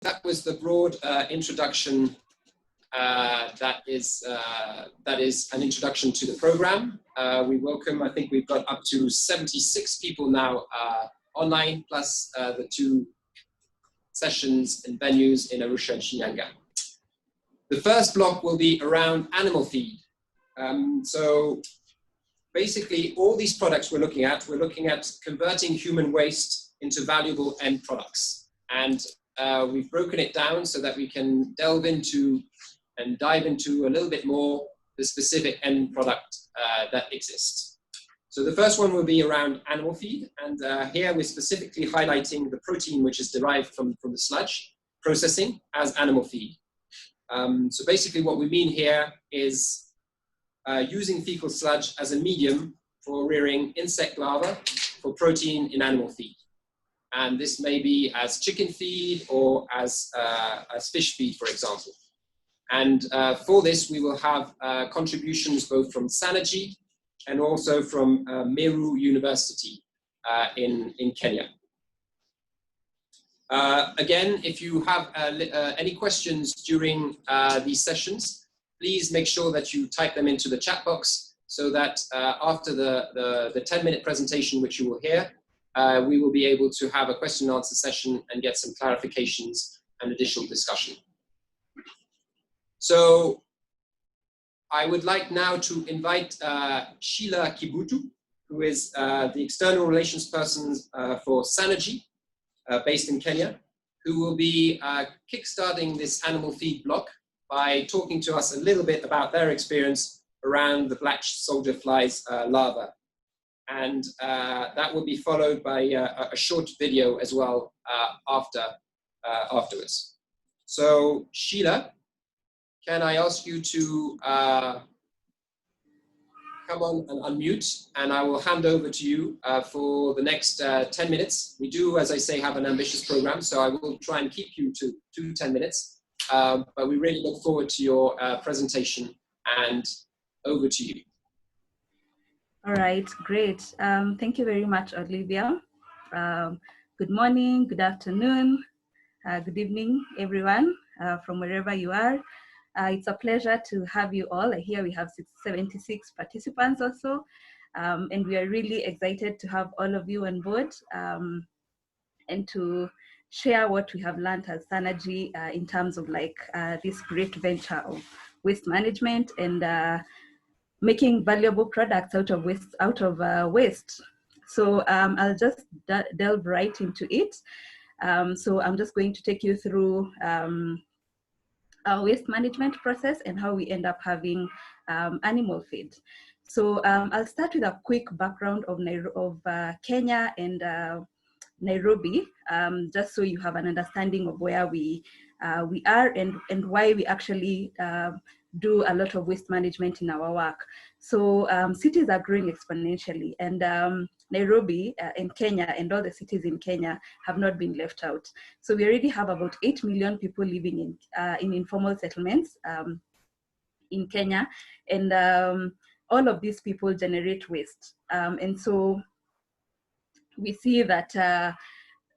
that was the broad introduction. That is an introduction to the program. We welcome, I think we've got up to 76 people now online, plus the 2 sessions and venues in Arusha and Shinyanga. The first block will be around animal feed. So basically all these products we're looking at converting human waste into valuable end products. And we've broken it down so that we can delve into and dive into a little bit more the specific end product that exists. So the first one will be around animal feed, and here we're specifically highlighting the protein which is derived from the sludge processing as animal feed. So basically what we mean here is using fecal sludge as a medium for rearing insect larvae for protein in animal feed. And this may be as chicken feed or as fish feed, for example. And for this, we will have contributions both from Sanofi and also from Meru University in Kenya. Again, if you have any questions during these sessions, please make sure that you type them into the chat box so that after the 10-minute presentation, which you will hear, we will be able to have a question and answer session and get some clarifications and additional discussion. So I would like now to invite Sheila Kibutu, who is the external relations person for Sanofi, based in Kenya, who will be kickstarting this animal feed block by talking to us a little bit about their experience around the black soldier flies larva. And that will be followed by a short video as well afterwards. So Sheila, can I ask you to come on and unmute, and I will hand over to you for the next 10 minutes. We do, as I say, have an ambitious program, so I will try and keep you to 10 minutes. But we really look forward to your presentation, and over to you. All right, great. Thank you very much, Olivia. Good morning, good afternoon, good evening, everyone, from wherever you are. It's a pleasure to have you all. Here we have 76 participants or so, and we are really excited to have all of you on board and to share what we have learned as Sanofi in terms of this great venture of waste management and making valuable products out of waste. So I'll just delve right into it. So I'm just going to take you through our waste management process and how we end up having animal feed. So I'll start with a quick background of Kenya and Nairobi, just so you have an understanding of where we are and why we actually do a lot of waste management in our work. So cities are growing exponentially, and Nairobi in Kenya and all the cities in Kenya have not been left out. So we already have about 8 million people living in informal settlements in Kenya, and all of these people generate waste. And so we see that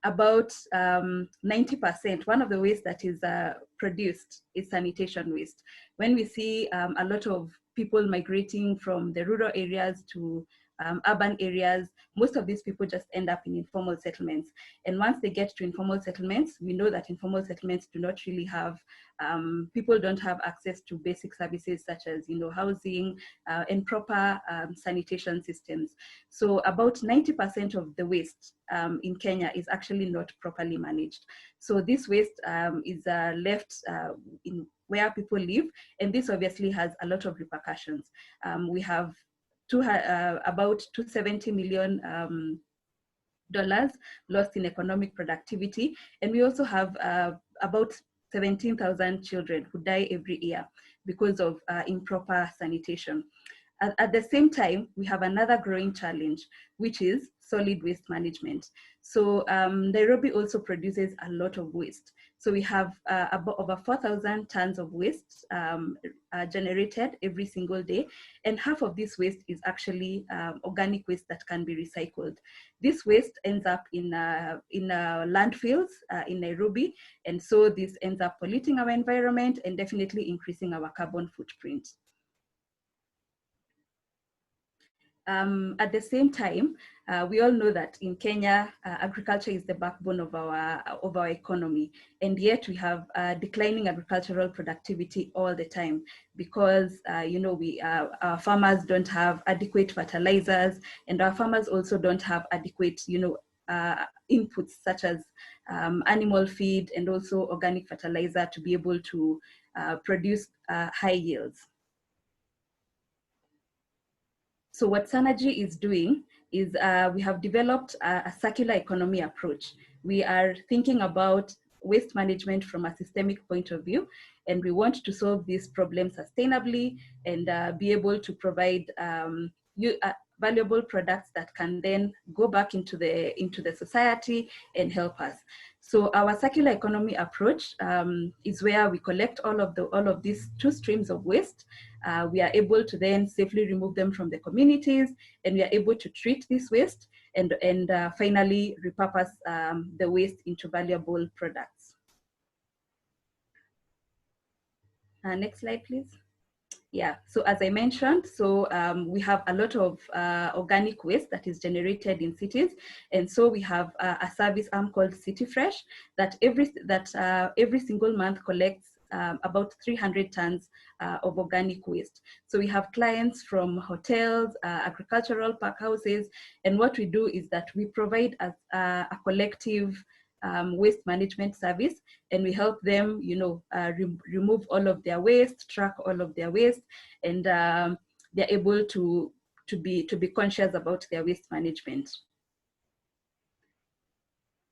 about 90%, one of the waste that is produced is sanitation waste. When we see a lot of people migrating from the rural areas to urban areas, most of these people just end up in informal settlements. And once they get to informal settlements, we know that informal settlements do not really have, people don't have access to basic services such as housing and proper sanitation systems. So about 90% of the waste in Kenya is actually not properly managed. So this waste is left in where people live, and this obviously has a lot of repercussions. We have about $270 million lost in economic productivity, and we also have about 17,000 children who die every year because of improper sanitation. At the same time, we have another growing challenge, which is solid waste management. So Nairobi also produces a lot of waste. So we have about over 4,000 tons of waste generated every single day. And half of this waste is actually organic waste that can be recycled. This waste ends up in landfills in Nairobi. And so this ends up polluting our environment and definitely increasing our carbon footprint. At the same time, we all know that in Kenya, agriculture is the backbone of our economy, and yet we have declining agricultural productivity all the time because our farmers don't have adequate fertilizers, and our farmers also don't have adequate inputs such as animal feed and also organic fertilizer to be able to produce high yields. So what Sanergy is doing is we have developed a circular economy approach. We are thinking about waste management from a systemic point of view, and we want to solve this problem sustainably and be able to provide valuable products that can then go back into the society and help us. So our circular economy approach is where we collect all of these two streams of waste. We are able to then safely remove them from the communities, and we are able to treat this waste and finally repurpose the waste into valuable products. Next slide, please. Yeah, so as I mentioned, so we have a lot of organic waste that is generated in cities. And so we have a service arm called City Fresh that every single month collects about 300 tons of organic waste. So we have clients from hotels, agricultural park houses, and what we do is that we provide a collective waste management service, and we help them, remove all of their waste, track all of their waste, and they're able to be conscious about their waste management.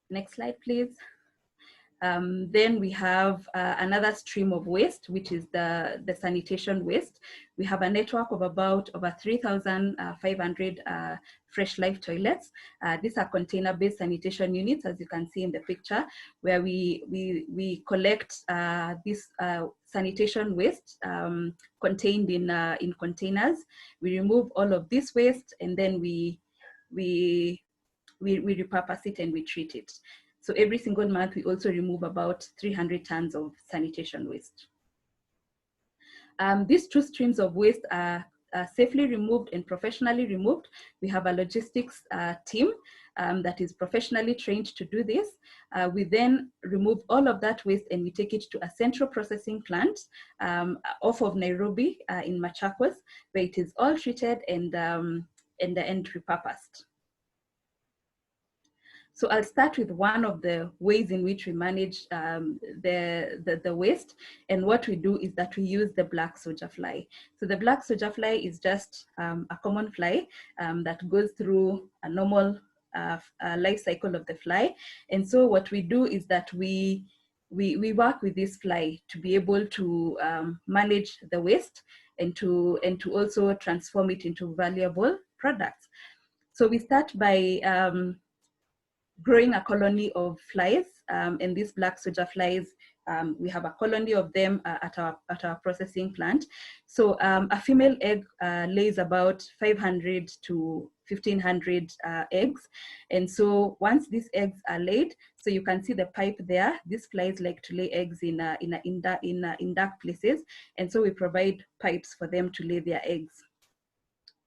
Next slide, please. Then we have another stream of waste, which is the sanitation waste. We have a network of about over 3,500 Fresh Life toilets. These are container-based sanitation units, as you can see in the picture, where we collect this sanitation waste contained in containers. We remove all of this waste, and then we repurpose it and we treat it. So every single month, we also remove about 300 tons of sanitation waste. These two streams of waste are safely removed and professionally removed. We have a logistics team that is professionally trained to do this. We then remove all of that waste and we take it to a central processing plant off of Nairobi in Machakos, where it is all treated and repurposed. So I'll start with one of the ways in which we manage the waste. And what we do is that we use the black soldier fly. So the black soldier fly is just a common fly that goes through a normal life cycle of the fly. And so what we do is that we work with this fly to be able to manage the waste and to also transform it into valuable products. So we start by growing a colony of flies, and these black soldier flies, we have a colony of them at our processing plant. So a female egg lays about 500 to 1,500 eggs. And so once these eggs are laid, so you can see the pipe there, these flies like to lay eggs in dark places. And so we provide pipes for them to lay their eggs.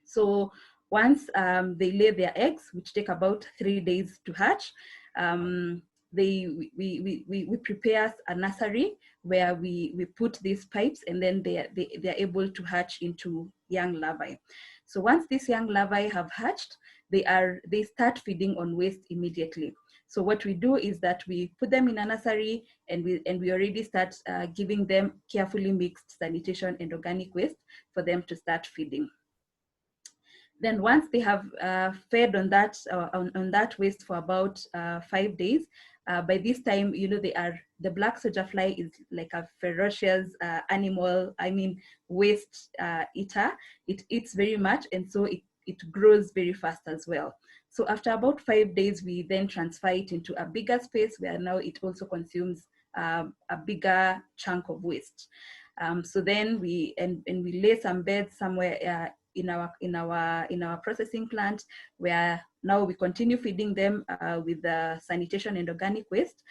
So once they lay their eggs, which take about 3 days to hatch, we prepare a nursery where we put these pipes, and then they're able to hatch into young larvae. So once these young larvae have hatched, they start feeding on waste immediately. So what we do is that we put them in a nursery, and we already start giving them carefully mixed sanitation and organic waste for them to start feeding. Then once they have fed on that waste for about 5 days, by this time, the black soldier fly is like a ferocious animal, waste eater. It eats very much, and so it grows very fast as well. So after about 5 days, we then transfer it into a bigger space where now it also consumes a bigger chunk of waste. So then we lay some beds somewhere in our processing plant, where now we continue feeding them with the sanitation and organic waste.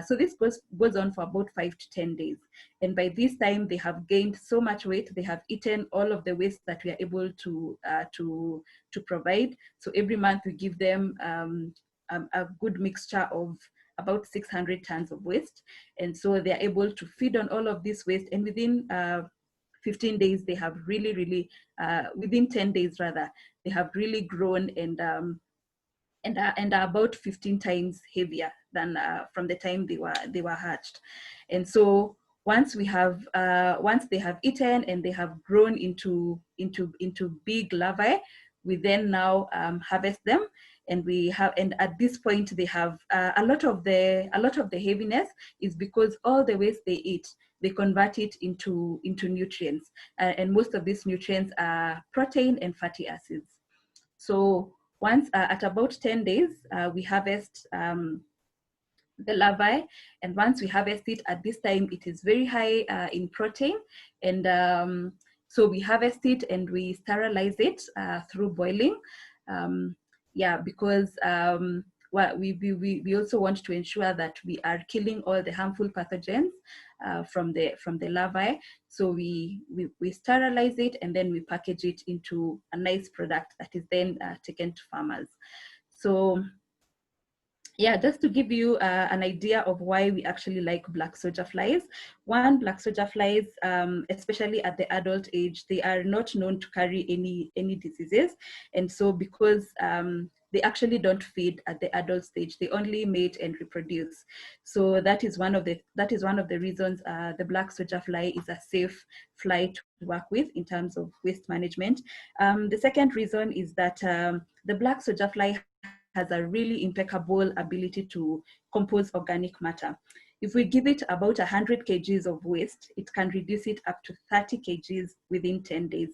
So this goes on for about 5 to 10 days. And by this time, they have gained so much weight. They have eaten all of the waste that we are able to provide. So every month we give them a good mixture of about 600 tons of waste. And so they're able to feed on all of this waste. And within 15 days, they have really, within 10 days rather, they have really grown and are about 15 times heavier than from the time they were hatched. And so once they have eaten and they have grown into big larvae, we then now harvest them. And at this point they have a lot of the heaviness is because all the waste they eat, they convert it into nutrients, and most of these nutrients are protein and fatty acids. So once at about 10 days, we harvest the larvae, and once we harvest it, at this time it is very high in protein, and so we harvest it and we sterilize it through boiling. Because we also want to ensure that we are killing all the harmful pathogens from the larvae. So we sterilize it and then we package it into a nice product that is then taken to farmers. So yeah, just to give you an idea of why we actually like black soldier flies. One, black soldier flies, especially at the adult age, they are not known to carry any diseases. And so because they actually don't feed at the adult stage, they only mate and reproduce. So that is one of the reasons the black soldier fly is a safe fly to work with in terms of waste management. The second reason is that the black soldier fly has a really impeccable ability to compose organic matter. If we give it about 100 kgs of waste, it can reduce it up to 30 kgs within 10 days.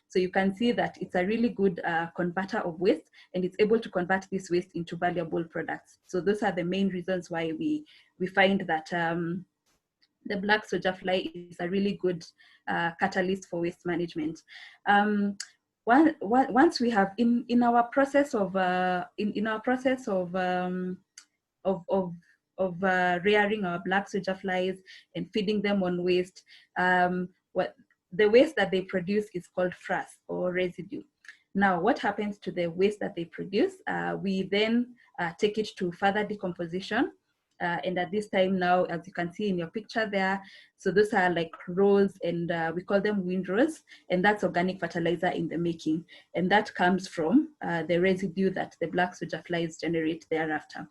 So you can see that it's a really good converter of waste, and it's able to convert this waste into valuable products. So those are the main reasons why we find that the black soldier fly is a really good catalyst for waste management. Once we have in our process of rearing our black soldier flies and feeding them on waste, the waste that they produce is called frass or residue. Now, what happens to the waste that they produce? We then take it to further decomposition. And at this time now, as you can see in your picture there, so those are like rows, and we call them windrows, and that's organic fertilizer in the making. And that comes from the residue that the black soldier flies generate thereafter.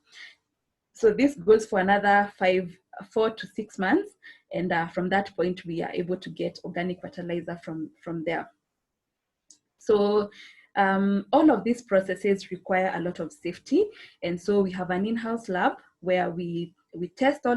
So this goes for another 4 to 6 months. And from that point, we are able to get organic fertilizer from there. So all of these processes require a lot of safety. And so we have an in-house lab where we test all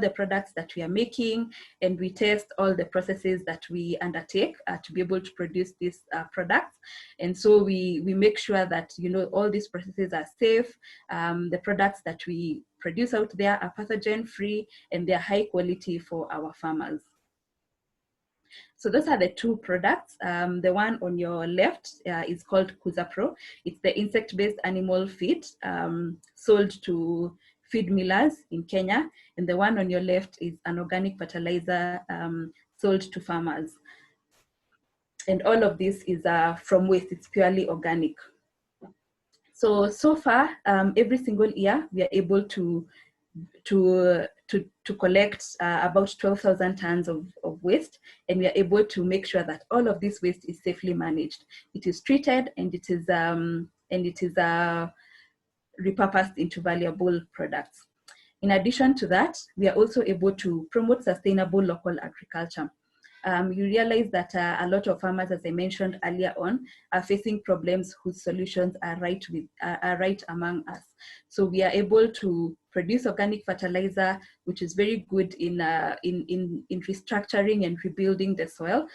the products that we are making, and we test all the processes that we undertake to be able to produce these products. And so we make sure that, you know, all these processes are safe. The products that we produce out there are pathogen free, and they're high quality for our farmers. So those are the two products. The one on your left is called Kuza Pro. It's the insect-based animal feed sold to feed millers in Kenya. And the one on your left is an organic fertilizer sold to farmers. And all of this is from waste. It's purely organic. So far, every single year, we are able to collect about 12,000 tons of waste, and we are able to make sure that all of this waste is safely managed. It is treated, and it is repurposed into valuable products. In addition to that, we are also able to promote sustainable local agriculture. You realize that a lot of farmers, as I mentioned earlier on, are facing problems whose solutions are right among us. So we are able to produce organic fertilizer, which is very good in restructuring and rebuilding the soil,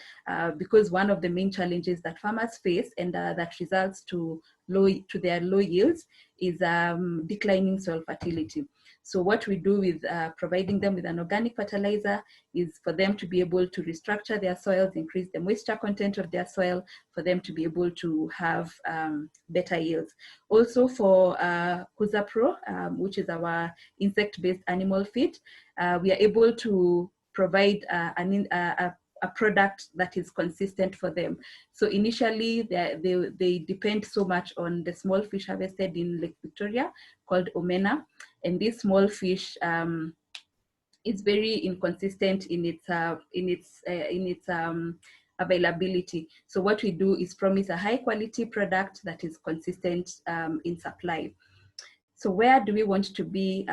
because one of the main challenges that farmers face, and that results to their low yields, is declining soil fertility. So what we do with providing them with an organic fertilizer is for them to be able to restructure their soils, increase the moisture content of their soil, for them to be able to have better yields. Also for Kuza Pro, which is our insect-based animal feed, we are able to provide a product that is consistent for them. So initially, they depend so much on the small fish harvested in Lake Victoria called omena, and this small fish is very inconsistent in its availability. So what we do is promise a high quality product that is consistent in supply. So where do we want to be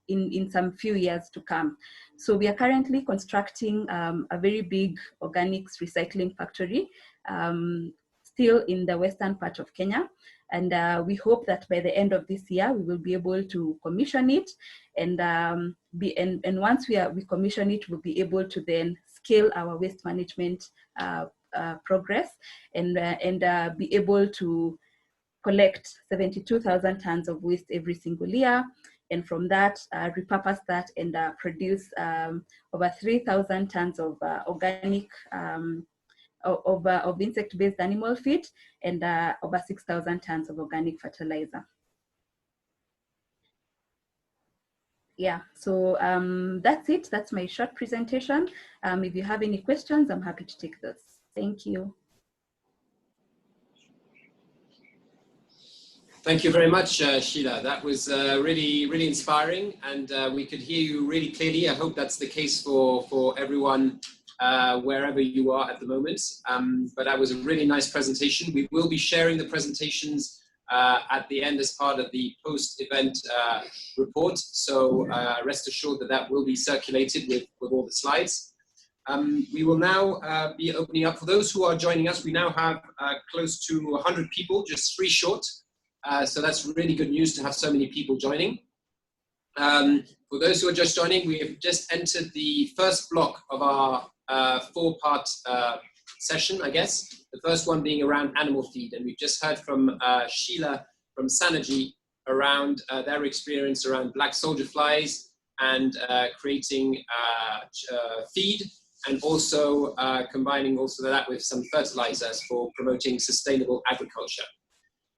in some few years to come? So we are currently constructing a very big organics recycling factory, still in the western part of Kenya. And we hope that by the end of this year, we will be able to commission it. And once we commission it, we'll be able to then scale our waste management progress and be able to collect 72,000 tons of waste every single year. And from that, repurpose that and produce over 3,000 tons of organic, of insect-based animal feed and over 6,000 tons of organic fertilizer. Yeah, so that's it. That's my short presentation. If you have any questions, I'm happy to take those. Thank you. Thank you very much, Sheila. That was really, really inspiring, and we could hear you really clearly. I hope that's the case for everyone wherever you are at the moment. But that was a really nice presentation. We will be sharing the presentations at the end as part of the post-event report. So rest assured that that will be circulated with all the slides. We will now be opening up for those who are joining us. We now have close to 100 people, just 3 short. So that's really good news to have so many people joining. For those who are just joining, we have just entered the first block of our 4-part session, I guess. The first one being around animal feed. And we've just heard from Sheila from Sanergy around their experience around black soldier flies and creating feed, and also combining also that with some fertilizers for promoting sustainable agriculture.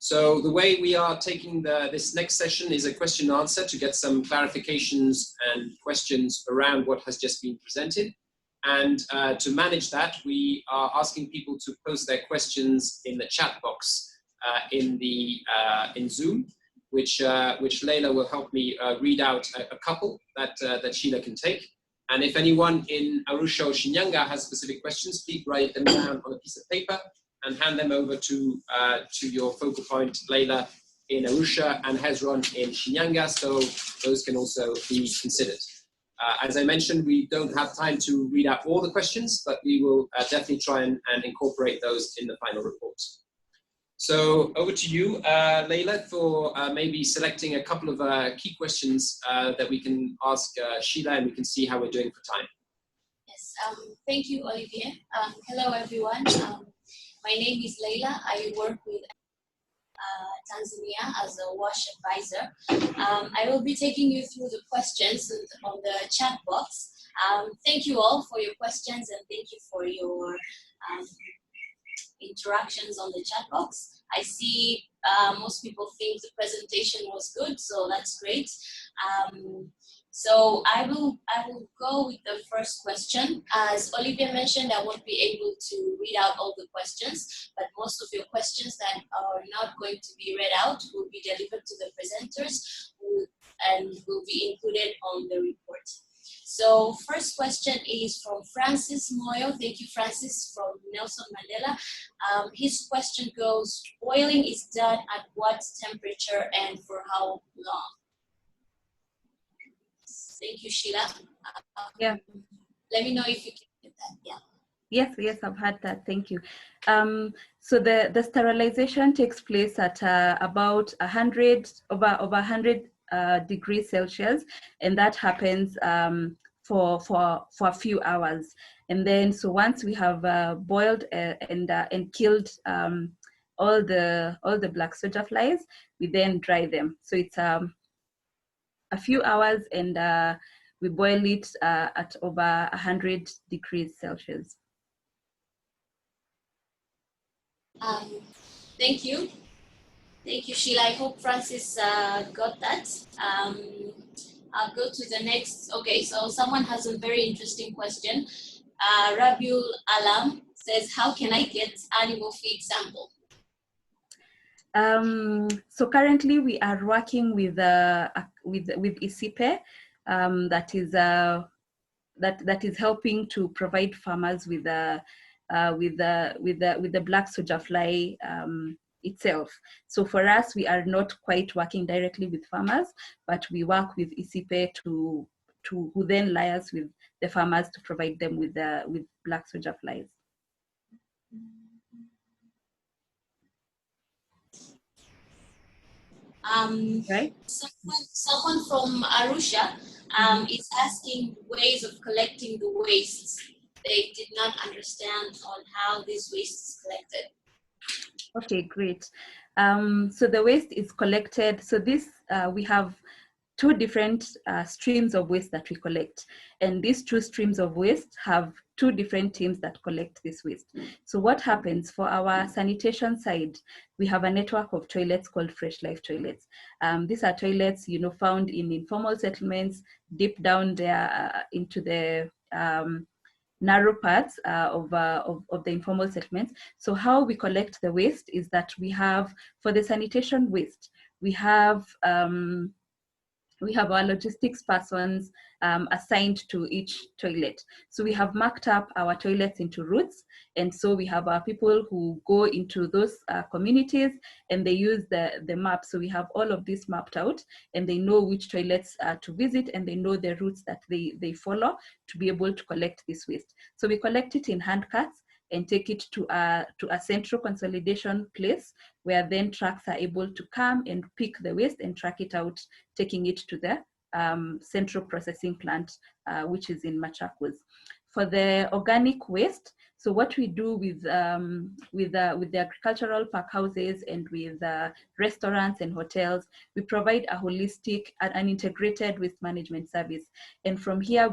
So the way we are taking this next session is a question and answer to get some clarifications and questions around what has just been presented. And to manage that, we are asking people to post their questions in the chat box in Zoom, which Leila will help me read out a couple that Sheila can take. And if anyone in Arusha or Shinyanga has specific questions, please write them down on a piece of paper and hand them over to your focal point, Leila, in Arusha, and Hezron in Shinyanga, so those can also be considered. As I mentioned, we don't have time to read out all the questions, but we will definitely try and incorporate those in the final report. So over to you, Leila, for maybe selecting a couple of key questions that we can ask Sheila, and we can see how we're doing for time. Yes, thank you, Olivier. Hello, everyone. My name is Leila. I work with Tanzania as a WASH advisor. I will be taking you through the questions on the chat box. Thank you all for your questions, and thank you for your interactions on the chat box. I see most people think the presentation was good, so that's great. So I will go with the first question. As Olivia mentioned, I won't be able to read out all the questions, but most of your questions that are not going to be read out will be delivered to the presenters and will be included on the report. So first question is from Francis Moyo. Thank you, Francis, from Nelson Mandela. His question goes, boiling is done at what temperature and for how long? Thank you, Sheila. Yeah. Let me know if you can get that. Yeah. Yes, I've had that. Thank you. So the sterilization takes place at about 100 over 100 degrees Celsius, and that happens for a few hours. And then, so once we have boiled and killed all the black soldier flies, we then dry them. So it's a few hours, and we boil it at over 100 degrees Celsius. Thank you. Thank you, Sheila. I hope Francis got that. I'll go to the next. Okay, so someone has a very interesting question. Rabiul Alam says, how can I get animal feed sample? So currently we are working with ISIPE, that is helping to provide farmers with the black soldier fly itself. So for us, we are not quite working directly with farmers, but we work with ISIPE who then liaise with the farmers to provide them with black soldier flies. Right. Someone from Arusha is asking ways of collecting the waste. They did not understand on how this waste is collected. Okay, great. So the waste is collected. So this, we have two different streams of waste that we collect. And these two streams of waste have two different teams that collect this waste. So what happens for our sanitation side, we have a network of toilets called Fresh Life toilets. These are toilets, found in informal settlements, deep down there into the narrow parts of the informal settlements. So how we collect the waste is that we have, for the sanitation waste, we have our logistics persons assigned to each toilet. So we have marked up our toilets into routes. And so we have our people who go into those communities and they use the map. So we have all of this mapped out and they know which toilets to visit and they know the routes that they follow to be able to collect this waste. So we collect it in hand carts and take it to a central consolidation place where then trucks are able to come and pick the waste and track it out, taking it to the central processing plant, which is in Machakos. For the organic waste, so what we do with the agricultural park houses and with restaurants and hotels, we provide a holistic and an integrated waste management service. And from here,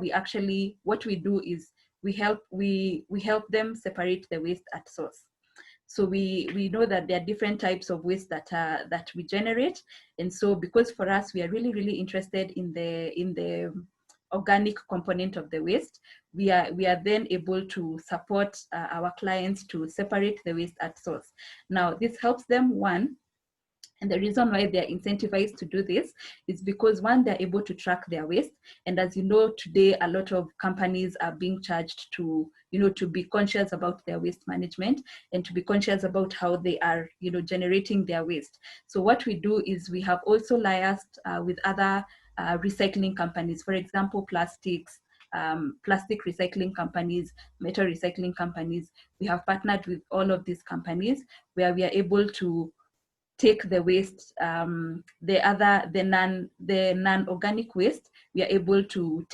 what we do is we help them separate the waste at source. So we know that there are different types of waste that we generate, and so because for us we are really interested in the organic component of the waste, we are then able to support our clients to separate the waste at source. Now this helps them, one, and the reason why they're incentivized to do this is because, one, they're able to track their waste. And as you know, today, a lot of companies are being charged to be conscious about their waste management and to be conscious about how they are, generating their waste. So what we do is we have also liaised with other recycling companies, for example, plastic recycling companies, metal recycling companies. We have partnered with all of these companies where we are able to take the waste, the non-organic waste, we are able to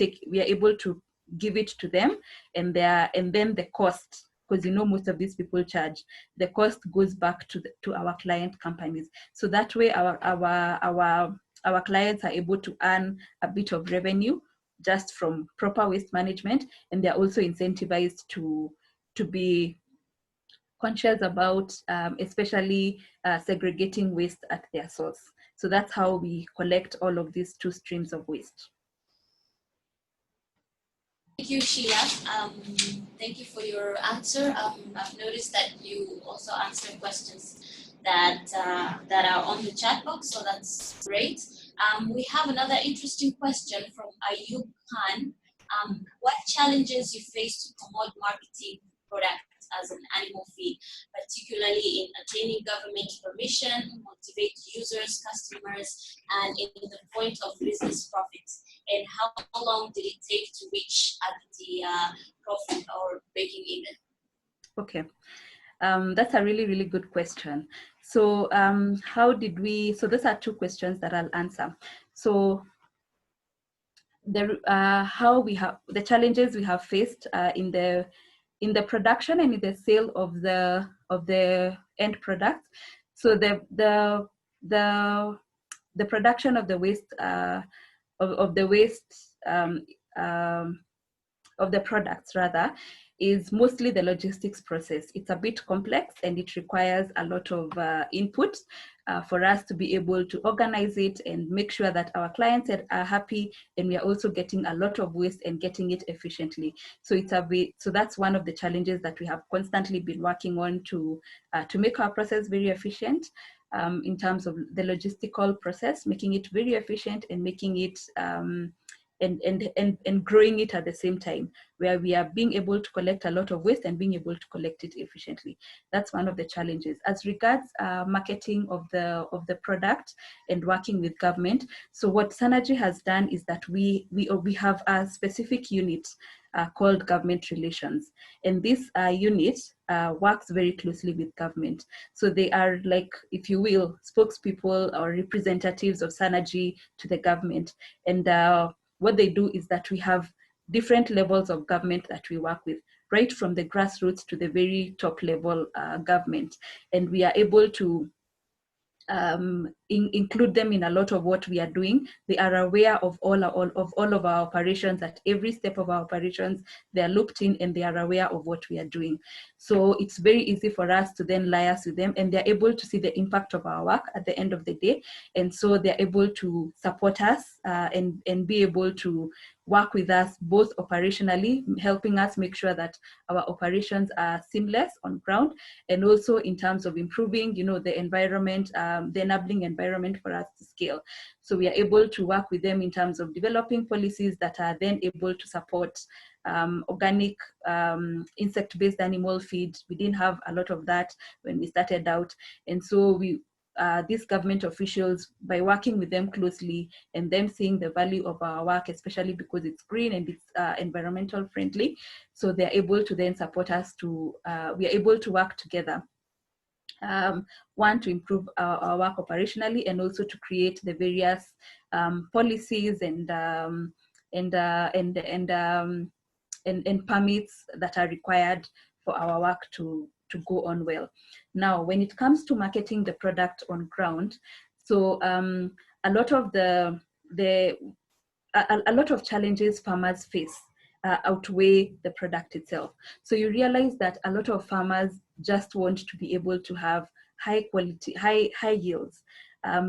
give it to them, and then the cost, because most of these people charge, the cost goes back to our client companies. So that way our clients are able to earn a bit of revenue just from proper waste management, and they're also incentivized to be conscious about especially segregating waste at their source. So that's how we collect all of these two streams of waste. Thank you, Sheila. Thank you for your answer. I've noticed that you also answer questions that are on the chat box, so that's great. We have another interesting question from Ayub Khan. What challenges you face to promote marketing products as an animal feed, particularly in attaining government permission, motivate users, customers, and in the point of business profits? And how long did it take to reach at the profit or breaking even? Okay, that's a really good question. So so those are two questions that I'll answer. So the challenges we have faced in the production and in the sale of the end product. So the production of the waste of the waste, of the products rather, is mostly the logistics process. It's a bit complex and it requires a lot of input for us to be able to organize it and make sure that our clients are happy, and we are also getting a lot of waste and getting it efficiently. So so that's one of the challenges that we have constantly been working on to make our process very efficient. In terms of the logistical process, making it very efficient and making it and growing it at the same time, where we are being able to collect a lot of waste and being able to collect it efficiently. That's one of the challenges. As regards marketing of the product and working with government, so what Sanergy has done is that we have a specific unit called Government Relations, and this unit works very closely with government. So they are, like, if you will, spokespeople or representatives of Sanergy to the government. And what they do is that we have different levels of government that we work with, right from the grassroots to the very top level government. And we are able to include them in a lot of what we are doing. They are aware of all of our operations. At every step of our operations, they are looped in and they are aware of what we are doing. So it's very easy for us to then liaise with them, and they're able to see the impact of our work at the end of the day. And so they're able to support us and be able to work with us both operationally, helping us make sure that our operations are seamless on ground, and also in terms of improving, the environment, the enabling environment for us to scale. So we are able to work with them in terms of developing policies that are then able to support organic insect-based animal feed. We didn't have a lot of that when we started out. And so these government officials, by working with them closely and them seeing the value of our work, especially because it's green and it's environmental friendly, so they're able to then support us to, we are able to work together. One, to improve our work operationally, and also to create the various policies and permits that are required for our work to go on well. Now, when it comes to marketing the product on ground, so a lot of a lot of challenges farmers face outweigh the product itself. So you realize that a lot of farmers just want to be able to have high quality, high yields.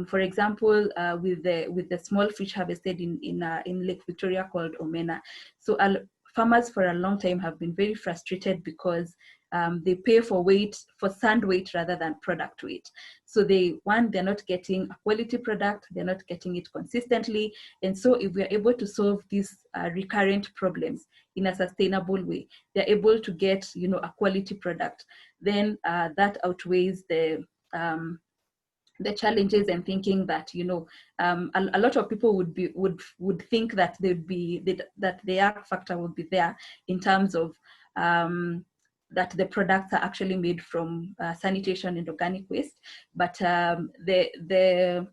For example, with the small fish harvested in Lake Victoria called omena. So farmers for a long time have been very frustrated because they pay for sand weight rather than product weight. So they're not getting a quality product, they're not getting it consistently. And so if we're able to solve these recurrent problems in a sustainable way, they're able to get, a quality product, then that outweighs the challenges, and thinking that, a lot of people would think that that the X factor would be there in terms of that the products are actually made from sanitation and organic waste, but the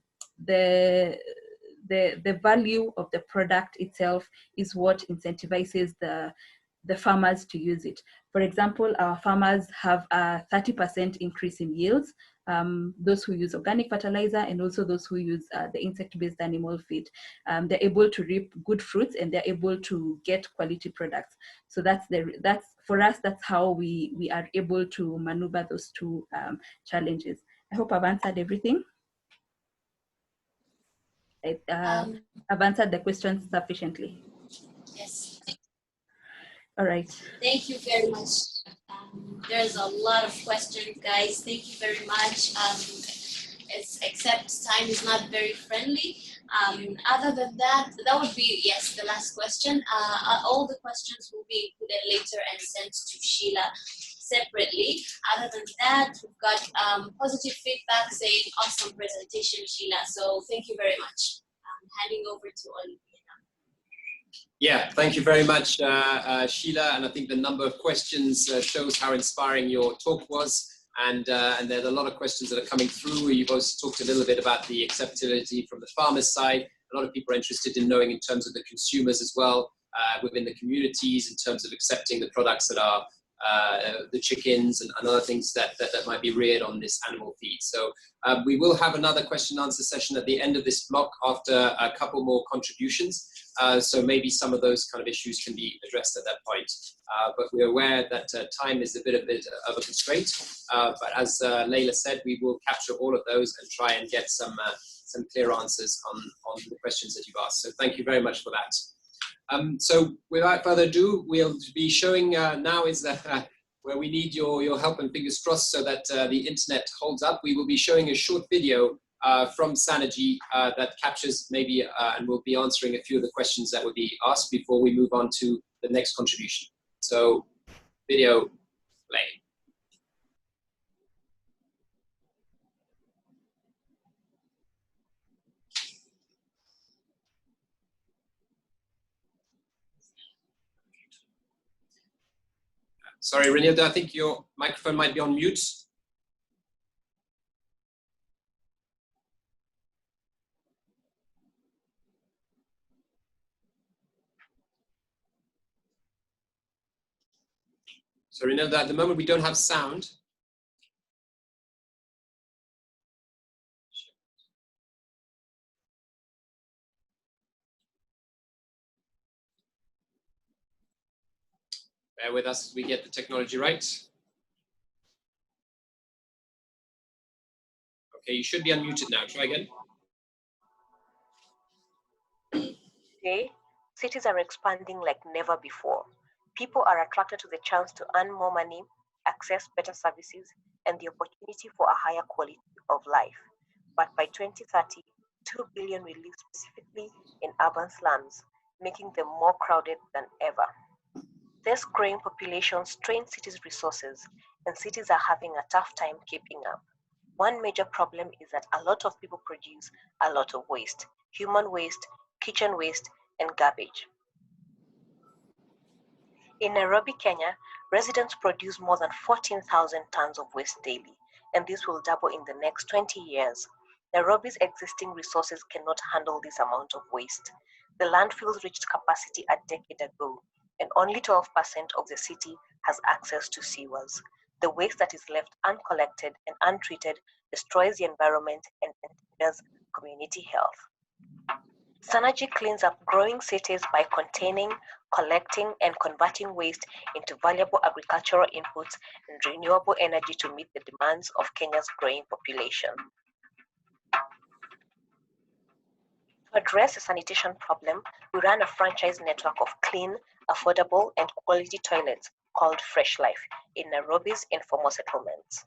value of the product itself is what incentivizes the farmers to use it. For example, our farmers have a 30% increase in yields, those who use organic fertilizer and also those who use the insect-based animal feed. They're able to reap good fruits and they're able to get quality products. So that's for us, that's how we are able to maneuver those two challenges. I hope I've answered everything. I've answered the questions sufficiently. Yes. All right. Thank you very much. There's a lot of questions, guys. Thank you very much. Except time is not very friendly. Other than that, that would be, yes, the last question. All the questions will be included later and sent to Sheila separately. Other than that, we've got positive feedback saying awesome presentation, Sheila. So thank you very much. Handing over to Olivia. Yeah, thank you very much, Sheila. And I think the number of questions shows how inspiring your talk was. And there's a lot of questions that are coming through. You've also talked a little bit about the acceptability from the farmers' side. A lot of people are interested in knowing in terms of the consumers as well, within the communities, in terms of accepting the products that are the chickens and other things that might be reared on this animal feed. So we will have another question and answer session at the end of this block after a couple more contributions. So maybe some of those kind of issues can be addressed at that point. But we're aware that time is a bit of a constraint. But as Leila said, we will capture all of those and try and get some clear answers on the questions that you've asked. So thank you very much for that. So without further ado, we'll be showing now is where we need your help and fingers crossed so that the internet holds up. We will be showing a short video from Sanergy that captures maybe and we'll be answering a few of the questions that will be asked before we move on to the next contribution. So video play. Sorry, Renilda, I think your microphone might be on mute. So Renilda, at the moment we don't have sound. Bear with us as we get the technology right. Okay, you should be unmuted now. Try again. Today, cities are expanding like never before. People are attracted to the chance to earn more money, access better services, and the opportunity for a higher quality of life. But by 2030, 2 billion will live specifically in urban slums, making them more crowded than ever. This growing population strains cities' resources, and cities are having a tough time keeping up. One major problem is that a lot of people produce a lot of waste: human waste, kitchen waste, and garbage. In Nairobi, Kenya, residents produce more than 14,000 tons of waste daily, and this will double in the next 20 years. Nairobi's existing resources cannot handle this amount of waste. The landfills reached capacity a decade ago, and only 12% of the city has access to sewers. The waste that is left uncollected and untreated destroys the environment and endangers community health. Sanergy cleans up growing cities by containing, collecting, and converting waste into valuable agricultural inputs and renewable energy to meet the demands of Kenya's growing population. To address the sanitation problem, we run a franchise network of clean, affordable, and quality toilets called Fresh Life in Nairobi's informal settlements.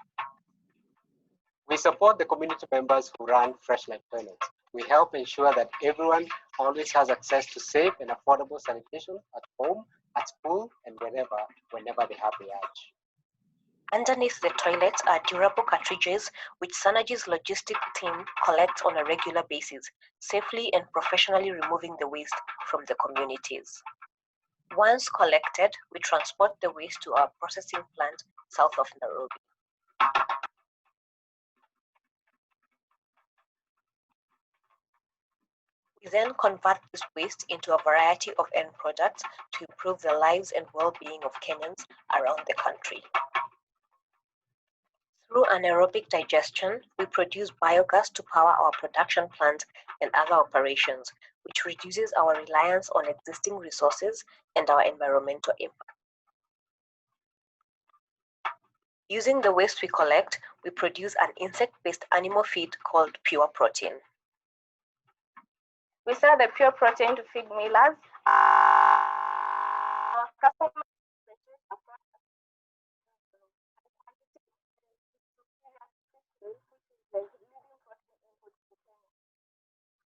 We support the community members who run Fresh Life toilets. We help ensure that everyone always has access to safe and affordable sanitation at home, at school, and whenever they have the urge. Underneath the toilets are durable cartridges which Sanergy's logistics team collects on a regular basis, safely and professionally removing the waste from the communities. Once collected, we transport the waste to our processing plant south of Nairobi. We then convert this waste into a variety of end products to improve the lives and well-being of Kenyans around the country. Through anaerobic digestion, we produce biogas to power our production plant and other operations, which reduces our reliance on existing resources and our environmental impact. Using the waste we collect, we produce an insect-based animal feed called pure protein. We sell the pure protein to feed millers. Customers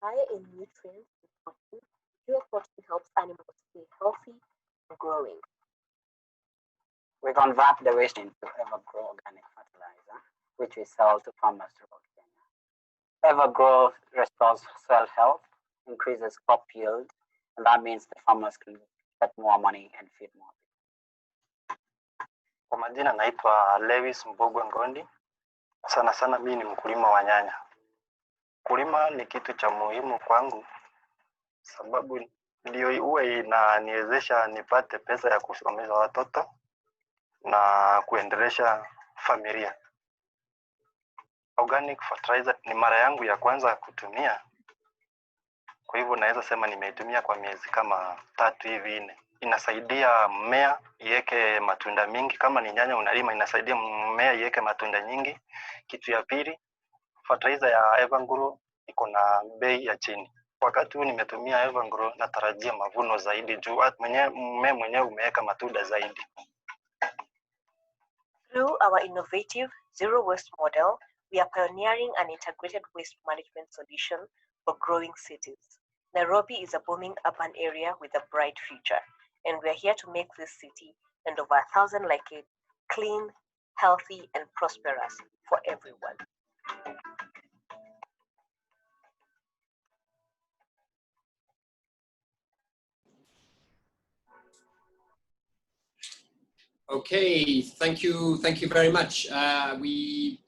high in nutrients and protein, pure protein helps animals stay healthy and growing. We convert the waste into Evergrow organic fertilizer, which we sell to farmers throughout Kenya. Evergrow restores soil health, increases crop yield, and that means the farmers can get more money and feed more people. Kwa majina naitwa Lewis Mbogwe Ngondi. Sana sana mimi ni mkulima wa nyanya. Kulima ni kitu cha muhimu kwangu sababu ndio huwa inaniwezesha nipate pesa ya kusomesha watoto na kuendelesha familia. Organic fertilizer ni mara yangu ya kwanza kutumia. Kwa hivyo naweza sema nimeitumia kwa miezi kama 3 hivi 4. Inasaidia mmea iweke matunda mingi. Kama ni nyanya unalima, inasaidia mmea iweke matunda nyingi. Kitu ya pili, fertilizer ya Evergrow iko na bei ya chini. Wakati huu nimetumia Evergrow, natarajia mavuno zaidi juu mmea mwenyewe umeweka matunda zaidi. Through our innovative zero waste model, we are pioneering an integrated waste management solution for growing cities. Nairobi is a booming urban area with a bright future, and we are here to make this city and over 1,000 like it clean, healthy, and prosperous for everyone. Okay, thank you very much. We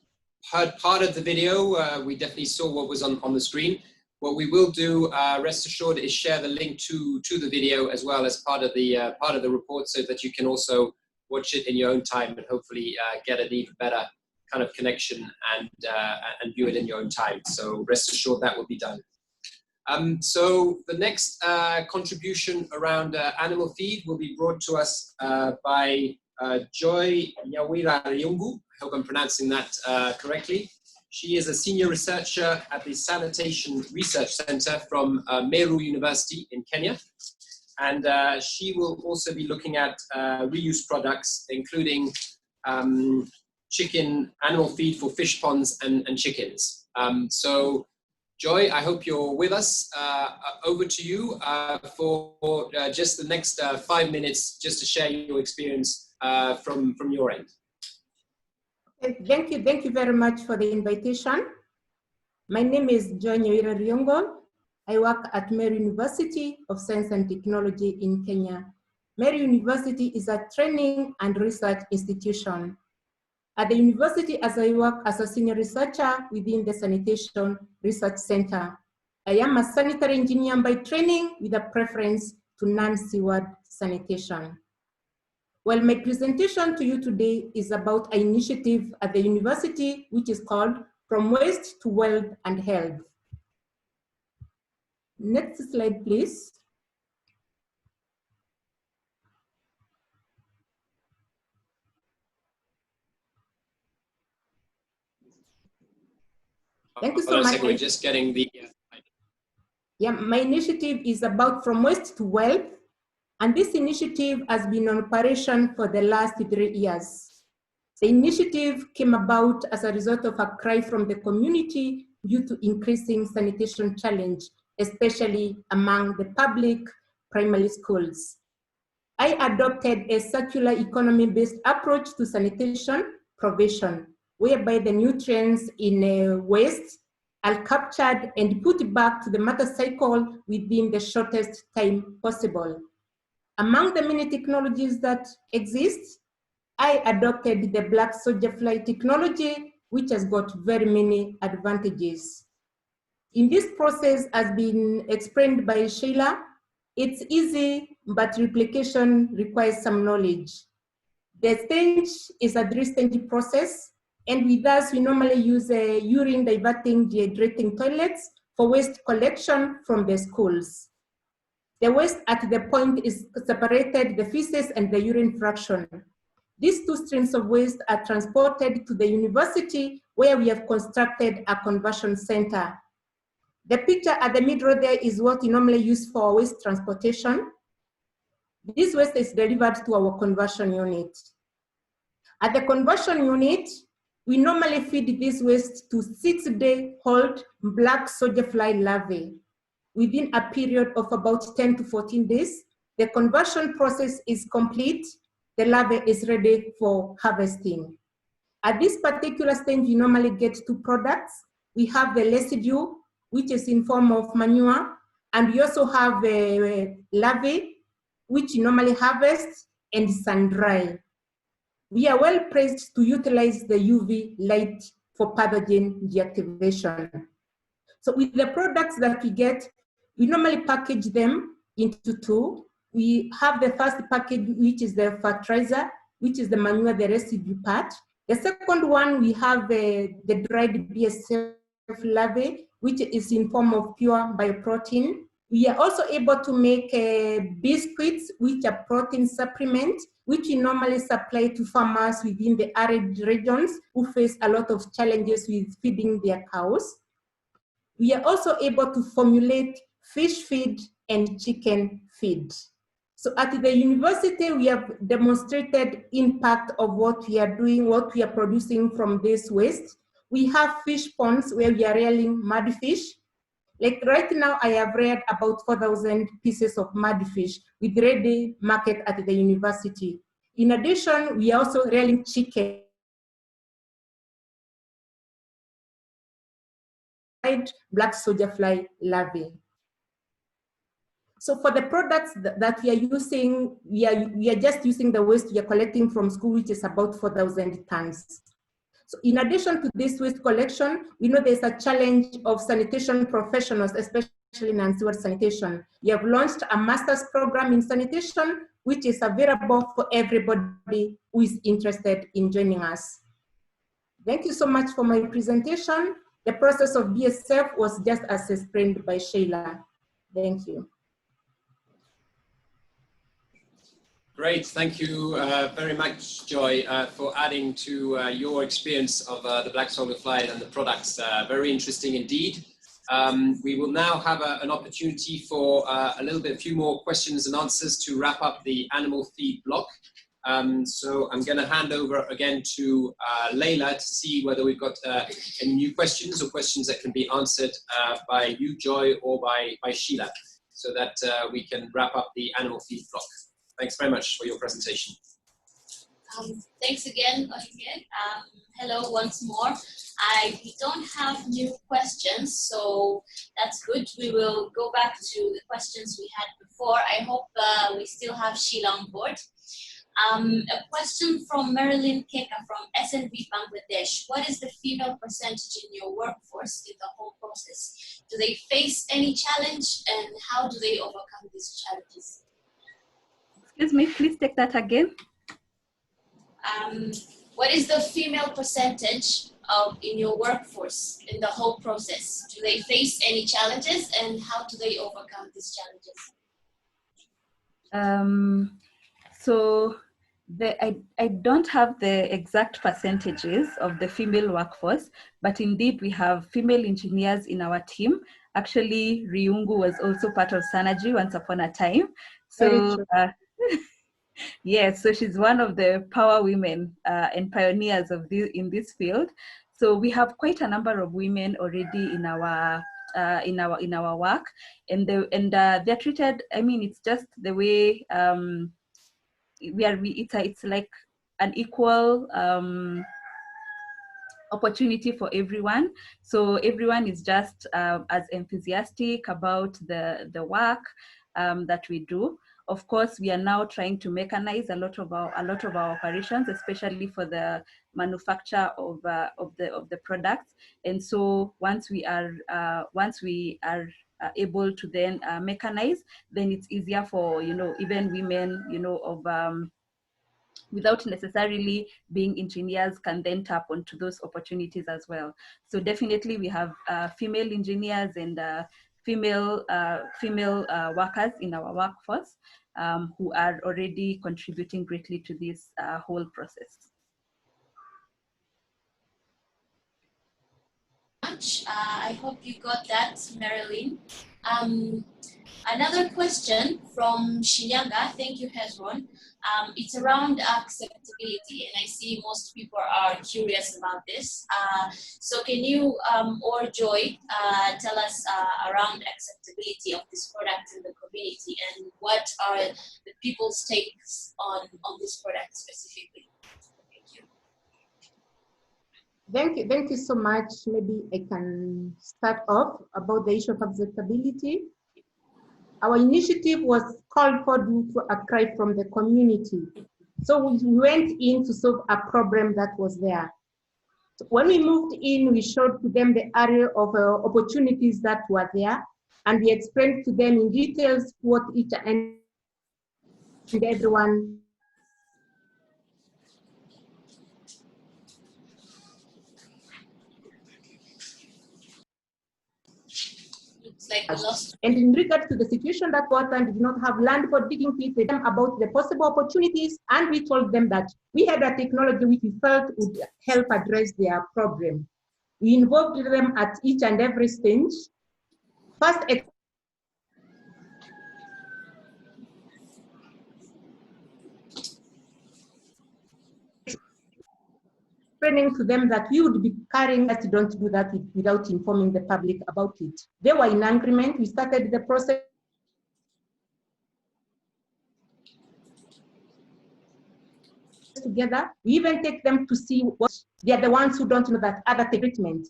heard part of the video. We definitely saw what was on the screen. What we will do, rest assured, is share the link to the video as well as part of the report, so that you can also watch it in your own time and hopefully get an even better kind of connection and view it in your own time. So rest assured that will be done. So the next contribution around animal feed will be brought to us by Joy Nyawira Ryungu. I hope I'm pronouncing that correctly. She is a senior researcher at the Sanitation Research Center from Meru University in Kenya. And she will also be looking at reuse products, including animal feed for fish ponds and chickens. So Joy, I hope you're with us. Over to you for just the next 5 minutes, just to share your experience from your end. Thank you very much for the invitation. My name is Joy Nyawira Ryungu. I work at Meru University of Science and Technology in Kenya. Meru University is a training and research institution. At the university, as I work as a senior researcher within the Sanitation Research Center, I am a sanitary engineer by training with a preference to non-sewered sanitation. Well, my presentation to you today is about an initiative at the university, which is called From Waste to Wealth and Health. Next slide, please. Thank you so much. We're just getting the... Yeah, my initiative is about From Waste to Wealth, and this initiative has been on operation for the last 3 years. The initiative came about as a result of a cry from the community due to increasing sanitation challenge, especially among the public primary schools. I adopted a circular economy-based approach to sanitation provision, whereby the nutrients in waste are captured and put back to the matter cycle within the shortest time possible. Among the many technologies that exist, I adopted the black soldier fly technology, which has got very many advantages. In this process, as been explained by Sheila, it's easy, but replication requires some knowledge. The stage is a 3-stage process, and with us, we normally use urine diverting dehydrating toilets for waste collection from the schools. The waste at the point is separated, the feces and the urine fraction. These 2 streams of waste are transported to the university, where we have constructed a conversion center. The picture at the middle there is what we normally use for waste transportation. This waste is delivered to our conversion unit. At the conversion unit, we normally feed this waste to 6-day-old black soldier fly larvae. Within a period of about 10 to 14 days, the conversion process is complete. The larvae is ready for harvesting. At this particular stage, you normally get 2 products. We have the residue, which is in form of manure, and we also have larvae, which you normally harvest and sun dry. We are well placed to utilize the UV light for pathogen deactivation. So with the products that we get, we normally package them into 2. We have the first package, which is the fertilizer, which is the manure, the residue part. The second one, we have the dried BSF larvae, which is in form of pure bioprotein. We are also able to make biscuits, which are protein supplements, which we normally supply to farmers within the arid regions who face a lot of challenges with feeding their cows. We are also able to formulate fish feed and chicken feed. So at the university, we have demonstrated impact of what we are doing, what we are producing from this waste. We have fish ponds where we are rearing mudfish. Like right now, I have reared about 4,000 pieces of mudfish with ready market at the university. In addition, we are also rearing chicken. Black soldier fly larvae. So for the products that we are using, we are just using the waste we are collecting from school, which is about 4,000 tons. So in addition to this waste collection, we know there's a challenge of sanitation professionals, especially in sewer sanitation. We have launched a master's program in sanitation, which is available for everybody who is interested in joining us. Thank you so much for my presentation. The process of BSF was just as explained by Sheila. Thank you. Great, thank you very much, Joy, for adding to your experience of the black soldier fly and the products. Very interesting indeed. We will now have an opportunity for a few more questions and answers to wrap up the animal feed block. So I'm going to hand over again to Leila to see whether we've got any new questions or questions that can be answered by you, Joy, or by Sheila, so that we can wrap up the animal feed block. Thanks very much for your presentation. Thanks again, Olivier. Hello once more. We don't have new questions, so that's good. We will go back to the questions we had before. I hope we still have Sheila on board. A question from Marilyn Keka from SNV Bangladesh. What is the female percentage in your workforce in the whole process? Do they face any challenge, and how do they overcome these challenges? Excuse me, please take that again. What is the female percentage in your workforce in the whole process? Do they face any challenges, and how do they overcome these challenges? So I don't have the exact percentages of the female workforce, but indeed we have female engineers in our team. Actually, Riungu was also part of Synergy once upon a time. So yes, so she's one of the power women and pioneers of in this field. So we have quite a number of women already in our work, and they're treated. I mean, it's just the way it's like an equal opportunity for everyone. So everyone is just as enthusiastic about the work that we do. Of course, we are now trying to mechanize a lot of our operations, especially for the manufacture of the products. And so once we are able to then mechanize, then it's easier for even women without necessarily being engineers can then tap onto those opportunities as well. So definitely we have female engineers and female workers in our workforce who are already contributing greatly to this whole process. I hope you got that, Marilyn. Another question from Shinyanga, thank you, Hezron. It's around acceptability, and I see most people are curious about this. So can you or Joy tell us around acceptability of this product in the community, and what are the people's takes on this product specifically? Thank you. Thank you so much. Maybe I can start off about the issue of acceptability. Our initiative was called for due to a cry from the community. So we went in to solve a problem that was there. So when we moved in, we showed to them the area of opportunities that were there, and we explained to them in details what each and everyone like we lost. And in regard to the situation that Watan did not have land for digging pits, we told them about the possible opportunities, and we told them that we had a technology which we felt would help address their problem. We involved them at each and every stage. First, explaining to them that we would be carrying us, don't do that without informing the public about it. They were in agreement. We started the process together. We even take them to see what they are the ones who don't know that other treatment.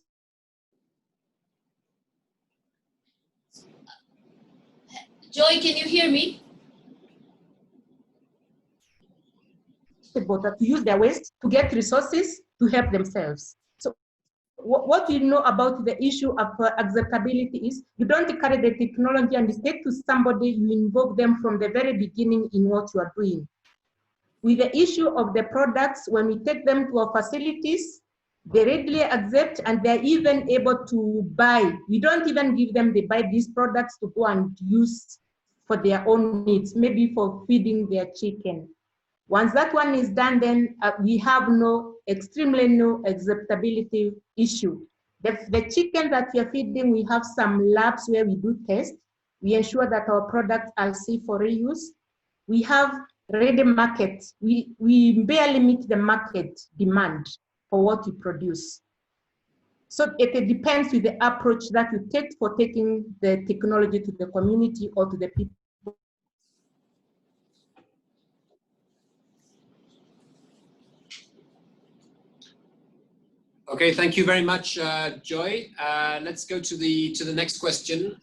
Joy, can you hear me? To use their waste to get resources to help themselves. So what you know about the issue of acceptability is you don't carry the technology and take to somebody, you involve them from the very beginning in what you are doing. With the issue of the products, when we take them to our facilities, they readily accept and they're even able to buy. We don't even give them, they buy these products to go and use for their own needs, maybe for feeding their chicken. Once that one is done, then we have extremely no acceptability issue. The chicken that we are feeding, we have some labs where we do tests. We ensure that our products are safe for reuse. We have ready markets. We barely meet the market demand for what we produce. So it depends with the approach that you take for taking the technology to the community or to the people. Okay, thank you very much, Joy. Let's go to the next question.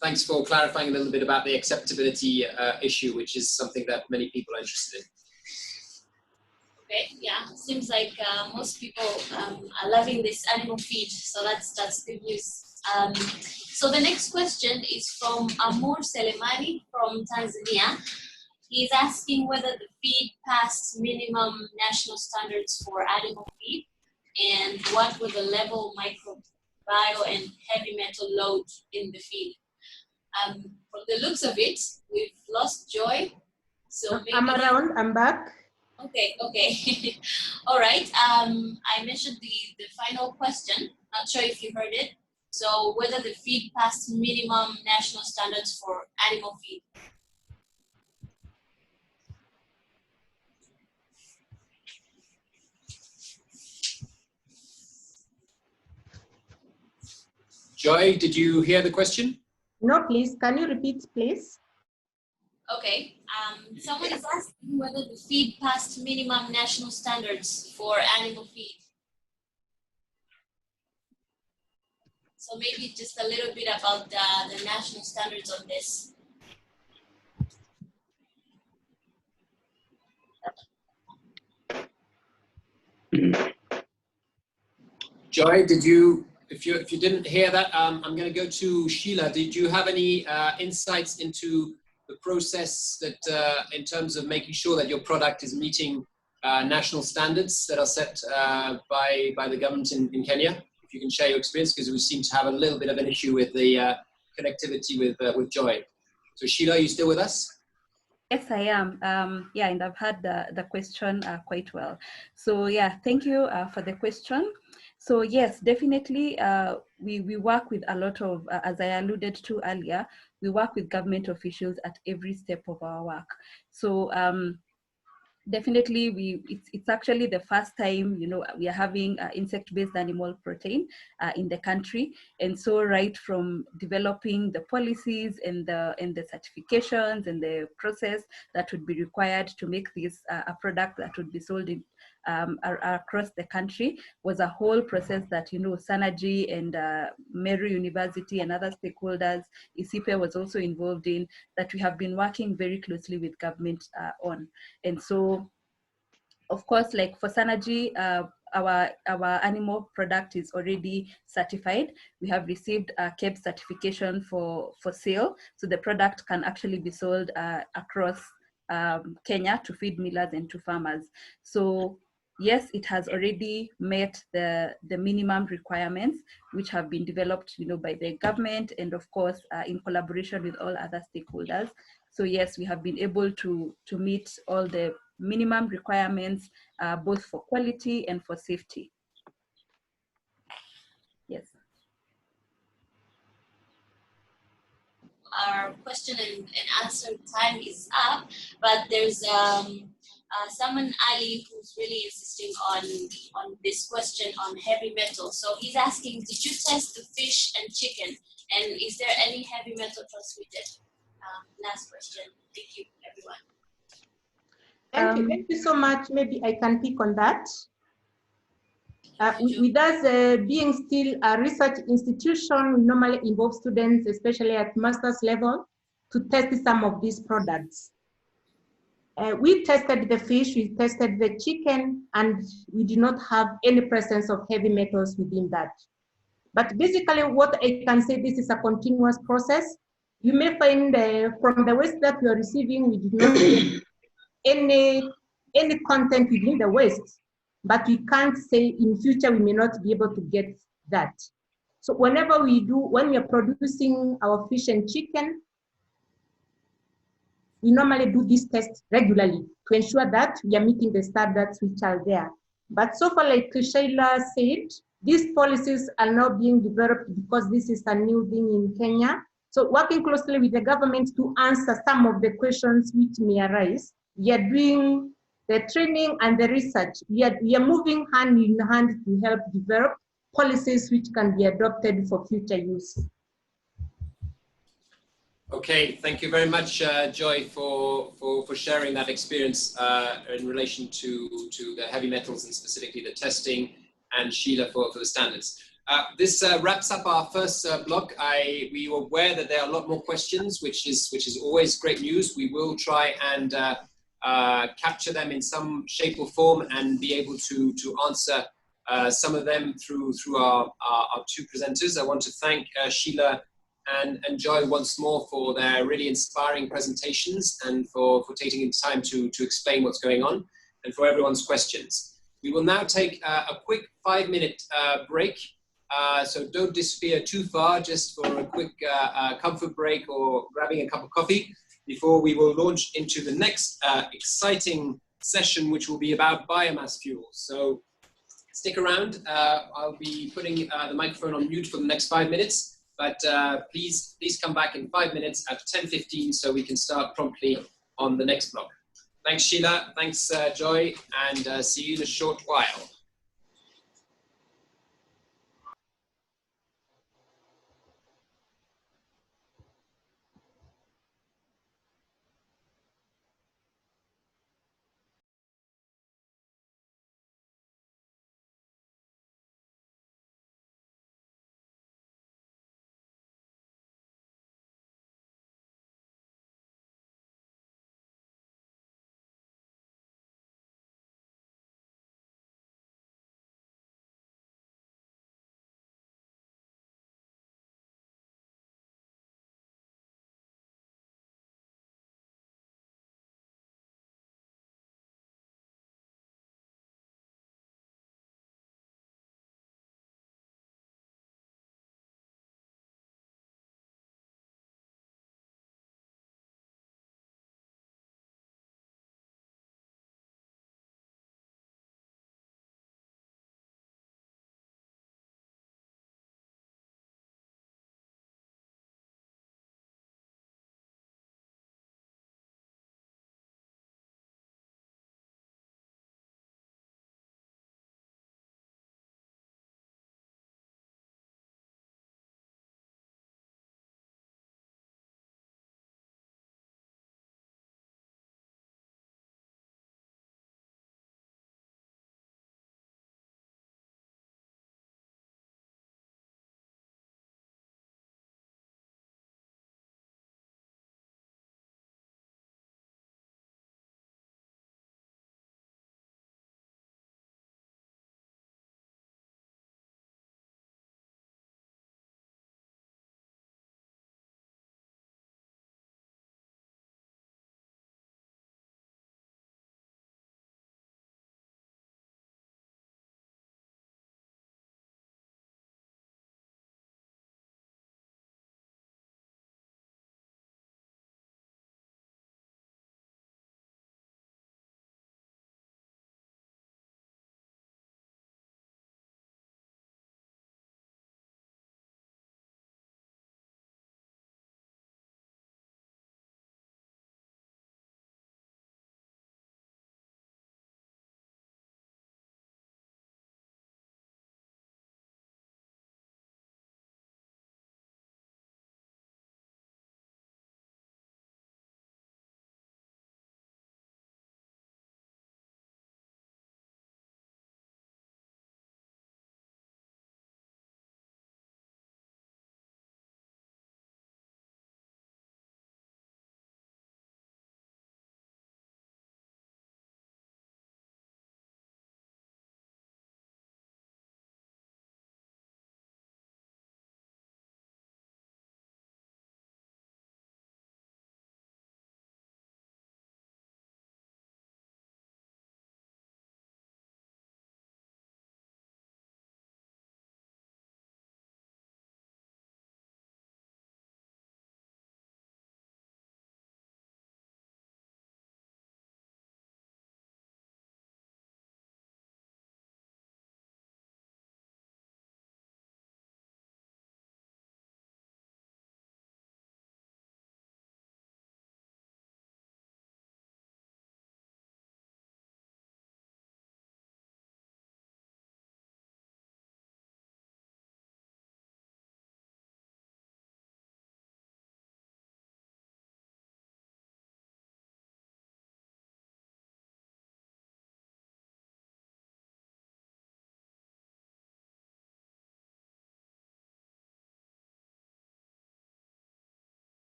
Thanks for clarifying a little bit about the acceptability issue, which is something that many people are interested in. Okay, yeah, seems like most people are loving this animal feed, so that's good news. So the next question is from Amur Selemani from Tanzania. He's asking whether the feed passed minimum national standards for animal feed, and what were the level microbial and heavy metal load in the feed. From the looks of it, we've lost Joy. So maybe I'm around, I'm back. Okay. All right. I mentioned the final question. Not sure if you heard it. So whether the feed passed minimum national standards for animal feed. Joy, did you hear the question? No, please, can you repeat, please? Okay. Someone is asking whether the feed passed minimum national standards for animal feed. So maybe just a little bit about the national standards on this. Joy, did you? If you didn't hear that, I'm going to go to Sheila. Did you have any insights into the process that, in terms of making sure that your product is meeting national standards that are set by the government in Kenya? If you can share your experience, because we seem to have a little bit of an issue with the connectivity with Joy. So Sheila, are you still with us? Yes, I am. Yeah, and I've heard the question quite well. So yeah, thank you for the question. So yes, definitely we work with a lot of, as I alluded to earlier, we work with government officials at every step of our work. So definitely it's actually the first time, you know, we are having insect-based animal protein in the country. And so right from developing the policies and the certifications and the process that would be required to make this a product that would be sold in across the country was a whole process that, you know, Sanergy and Meru University and other stakeholders, ISIPE was also involved in, that we have been working very closely with government on. And so, of course, like for Sanergy, our animal product is already certified. We have received a KEB certification for sale. So the product can actually be sold across Kenya to feed millers and to farmers. So yes, it has already met the minimum requirements, which have been developed, by the government and of course in collaboration with all other stakeholders. So yes, we have been able to meet all the minimum requirements, both for quality and for safety. Yes. Our question and answer time is up, but there's someone, Ali, who's really insisting on this question on heavy metal. So he's asking, did you test the fish and chicken? And is there any heavy metal transmitted? Last question. Thank you, everyone. Thank you so much. Maybe I can pick on that. With us being still a research institution, we normally involve students, especially at master's level, to test some of these products. We tested the fish, we tested the chicken, and we did not have any presence of heavy metals within that. But basically what I can say, this is a continuous process. You may find from the waste that we are receiving, we did not get any content within the waste, but we can't say in future we may not be able to get that. So when we are producing our fish and chicken, we normally do this test regularly to ensure that we are meeting the standards which are there. But so far, like Shayla said, these policies are now being developed because this is a new thing in Kenya. So working closely with the government to answer some of the questions which may arise, we are doing the training and the research. We are moving hand in hand to help develop policies which can be adopted for future use. Okay, thank you very much, Joy, for sharing that experience in relation to the heavy metals and specifically the testing, and Sheila for the standards. This wraps up our first block. We were aware that there are a lot more questions, which is always great news. We will try and capture them in some shape or form and be able to answer some of them through our two presenters. I want to thank Sheila and Joy once more for their really inspiring presentations and for taking the time to explain what's going on and for everyone's questions. We will now take a quick 5-minute break. So don't disappear too far, just for a quick comfort break or grabbing a cup of coffee before we will launch into the next exciting session, which will be about biomass fuels. So stick around. I'll be putting the microphone on mute for the next 5 minutes. But please come back in 5 minutes at 10:15 so we can start promptly on the next block. Thanks, Sheila. Thanks, Joy. And see you in a short while.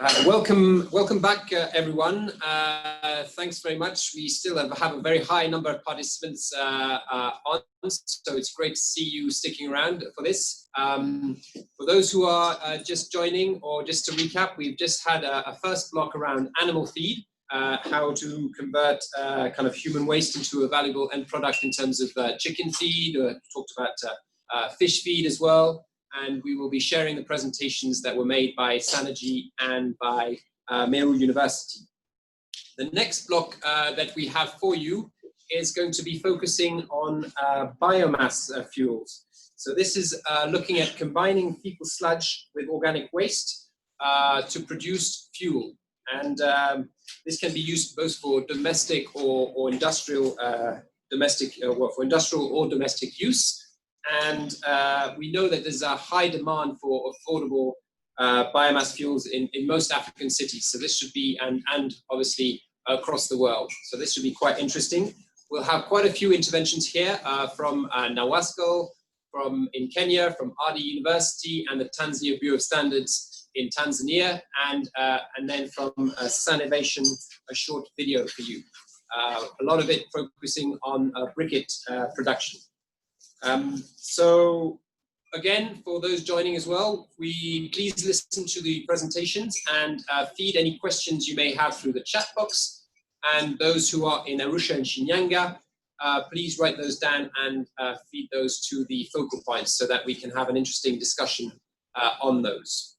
Welcome back, everyone. Thanks very much. We still have a very high number of participants on, so it's great to see you sticking around for this. For those who are just joining, or just to recap, we've just had a first block around animal feed, how to convert kind of human waste into a valuable end product in terms of chicken feed. Talked about fish feed as well. And we will be sharing the presentations that were made by Sanergy and by Meru University. The next block that we have for you is going to be focusing on biomass fuels. So this is looking at combining fecal sludge with organic waste to produce fuel. And this can be used both for domestic or industrial, for industrial or domestic use. And we know that there's a high demand for affordable biomass fuels in most African cities. So this should be, and obviously across the world. So this should be quite interesting. We'll have quite a few interventions here from NAWASCO, from in Kenya, from RD University and the Tanzania Bureau of Standards in Tanzania, and then from Sanitation, a short video for you. A lot of it focusing on briquette production. So again, for those joining as well, please listen to the presentations and feed any questions you may have through the chat box. And those who are in Arusha and Shinyanga, please write those down and feed those to the focal points so that we can have an interesting discussion on those.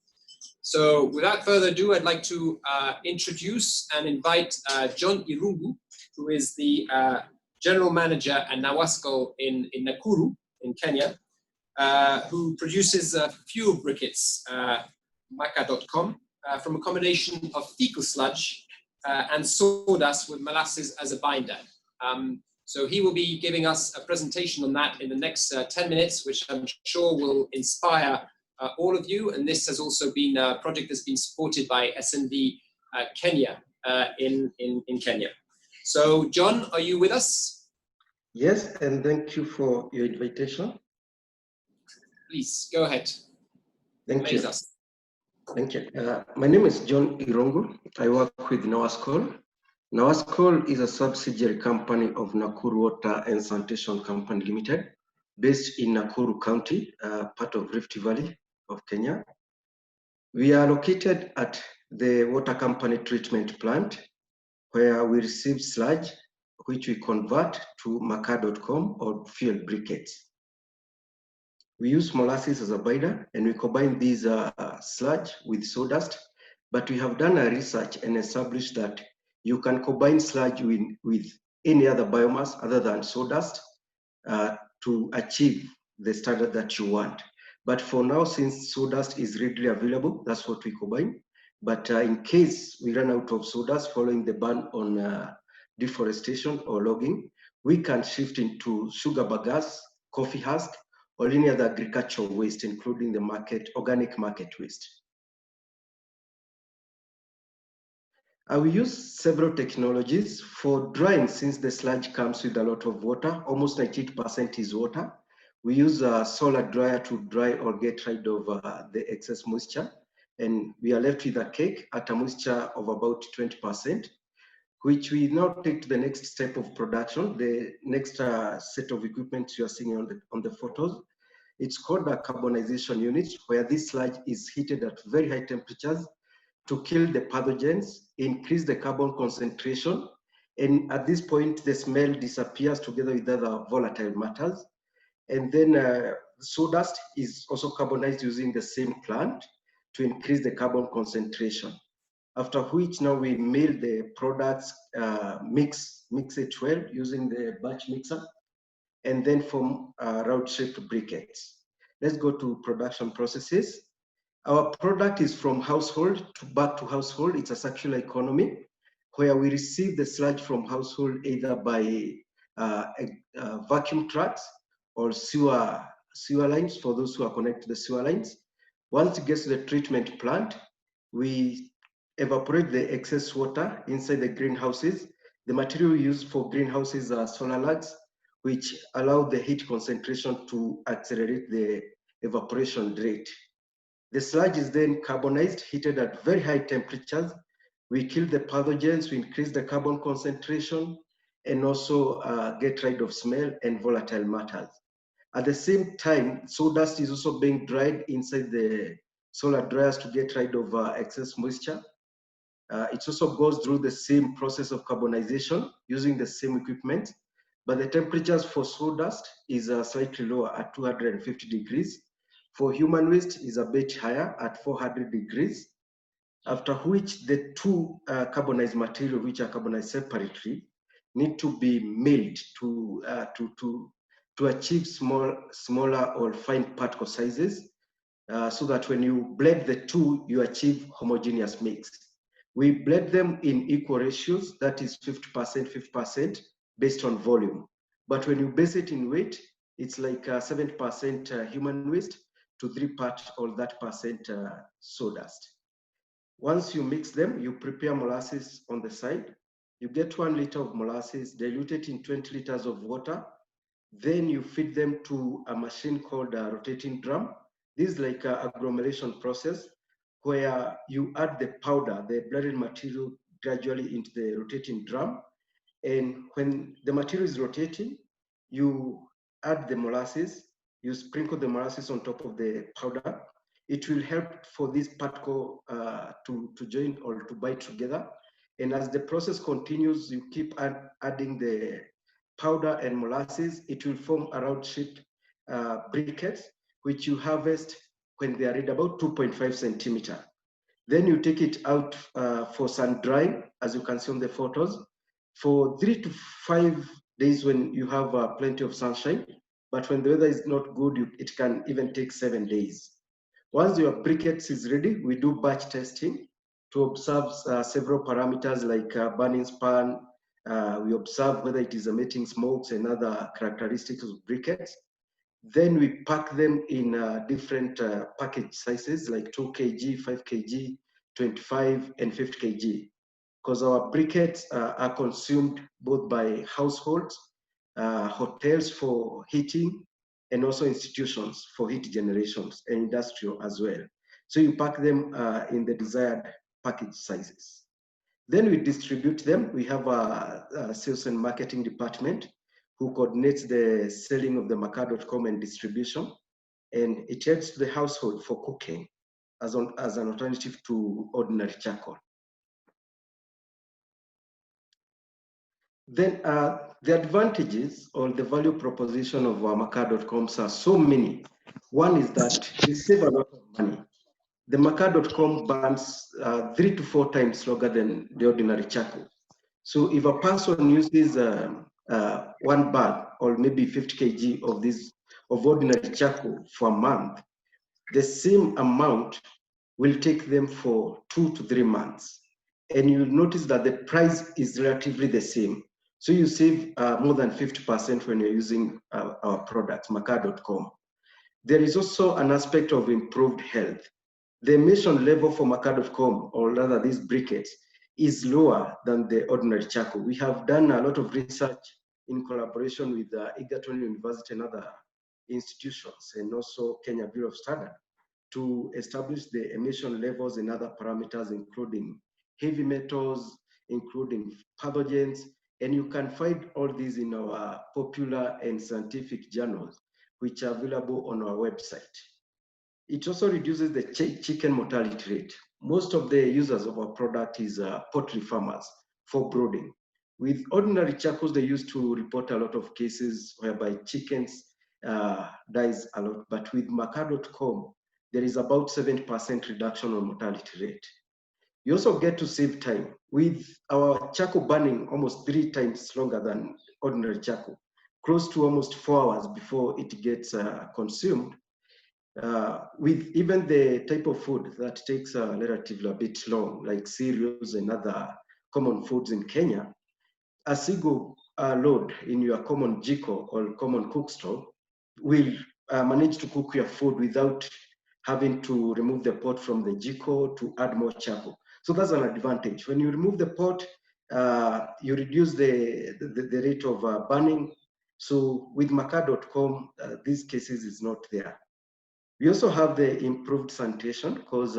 So without further ado, I'd like to introduce and invite John Irungu, who is the General Manager at NAWASCO in Nakuru, in Kenya, who produces fuel briquettes, Maka.com, from a combination of fecal sludge and sawdust with molasses as a binder. So he will be giving us a presentation on that in the next 10 minutes, which I'm sure will inspire all of you. And this has also been a project that's been supported by SNV Kenya in Kenya. So John, are you with us? Yes, and thank you for your invitation. Please, go ahead. Thank you. Us. Thank you. My name is John Irungu. I work with NAWASCO. NAWASCO is a subsidiary company of Nakuru Water and Sanitation Company Limited, based in Nakuru County, part of Rift Valley of Kenya. We are located at the water company treatment plant, where we receive sludge, which we convert to Maka.com or fuel briquettes. We use molasses as a binder, and we combine these sludge with sawdust. But we have done a research and established that you can combine sludge with any other biomass other than sawdust to achieve the standard that you want. But for now, since sawdust is readily available, that's what we combine. But in case we run out of sawdust following the ban on deforestation or logging, we can shift into sugar bagasse, coffee husk, or any other agricultural waste, including the organic market waste. We use several technologies for drying. Since the sludge comes with a lot of water, almost 98% is water. We use a solar dryer to dry or get rid of the excess moisture. And we are left with a cake at a moisture of about 20%. Which we now take to the next step of production, the next set of equipment you are seeing on the photos. It's called a carbonization unit, where this sludge is heated at very high temperatures to kill the pathogens, increase the carbon concentration, and at this point, the smell disappears together with other volatile matters. And then sawdust is also carbonized using the same plant to increase the carbon concentration. After which now we mill the products, mix it well using the batch mixer, and then form round-shaped briquettes. Let's go to production processes. Our product is from household back to household. It's a circular economy where we receive the sludge from household either by vacuum trucks or sewer lines for those who are connected to the sewer lines. Once it gets to the treatment plant, we evaporate the excess water inside the greenhouses. The material used for greenhouses are solar lags, which allow the heat concentration to accelerate the evaporation rate. The sludge is then carbonized, heated at very high temperatures. We kill the pathogens, we increase the carbon concentration, and also get rid of smell and volatile matters. At the same time, sawdust is also being dried inside the solar dryers to get rid of excess moisture. It also goes through the same process of carbonization using the same equipment, but the temperatures for sawdust is slightly lower at 250 degrees. For human waste is a bit higher at 400 degrees, after which the two carbonized material, which are carbonized separately, need to be milled to achieve smaller or fine particle sizes, so that when you blend the two, you achieve homogeneous mix. We blend them in equal ratios, that is 50%, 50%, based on volume. But when you base it in weight, it's like 7% human waste to 3% or that percent sawdust. Once you mix them, you prepare molasses on the side. You get 1 liter of molasses diluted in 20 liters of water. Then you feed them to a machine called a rotating drum. This is like an agglomeration process where you add the powder, the blended material, gradually into the rotating drum. And when the material is rotating, you add the molasses, you sprinkle the molasses on top of the powder. It will help for this particle to join or to bind together. And as the process continues, you keep adding the powder and molasses. It will form a round-shaped briquettes, which you harvest when they are at about 2.5 centimeter. Then you take it out for sun drying, as you can see on the photos, for 3 to 5 days when you have plenty of sunshine. But when the weather is not good, it can even take 7 days. Once your briquettes is ready, we do batch testing to observe several parameters like burning span. We observe whether it is emitting smokes and other characteristics of briquettes. Then we pack them in different package sizes like 2 kg, 5 kg, 25 and 50 kg. Because our briquettes are consumed both by households, hotels for heating, and also institutions for heat generations, and industrial as well. So you pack them in the desired package sizes. Then we distribute them. We have a sales and marketing department who coordinates the selling of the maca.com and distribution, and it heads to the household for cooking as an alternative to ordinary charcoal. Then the advantages or the value proposition of maca.coms are so many. One is that we save a lot of money. The maca.com burns 3 to 4 times longer than the ordinary charcoal. So if a person uses 1 bag or maybe 50 kg of ordinary charcoal for a month, the same amount will take them for 2 to 3 months. And you'll notice that the price is relatively the same. So you save more than 50% when you're using our products, maca.com. There is also an aspect of improved health. The emission level for maca.com, or rather these briquettes, is lower than the ordinary charcoal. We have done a lot of research in collaboration with Egerton University and other institutions, and also Kenya Bureau of Standards, to establish the emission levels and other parameters, including heavy metals, including pathogens, and you can find all these in our popular and scientific journals, which are available on our website. It also reduces the chicken mortality rate. Most of the users of our product is poultry farmers for brooding. With ordinary charcoals, they used to report a lot of cases whereby chickens dies a lot, but with maca.com, there is about 7% reduction on mortality rate. You also get to save time. With our charcoal burning almost 3 times longer than ordinary charcoal, close to almost 4 hours before it gets consumed, with even the type of food that takes relatively a bit long, like cereals and other common foods in Kenya, a single load in your common jiko or common cook stove will manage to cook your food without having to remove the pot from the jiko to add more charcoal. So that's an advantage. When you remove the pot, you reduce the rate of burning. So with maca.com, these cases is not there. We also have the improved sanitation because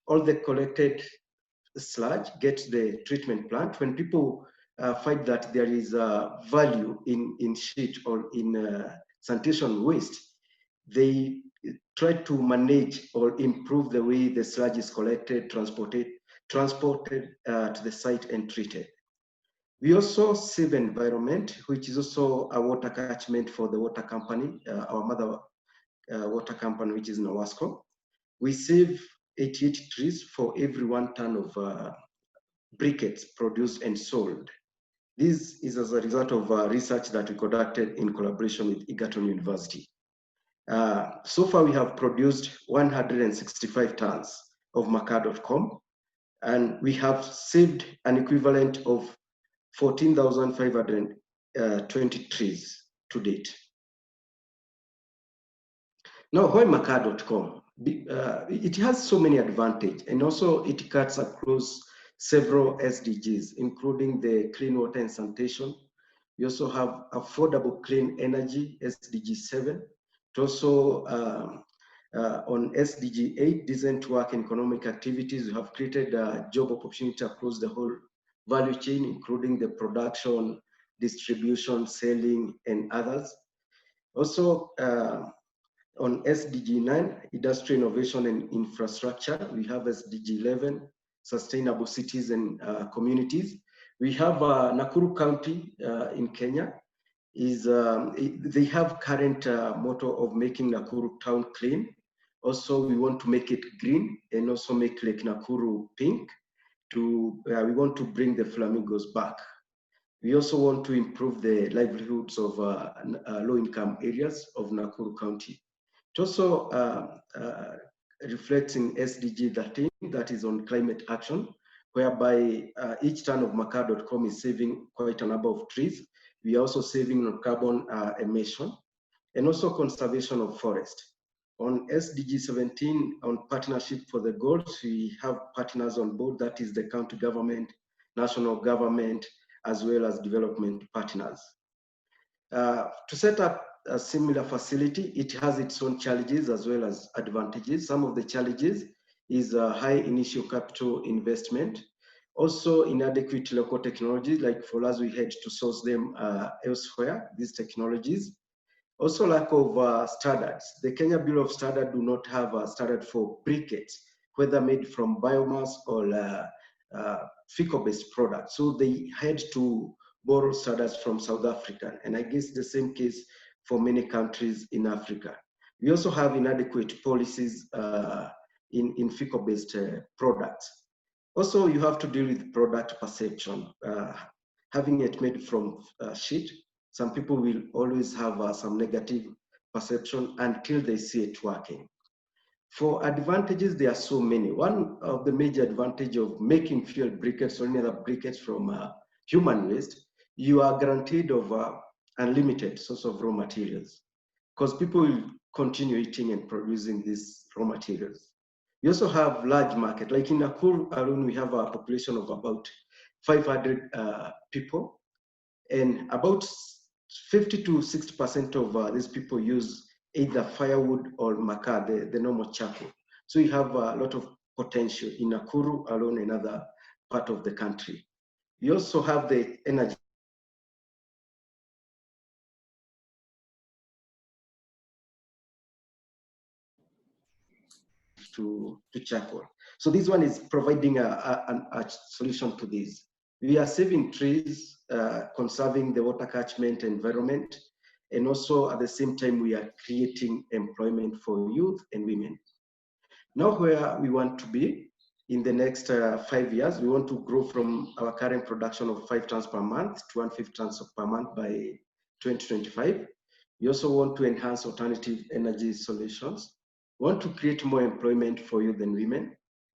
all the collected sludge gets the treatment plant. When people find that there is value in shit or in sanitation waste, they try to manage or improve the way the sludge is collected, transported to the site and treated. We also save environment, which is also a water catchment for the water company, our mother water company, which is Nawasco. We save 88 trees for every 1 ton of briquettes produced and sold. This is as a result of research that we conducted in collaboration with Egerton University. So far, we have produced 165 tons of maca.com, and we have saved an equivalent of 14,520 trees to date. Now, why maca.com? It has so many advantages, and also it cuts across several SDGs, including the clean water and sanitation. We also have affordable clean energy, SDG 7. It also on SDG 8, decent work and economic activities, we have created a job opportunity across the whole value chain, including the production, distribution, selling, and others. Also, on SDG 9, industry innovation and infrastructure, we have SDG 11, sustainable cities and communities. We have Nakuru County in Kenya. They have current motto of making Nakuru town clean. Also, we want to make it green and also make Lake Nakuru pink. We want to bring the flamingos back. We also want to improve the livelihoods of low-income areas of Nakuru County. It also reflects in SDG 13, that is on climate action, whereby each ton of maca.com is saving quite a number of trees. We are also saving on carbon emission and also conservation of forest. On SDG 17, on partnership for the goals, we have partners on board, that is the county government, national government, as well as development partners. To set up a similar facility, it has its own challenges as well as advantages. Some of the challenges is a high initial capital investment, also inadequate local technologies, like for us, we had to source them elsewhere, these technologies. Also lack of standards. The Kenya Bureau of Standards do not have a standard for briquettes, whether made from biomass or fecal-based products. So they had to borrow standards from South Africa, and I guess the same case for many countries in Africa. We also have inadequate policies in fecal-based products. Also, you have to deal with product perception. Having it made from shit, some people will always have some negative perception until they see it working. For advantages, there are so many. One of the major advantages of making fuel briquettes or any other briquettes from human waste, you are guaranteed of unlimited source of raw materials, because people will continue eating and producing these raw materials. We also have large market, like in Nakuru alone, we have a population of about 500 people, and about 50 to 60% of these people use either firewood or maca, the normal charcoal. So you have a lot of potential in Nakuru alone and other part of the country. You also have the energy to charcoal. So this one is providing a solution to this. We are saving trees, conserving the water catchment environment, and also at the same time, we are creating employment for youth and women. Now where we want to be in the next 5 years, we want to grow from our current production of 5 tons per month to 150 tons per month by 2025. We also want to enhance alternative energy solutions. We want to create more employment for youth and women,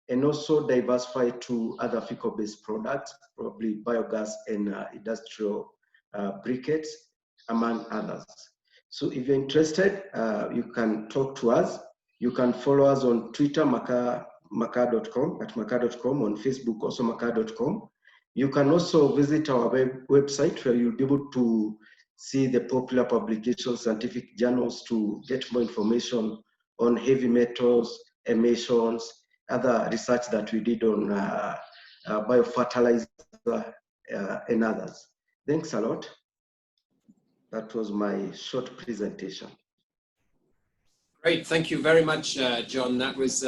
and also diversify to other fecal-based products, probably biogas and industrial briquettes, among others. So if you're interested, you can talk to us. You can follow us on Twitter, maca.com, at maca.com, on Facebook, also maca.com. You can also visit our website, where you'll be able to see the popular publications, scientific journals, to get more information on heavy metals, emissions, other research that we did on biofertilizer and others. Thanks a lot. That was my short presentation. Great, thank you very much, John. That was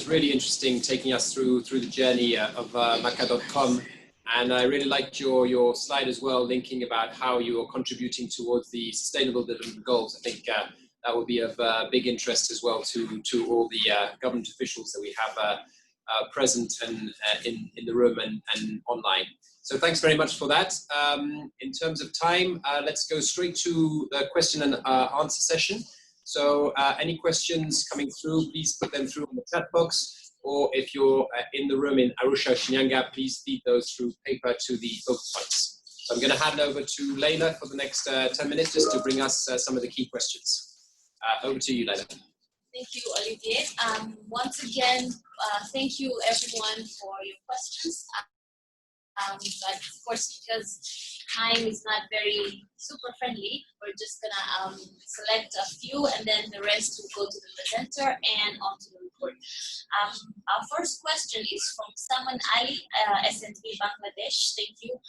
really interesting, taking us through the journey of Maca.com. And I really liked your slide as well, linking about how you are contributing towards the Sustainable Development Goals. I think that will be of big interest as well to all the government officials that we have present and in the room and online. So thanks very much for that. In terms of time, let's go straight to the question and answer session. So any questions coming through, please put them through in the chat box, or if you're in the room in Arusha, Shinyanga, please feed those through paper to the focal points. So I'm going to hand over to Leila for the next 10 minutes just to bring us some of the key questions. Over to you, Leila. Thank you, Olivier. Once again, thank you everyone for your questions. But of course, because time is not very super friendly, we're just gonna select a few, and then the rest will go to the presenter and onto the report. Our first question is from Saman Ali, SNV Bangladesh. Thank you.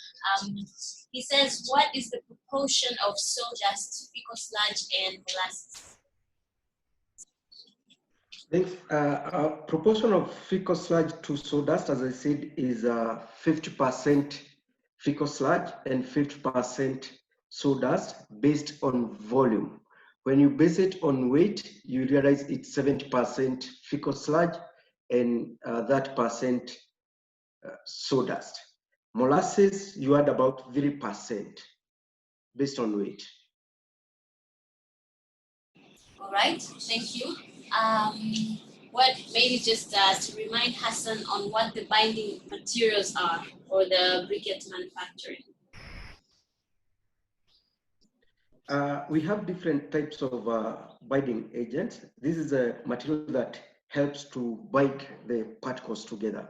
He says, what is the proportion of sawdust, fecal sludge, and molasses? Our proportion of fecal sludge to sawdust, as I said, is 50% fecal sludge and 50% sawdust based on volume. When you base it on weight, you realize it's 70% fecal sludge and that percent sawdust. Molasses, you add about 3% based on weight. All right, thank you. Maybe just to remind Hassan on what the binding materials are for the briquette manufacturing. We have different types of binding agents. This is a material that helps to bind the particles together.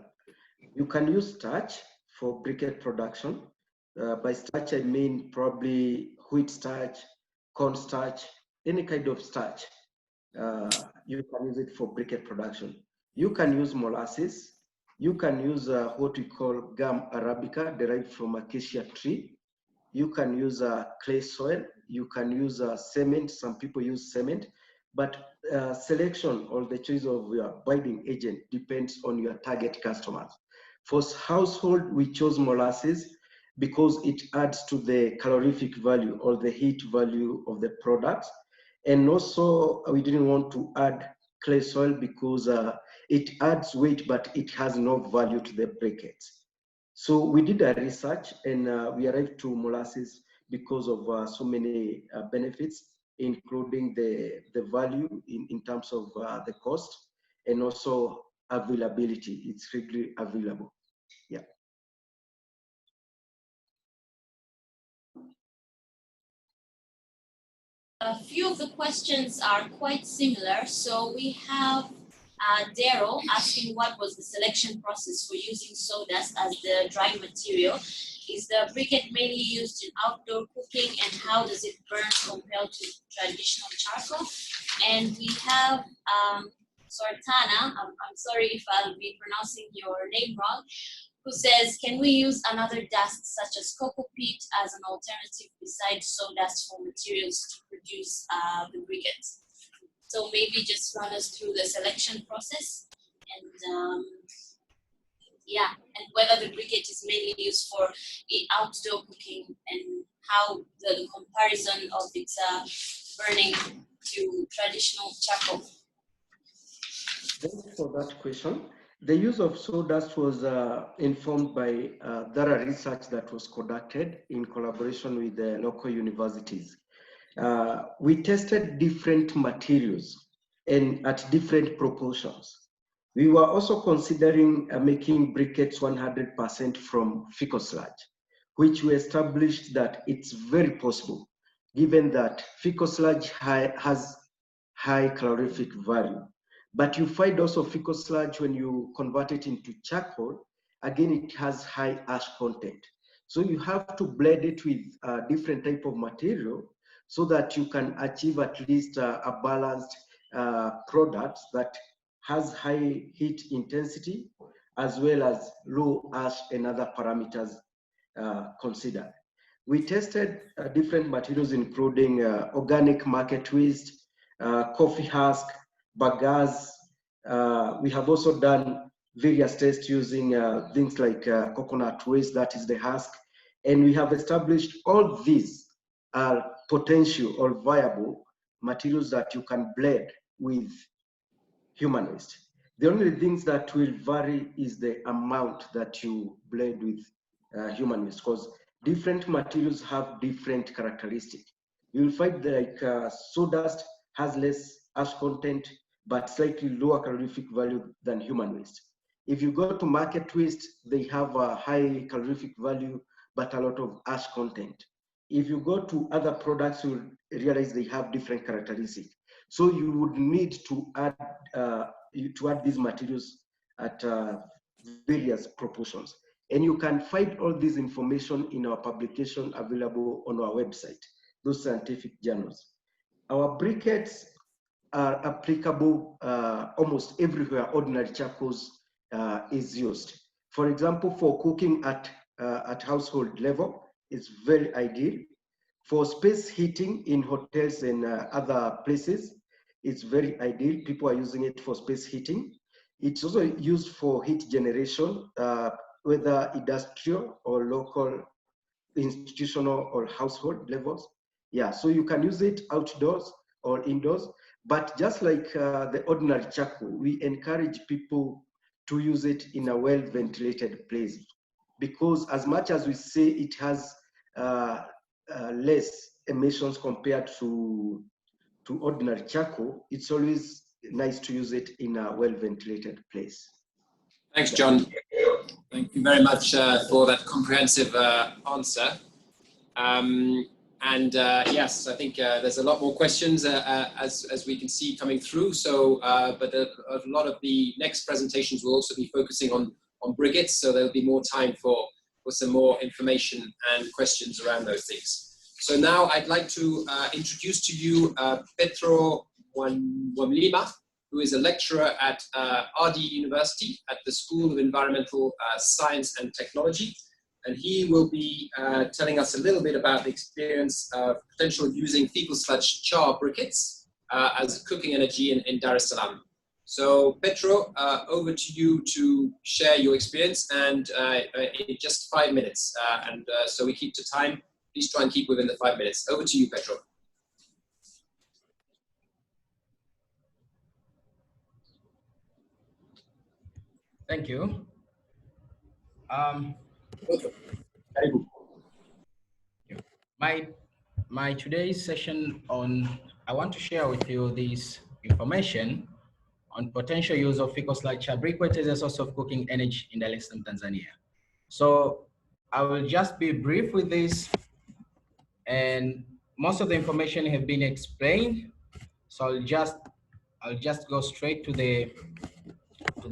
You can use starch for briquette production. By starch, I mean probably wheat starch, corn starch, any kind of starch. You can use it for briquette production. You can use molasses. You can use what we call gum arabica derived from acacia tree. You can use clay soil. You can use cement. Some people use cement, but selection or the choice of your binding agent depends on your target customers. For household, we chose molasses because it adds to the calorific value or the heat value of the product. And also, we didn't want to add clay soil because it adds weight, but it has no value to the briquettes. So we did a research and we arrived to molasses because of so many benefits, including the value in terms of the cost and also availability. It's really available. Yeah. A few of the questions are quite similar. So we have Daryl asking what was the selection process for using sawdust as the drying material. Is the briquette mainly used in outdoor cooking, and how does it burn compared to traditional charcoal? And we have Sortana, I'm sorry if I'll be pronouncing your name wrong, who says, can we use another dust such as cocoa peat as an alternative besides sawdust for materials to produce the briquettes? So maybe just run us through the selection process and yeah, and whether the briquette is mainly used for outdoor cooking and how the comparison of its burning to traditional charcoal. Thanks for that question. The use of sawdust was informed by thorough research that was conducted in collaboration with the local universities. We tested different materials and at different proportions. We were also considering making briquettes 100% from fecal sludge, which we established that it's very possible, given that fecal sludge has high calorific value. But you find also fecal sludge when you convert it into charcoal, again, it has high ash content. So you have to blend it with a different type of material so that you can achieve at least a balanced products that has high heat intensity as well as low ash and other parameters considered. We tested different materials including organic market waste, coffee husk, bagasse. We have also done various tests using things like coconut waste, that is the husk, and we have established all these are potential or viable materials that you can blend with human waste. The only things that will vary is the amount that you blend with human waste, because different materials have different characteristics. You'll find that like sawdust has less ash content, but slightly lower calorific value than human waste. If you go to market waste, they have a high calorific value, but a lot of ash content. If you go to other products, you'll realize they have different characteristics. So you would need to add these materials at various proportions. And you can find all this information in our publication available on our website, those scientific journals. Our briquettes are applicable almost everywhere ordinary charcoals is used. For example, for cooking at household level, it's very ideal. For space heating in hotels and other places, it's very ideal. People are using it for space heating. It's also used for heat generation, whether industrial or local, institutional or household levels. Yeah, so you can use it outdoors or indoors, but just like the ordinary charcoal, we encourage people to use it in a well-ventilated place, because as much as we say it has less emissions compared to ordinary charcoal, it's always nice to use it in a well-ventilated place. Thanks, John. Thank you very much for that comprehensive answer. Yes, I think there's a lot more questions as we can see coming through. So, but a lot of the next presentations will also be focusing on briquettes, so there'll be more time for some more information and questions around those things. So now I'd like to introduce to you Petro Wamlima, who is a lecturer at RD University at the School of Environmental Science and Technology. And he will be telling us a little bit about the experience of potential using fecal sludge char briquettes as cooking energy in Dar es Salaam. So Petro, over to you to share your experience, and in just 5 minutes. So we keep to time. Please try and keep within the 5 minutes. Over to you, Petro. Thank you. My today's session I want to share with you this information on potential use of fecal sludge briquette as a source of cooking energy in Dar es Salaam, Tanzania. So I will just be brief with this, and most of the information have been explained. So I'll just go straight to the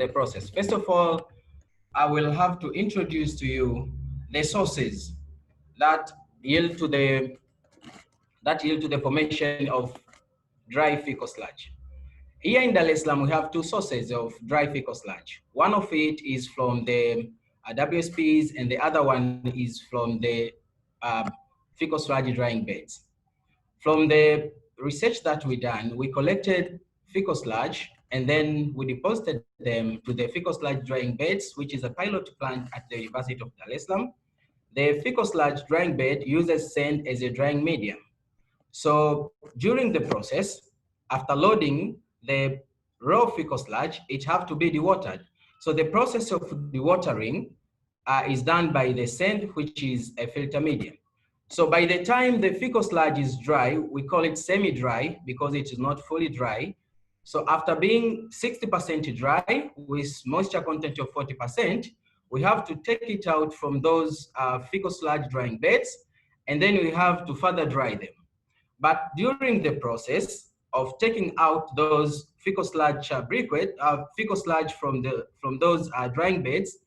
process. First of all, I will have to introduce to you the sources that yield to the formation of dry fecal sludge. Here in Dar es Salaam, we have two sources of dry fecal sludge. One of it is from the WSPs, and the other one is from the fecal sludge drying beds. From the research that we done, we collected fecal sludge, and then we deposited them to the fecal sludge drying beds, which is a pilot plant at the University of Dar es Salaam. The fecal sludge drying bed uses sand as a drying medium. So during the process, after loading the raw fecal sludge, it have to be dewatered. So the process of dewatering is done by the sand, which is a filter medium. So by the time the fecal sludge is dry, we call it semi-dry because it is not fully dry. So after being 60% dry with moisture content of 40%, we have to take it out from those fecal sludge drying beds, and then we have to further dry them. But during the process of taking out those fecal sludge briquette, fecal sludge from those drying beds,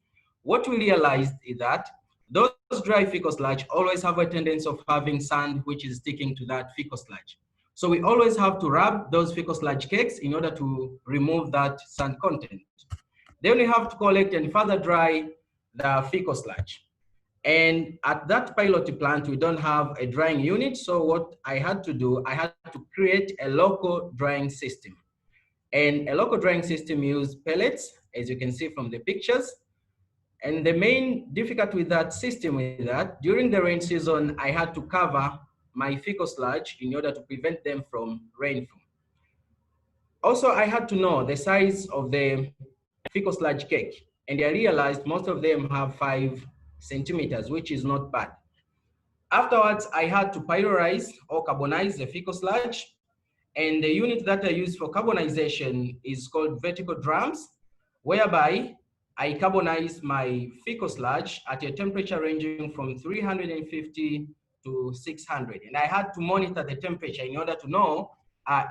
what we realized is that those dry fecal sludge always have a tendency of having sand which is sticking to that fecal sludge. So we always have to rub those fecal sludge cakes in order to remove that sand content. Then we have to collect and further dry the fecal sludge. And at that pilot plant, we don't have a drying unit. So what I had to do, I had to create a local drying system. And a local drying system used pellets, as you can see from the pictures. And the main difficulty with that system is that during the rain season, I had to cover my fecal sludge in order to prevent them from rainfall. Also, I had to know the size of the fecal sludge cake. And I realized most of them have 5 centimeters, which is not bad. Afterwards, I had to pyrolyze or carbonize the fecal sludge. And the unit that I use for carbonization is called vertical drums, whereby I carbonize my fecal sludge at a temperature ranging from 350 to 600. And I had to monitor the temperature in order to know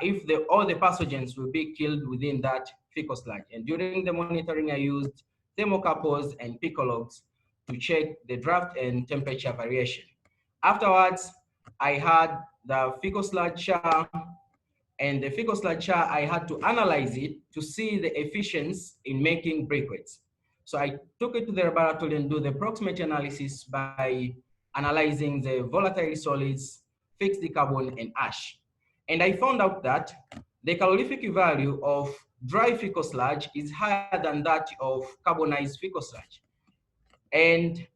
if all the pathogens will be killed within that fecal sludge. And during the monitoring, I used thermocouples and picologues to check the draft and temperature variation. Afterwards, I had the fecal sludge char, and the fecal sludge char, I had to analyze it to see the efficiency in making briquettes. So I took it to the laboratory and do the proximity analysis by analyzing the volatile solids, fixed carbon, and ash. And I found out that the calorific value of dry fecal sludge is higher than that of carbonized fecal sludge. And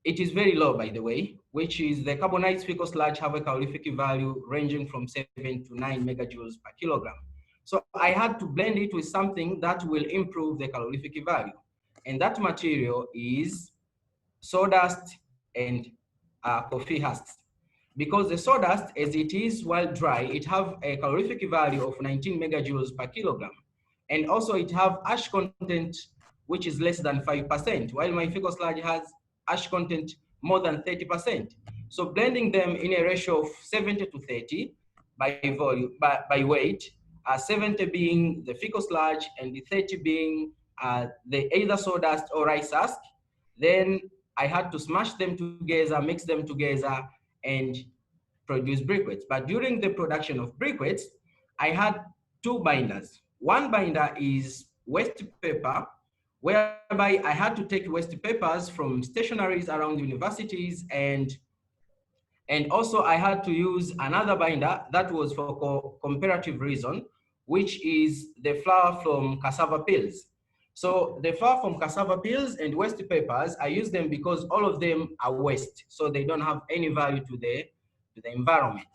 it is very low, by the way, which is the carbonized fecal sludge have a calorific value ranging from 7 to 9 megajoules per kilogram. So I had to blend it with something that will improve the calorific value. And that material is sawdust and coffee husks. Because the sawdust, as it is while dry, it have a calorific value of 19 megajoules per kilogram. And also it have ash content, which is less than 5%, while my fecal sludge has ash content more than 30%. So blending them in a ratio of 70 to 30 by volume, by weight, 70 being the fecal sludge and the 30 being the either sawdust or rice husk, then I had to smash them together, mix them together, and produce briquettes. But during the production of briquettes, I had 2 binders. One binder is waste paper, whereby I had to take waste papers from stationaries around universities, and also I had to use another binder that was for comparative reason, which is the flour from cassava peels. So the flour from cassava peels and waste papers, I use them because all of them are waste, so they don't have any value to the environment.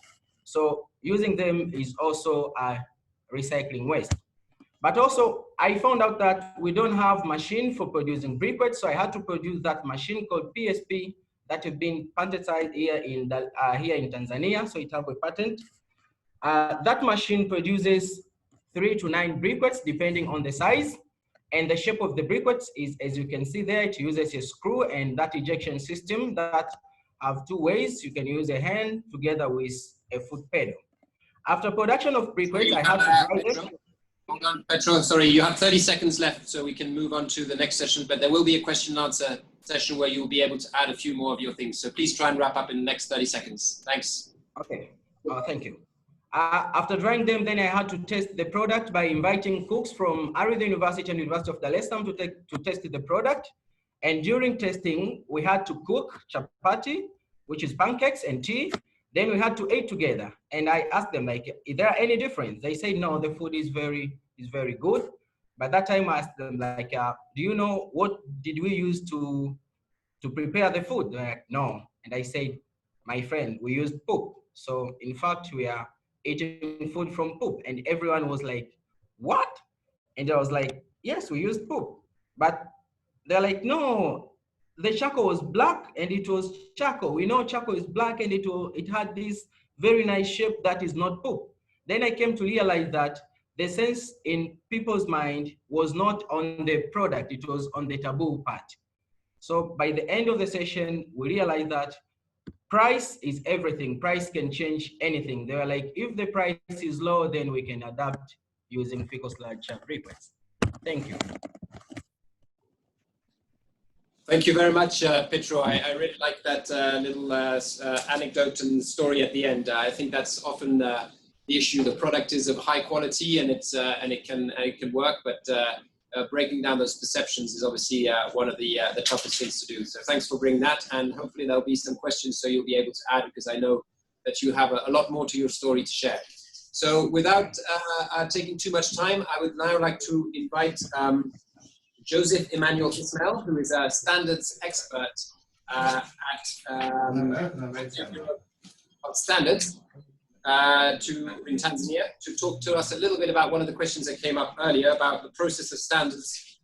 So using them is also a recycling waste. But also, I found out that we don't have machine for producing briquettes, so I had to produce that machine called PSP that has been patented here in Tanzania, so it has a patent. That machine produces 3 to 9 briquettes depending on the size, and the shape of the briquettes is, as you can see there, it uses a screw and that ejection system that have 2 ways. You can use a hand together with a foot pedal. After production of briquettes, I had to dry them. Hold on, Petro, sorry, you have 30 seconds left, so we can move on to the next session, but there will be a question and answer session where you'll be able to add a few more of your things. So please try and wrap up in the next 30 seconds. Thanks. Okay, thank you. After drying them, then I had to test the product by inviting cooks from Aridha University and University of Dar es Salaam to test the product. And during testing, we had to cook chapati, which is pancakes, and tea. Then we had to eat together. And I asked them, like, is there any difference? They said, no, the food is very good. By that time, I asked them, like, do you know what did we use to prepare the food? They're like, no. And I said, my friend, we used poop. So in fact, we are eating food from poop. And everyone was like, what? And I was like, yes, we used poop. But they're like, no, the charcoal was black and it was charcoal. We know charcoal is black and it had this very nice shape that is not poop. Then I came to realize that the sense in people's mind was not on the product, it was on the taboo part. So by the end of the session, we realized that price is everything. Price can change anything. They were like, if the price is low, then we can adapt using fecal sludge briquettes. Thank you. Thank you very much, Petro. I really like that little anecdote and story at the end. I think that's often the issue. The product is of high quality and it can work, but breaking down those perceptions is obviously one of the toughest things to do. So thanks for bringing that, and hopefully there'll be some questions so you'll be able to add, because I know that you have a lot more to your story to share. So without taking too much time, I would now like to invite Joseph Emmanuel Ismail, who is a standards expert at standards in Tanzania, to talk to us a little bit about one of the questions that came up earlier about the process of standards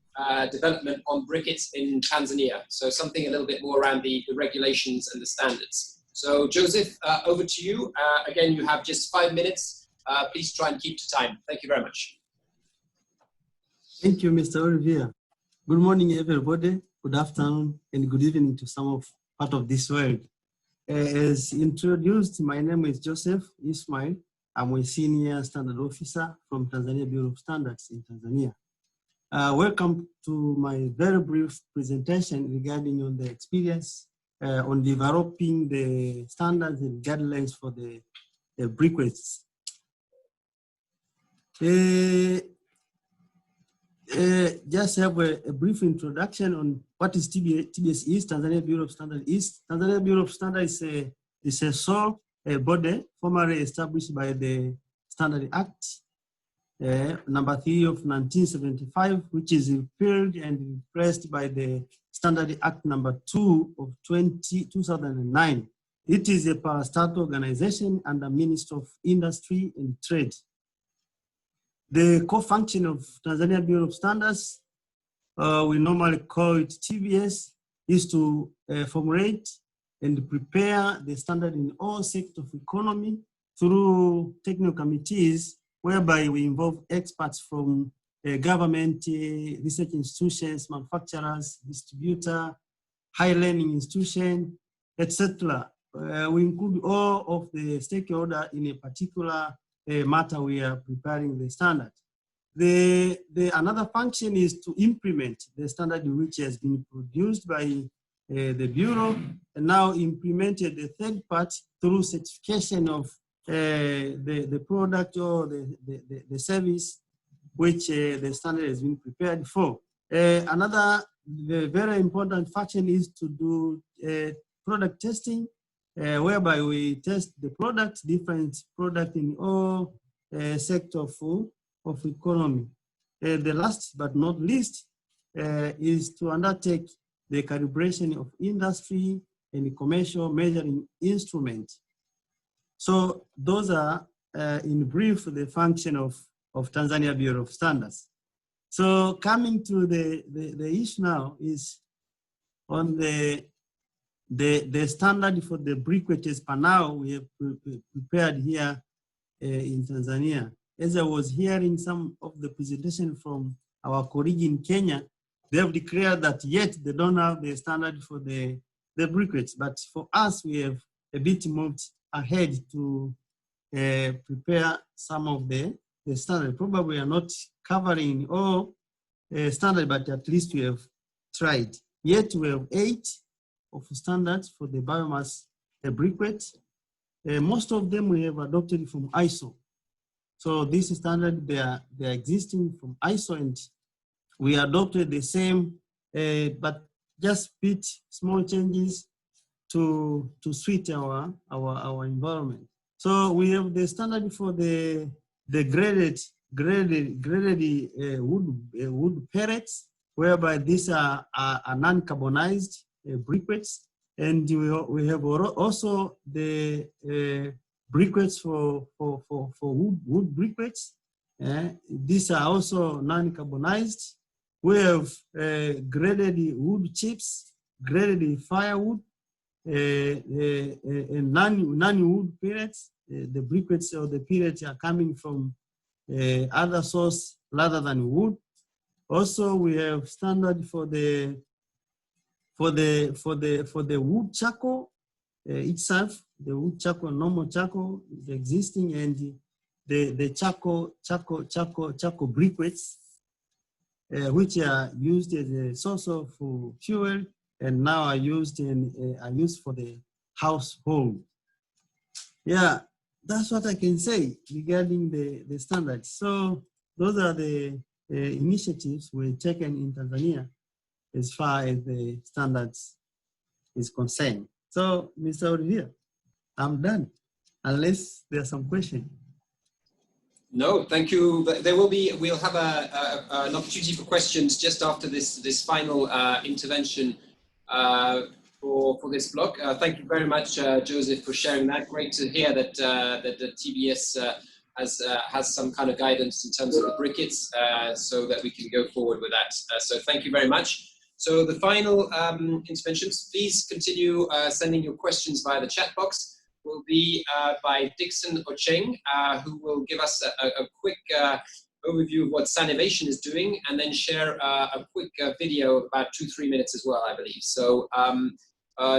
development on briquettes in Tanzania. So something a little bit more around the regulations and the standards. So Joseph, over to you. Again, you have just 5 minutes. Please try and keep to time. Thank you very much. Thank you, Mr. Olivier. Good morning, everybody. Good afternoon and good evening to some of part of this world. As introduced, my name is Joseph Ismail. I'm a senior standard officer from Tanzania Bureau of Standards in Tanzania. Welcome to my very brief presentation regarding on the experience on developing the standards and guidelines for the briquettes. Just have a brief introduction on what is TBS is, Tanzania Bureau of Standards is. Tanzania Bureau of Standards is a sole body formally established by the Standard Act number 3 of 1975, which is repealed and replaced by the Standard Act number 2 of 2009. It is a parastatal organization under Ministry of Industry and Trade. The core function of Tanzania Bureau of Standards, we normally call it TBS, is to formulate and prepare the standard in all sectors of economy through technical committees, whereby we involve experts from government, research institutions, manufacturers, distributor, higher learning institution, etc. We include all of the stakeholders in a particular matter we are preparing the standard. Another function is to implement the standard which has been produced by the Bureau and now implemented the third part through certification of the product or the service which the standard has been prepared for. Another very important function is to do product testing, whereby we test the products, different products in all sectors of economy. The last but not least is to undertake the calibration of industry and commercial measuring instruments. So those are, in brief, the function of Tanzania Bureau of Standards. So coming to the issue now is on the standard for the briquettes per now we have prepared here in Tanzania. As I was hearing some of the presentation from our colleague in Kenya, they have declared that yet they don't have the standard for the briquettes, but for us we have a bit moved ahead to prepare some of the standard. Probably we are not covering all standard, but at least we have tried. Yet we have 8 of standards for the biomass briquettes. Most of them we have adopted from ISO. So this standard, they are existing from ISO, and we adopted the same, but just bit small changes to suit our environment. So we have the standard for the graded wood pellets, whereby these are non-carbonized briquettes, and we have also the briquettes for wood briquettes. These are also non-carbonized. We have graded wood chips, graded firewood, and non-wood pellets. The briquettes or the pellets are coming from other source rather than wood. Also, we have standard for the wood charcoal itself. The wood charcoal, normal charcoal is existing, and the charcoal briquettes, which are used as a source of fuel, and now are used for the household. Yeah, that's what I can say regarding the standards. So those are the initiatives we're taken in Tanzania as far as the standards is concerned. So, Mr. Olivier, I'm done, unless there's some question. No, thank you. We'll have an opportunity for questions just after this final intervention for this block. Thank you very much, Joseph, for sharing that. Great to hear that the TBS has some kind of guidance in terms of the briquettes, so that we can go forward with that. So thank you very much. So the final interventions, please continue sending your questions via the chat box. Will be by Dixon Ocheng, who will give us a quick overview of what Sanitation is doing, and then share a quick video of about 2-3 minutes as well, I believe. So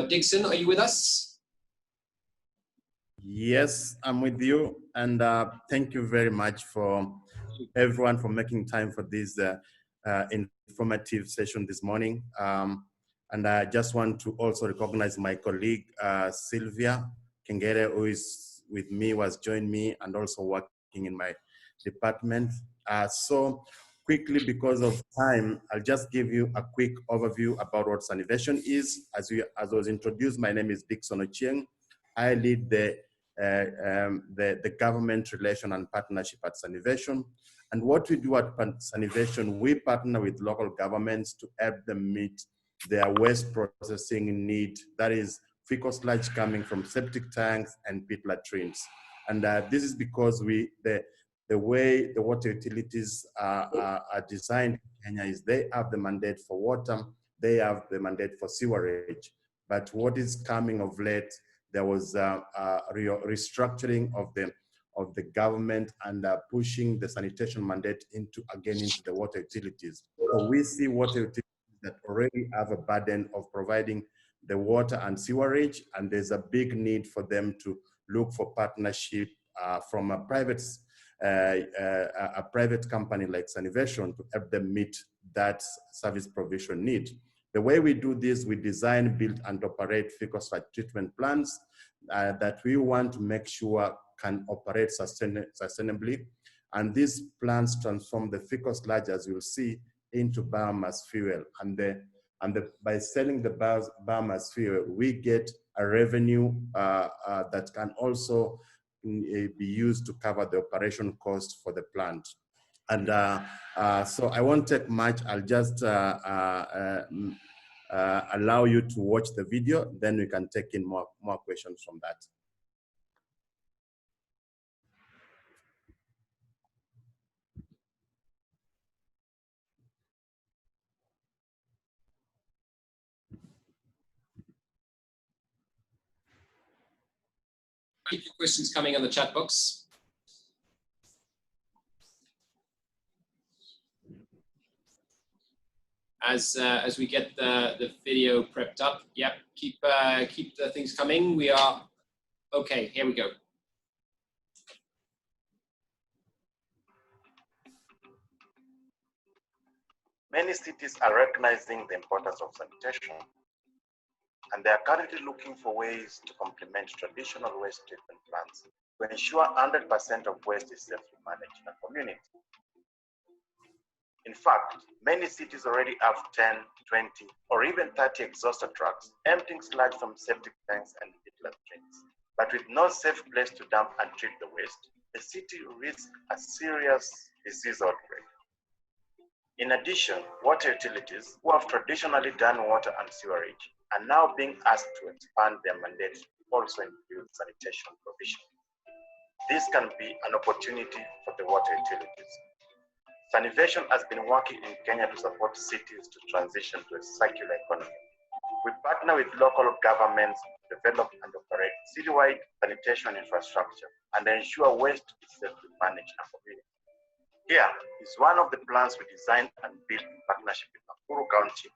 Dixon, are you with us? Yes, I'm with you. And thank you very much for everyone for making time for this informative session this morning. And I just want to also recognize my colleague, Sylvia Kengere, who is with me, was joined me, and also working in my department. So quickly, because of time, I'll just give you a quick overview about what Sanitation is. As was introduced, my name is Dixon Ochieng. I lead the government relation and partnership at Sanitation. And what we do at Sanitation, we partner with local governments to help them meet their waste processing need. That is fecal sludge coming from septic tanks and pit latrines. And this is because the way the water utilities are designed in Kenya is they have the mandate for water, they have the mandate for sewerage. But what is coming of late, there was a restructuring of the government and pushing the sanitation mandate into the water utilities. So we see water utilities that already have a burden of providing the water and sewerage, and there's a big need for them to look for partnership from a private company like Sanitation to help them meet that service provision need. The way we do this, we design, build, and operate fecal sludge treatment plants that we want to make sure can operate sustainably. And these plants transform the fecal sludge, as you'll see, into biomass fuel. And by selling the biomass fuel, we get a revenue that can also be used to cover the operation cost for the plant. And so I won't take much. I'll just allow you to watch the video, then we can take in more questions from that. Keep your questions coming on the chat box. As we get the video prepped up, yep, keep the things coming. We are okay. Here we go. Many cities are recognizing the importance of sanitation, and they are currently looking for ways to complement traditional waste treatment plants to ensure 100% of waste is safely managed in a community. In fact, many cities already have 10, 20, or even 30 exhausted trucks emptying sludge from septic tanks and pit latrines. But with no safe place to dump and treat the waste, the city risks a serious disease outbreak. In addition, water utilities, who have traditionally done water and sewerage, are now being asked to expand their mandate to also include sanitation provision. This can be an opportunity for the water utilities. Sanitation has been working in Kenya to support cities to transition to a circular economy. We partner with local governments to develop and operate citywide sanitation infrastructure and ensure waste is safely managed in a community. Here is one of the plans we designed and built in partnership with Nakuru County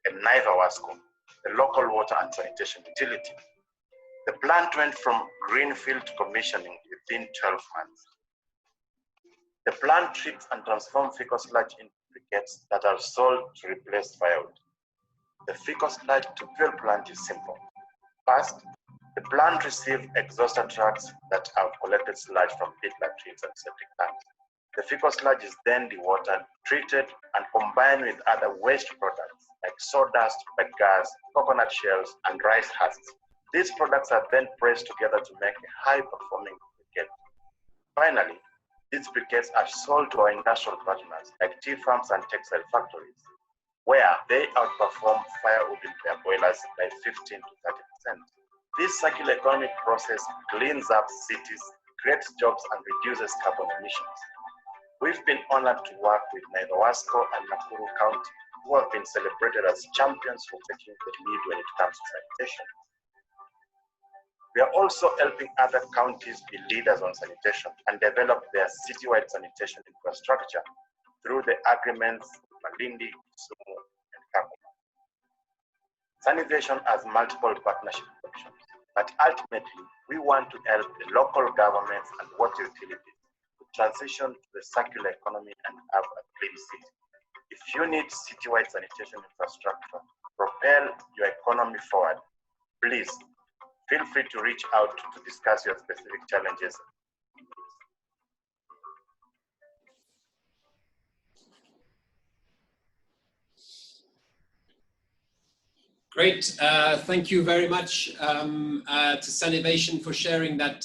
and Naiva Wasco, the local water and sanitation utility. The plant went from greenfield to commissioning within 12 months. The plant treats and transforms fecal sludge into briquettes that are sold to replace firewood. The fecal sludge to fuel plant is simple. First, The plant receives exhauster trucks that have collected sludge from pit latrines and septic tanks. The fecal sludge is then dewatered, treated, and combined with other waste products like sawdust, bagasse, coconut shells, and rice husks. These products are then pressed together to make a high-performing briquette. Finally, these briquettes are sold to our industrial partners like tea farms and textile factories, where they outperform firewood in their boilers by 15 to 30%. This circular economic process cleans up cities, creates jobs, and reduces carbon emissions. We've been honored to work with Nairobi and Nakuru County, who have been celebrated as champions for taking the lead when it comes to sanitation. We are also helping other counties be leaders on sanitation and develop their citywide sanitation infrastructure through the agreements with Malindi, Kisumu, and Kakuma. Sanitation has multiple partnership options, but ultimately, we want to help the local governments and water utilities to transition to the circular economy and have a clean city. If you need citywide sanitation infrastructure to propel your economy forward, please feel free to reach out to discuss your specific challenges. Great. Thank you very much to Sanitation for sharing that,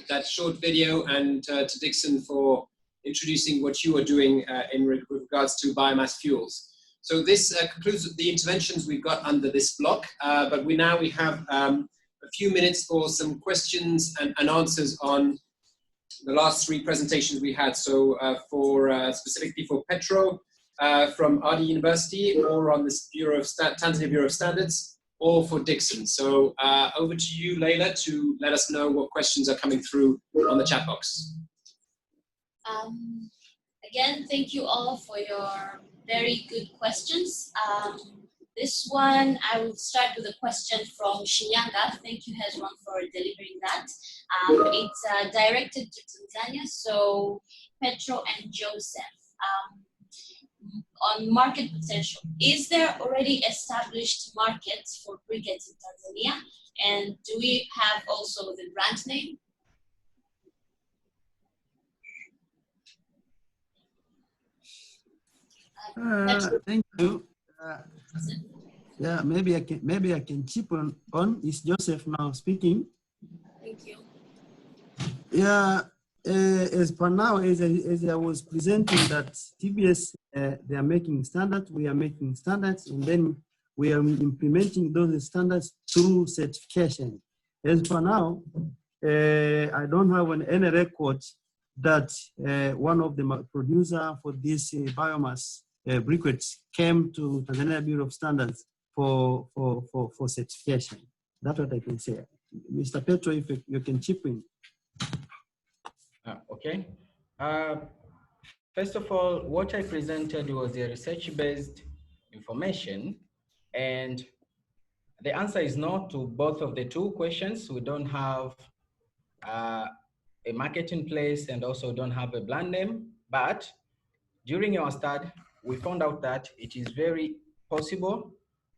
that short video, and to Dixon for introducing what you are doing in regards to biomass fuels. So this concludes the interventions we've got under this block, but we have a few minutes for some questions and answers on the last three presentations we had. So specifically for Petro, from RD University, or on this Tanzania Bureau of Standards, or for Dixon. So over to you, Leila, to let us know what questions are coming through on the chat box. Again, thank you all for your very good questions. This one, I will start with a question from Shinyanga. Thank you, Hezron, for delivering that. It's directed to Tanzania, so Petro and Joseph. On market potential, is there already established markets for briquettes in Tanzania? And do we have also the brand name? Thank you. Yeah, maybe I can chip on. It's Joseph now speaking. Thank you. Yeah, as per now, as I was presenting that TBS, they are making standards, we are making standards, and then we are implementing those standards through certification. As per now, I don't have any record that one of the producer for this biomass briquettes came to Tanzania Bureau of Standards for certification. That's what I can say. Mr. Petro, if you can chip in. Okay. First of all, what I presented was a research-based information, and the answer is no to both of the two questions. We don't have a market in place, and also don't have a brand name, but during our study, we found out that it is very possible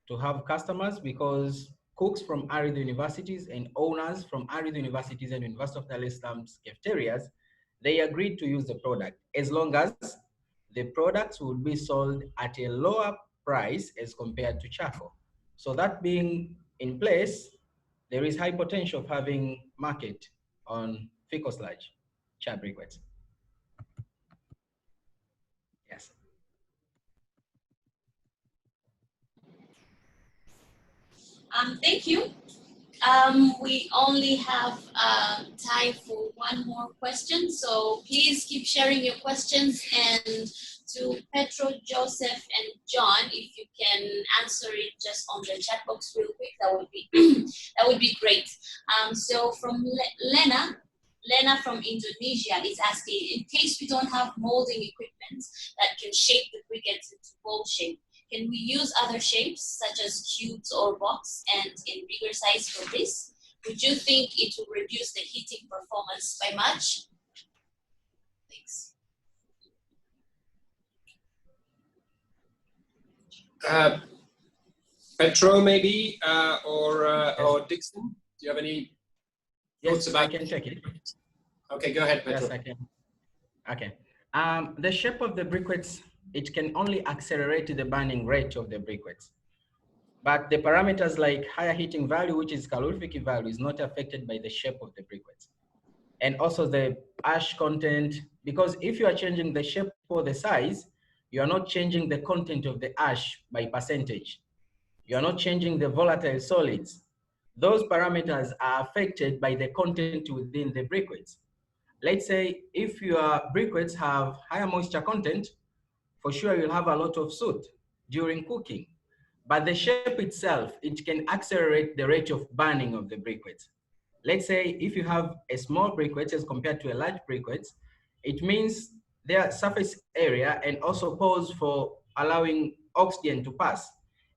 to have customers, because cooks from arid universities and owners from arid universities and University of Dar es Salaam's cafeterias, they agreed to use the product as long as the products would be sold at a lower price as compared to charcoal. So that being in place, there is high potential of having market on fecal sludge char briquettes. Yes. Thank you. We only have time for one more question, so please keep sharing your questions. And to Petro, Joseph, and John, if you can answer it just on the chat box real quick, that would be that would be great. So from Lena from Indonesia is asking, in case we don't have molding equipment that can shape the briquettes into bowl shape, can we use other shapes such as cubes or box, and in bigger size for this? Would you think it will reduce the heating performance by much? Thanks. Petro maybe, or Dixon? you have any Yes, thoughts about? I can take it. Okay, go ahead, Petro. Yes, I can. Okay. The shape of the briquettes, it can only accelerate the burning rate of the briquettes. But the parameters like higher heating value, which is calorific value, is not affected by the shape of the briquettes. And also the ash content, because if you are changing the shape or the size, you are not changing the content of the ash by percentage. You are not changing the volatile solids. Those parameters are affected by the content within the briquettes. Let's say if your briquettes have higher moisture content, for sure you'll have a lot of soot during cooking. But the shape itself, it can accelerate the rate of burning of the briquettes. Let's say if you have a small briquette as compared to a large briquette, it means their surface area and also pause for allowing oxygen to pass.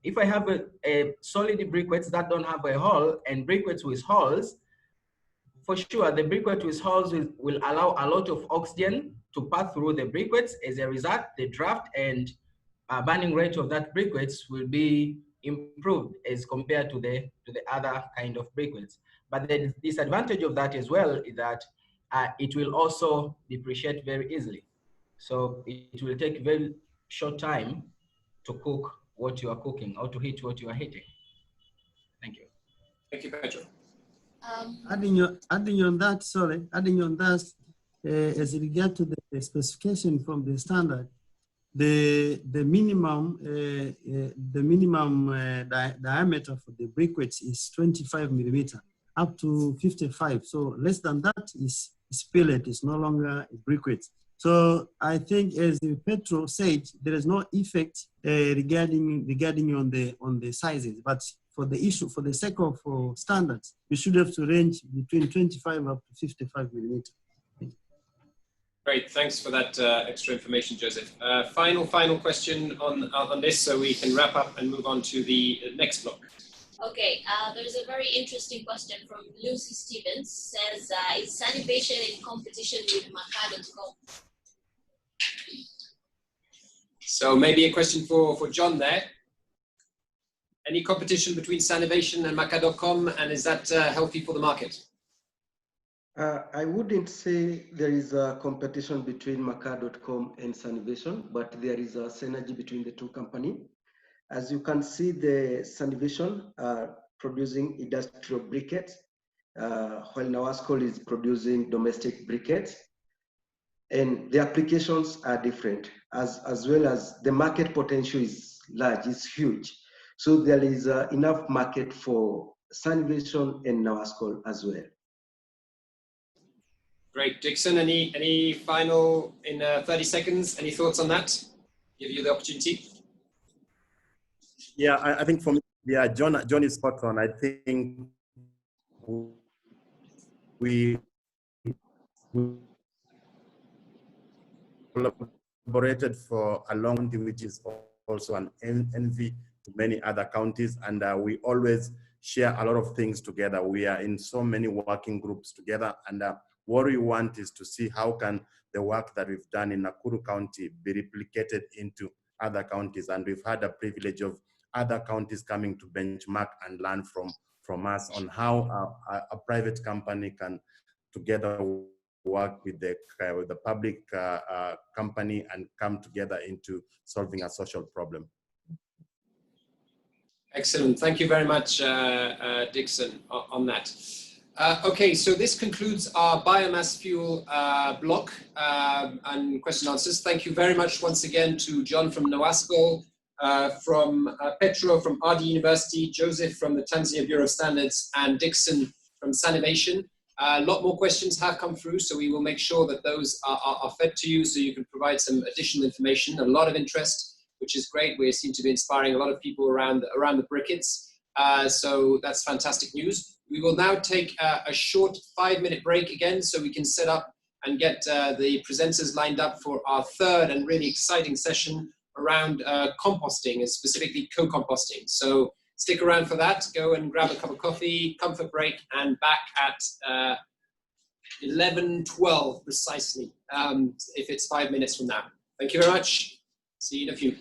If I have a solid briquettes that don't have a hole and briquettes with holes, for sure the briquette with holes will allow a lot of oxygen to pass through the briquettes. As a result, the draft and burning rate of that briquettes will be improved as compared to the other kind of briquettes. But the disadvantage of that as well is that it will also depreciate very easily. So it will take very short time to cook what you are cooking or to heat what you are heating. Thank you. Thank you, Petro. Adding on that, as regard to the specification from the standard, the minimum diameter for the briquettes is 25 millimeter, up to 55. So less than that is pellet, is no longer a briquette. So I think, as Petro said, there is no effect regarding on the sizes, but for the sake of standards, we should have to range between 25 up to 55 millimeter. Great, thanks for that extra information, Joseph. Final question on this, so we can wrap up and move on to the next block. Okay, there's a very interesting question from Lucy Stevens. Says, is sanitation in competition with Maca.com? So maybe a question for John there. Any competition between Sanitation and Maca.com, and is that healthy for the market? I wouldn't say there is a competition between Maca.com and Sanitation, but there is a synergy between the two companies. As you can see, the Sanitation are producing industrial briquettes, while Nawasco is producing domestic briquettes. And the applications are different, as well as the market potential is large, it's huge. So there is enough market for Sanitation and Nawasco as well. Great, Dixon, any final in 30 seconds, any thoughts on that? Give you the opportunity. Yeah, I think for me, yeah, John is spot on. I think we collaborated for a long time, which is also an envy to many other counties, and we always share a lot of things together. We are in so many working groups together, and what we want is to see how can the work that we've done in Nakuru County be replicated into other counties, and we've had a privilege of other counties coming to benchmark and learn from us on how a private company can together work with the public company and come together into solving a social problem. Excellent. Thank you very much, Dixon, on that. Okay, so this concludes our biomass fuel block and question answers. Thank you very much once again to John from Nawasco, from Petro from RD University, Joseph from the Tanzania Bureau of Standards, and Dixon from Sanitation. A lot more questions have come through, so we will make sure that those are fed to you so you can provide some additional information. A lot of interest, which is great. We seem to be inspiring a lot of people around the briquettes. So that's fantastic news. We will now take a short 5-minute break again so we can set up and get the presenters lined up for our third and really exciting session around composting, and specifically co-composting. So stick around for that. Go and grab a cup of coffee, comfort break, and back at 11:12 precisely, if it's 5 minutes from now. Thank you very much. See you in a few.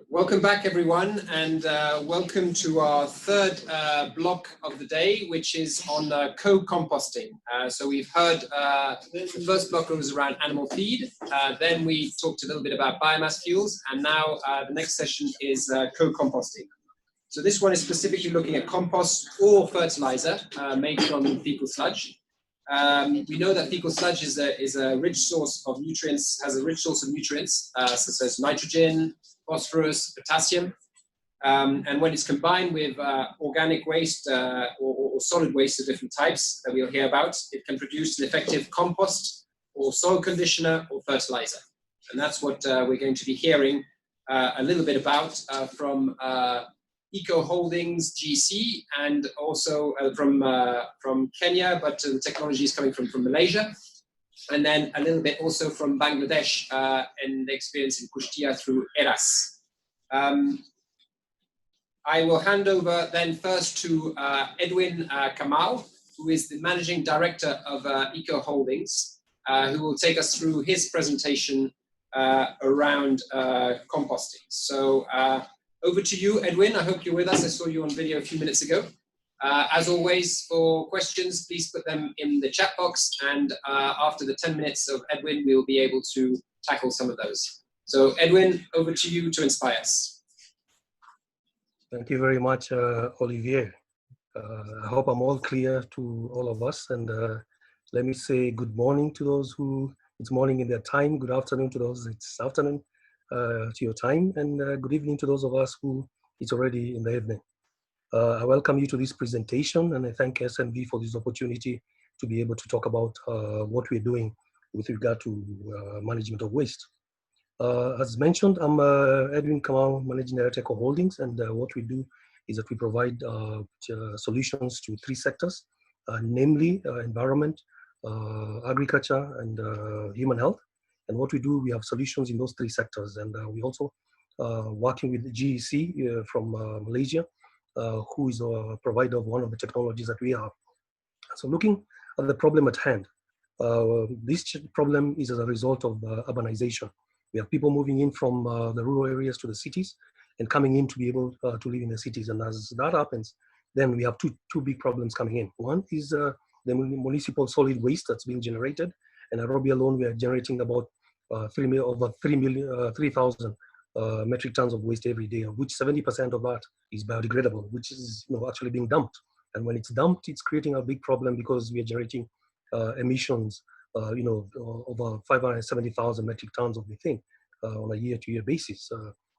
Welcome back, everyone, and welcome to our third block of the day, which is on co-composting. So we've heard the first block was around animal feed, then we talked a little bit about biomass fuels, and now the next session is co-composting. So this one is specifically looking at compost or fertilizer made from fecal sludge. We know that fecal sludge is a rich source of nutrients, such as nitrogen, phosphorus, potassium, and when it's combined with organic waste or solid waste of different types that we'll hear about, it can produce an effective compost or soil conditioner or fertilizer. And that's what we're going to be hearing a little bit about from Eco Holdings GC, and also from Kenya, but the technology is coming from Malaysia. And then a little bit also from Bangladesh and the experience in Kushtia through ERAS. I will hand over then first to Edwin Kamau, who is the Managing Director of Eco Holdings, who will take us through his presentation around composting. So over to you, Edwin. I hope you're with us. I saw you on video a few minutes ago. As always, for questions, please put them in the chat box, and after the 10 minutes of Edwin, we will be able to tackle some of those. So Edwin, over to you to inspire us. Thank you very much, Olivier. I hope I'm all clear to all of us, and let me say good morning to those who it's morning in their time, good afternoon to those it's afternoon to your time, and good evening to those of us who it's already in the evening. I welcome you to this presentation, and I thank SNV for this opportunity to be able to talk about what we're doing with regard to management of waste. As mentioned, I'm Edwin Kamau, Managing Director Eco Holdings, and what we do is that we provide solutions to three sectors, namely environment, agriculture, and human health. And what we do, we have solutions in those three sectors, and we also working with GEC from Malaysia, who is a provider of one of the technologies that we have. So looking at the problem at hand, this problem is as a result of urbanization. We have people moving in from the rural areas to the cities and coming in to be able to live in the cities. And as that happens, then we have two big problems coming in. One is the municipal solid waste that's being generated. In Nairobi alone, we are generating about 3,000 metric tons of waste every day, of which 70% of that is biodegradable, which is actually being dumped. And when it's dumped, it's creating a big problem because we are generating emissions, over 570,000 metric tons of methane on a year-to-year basis,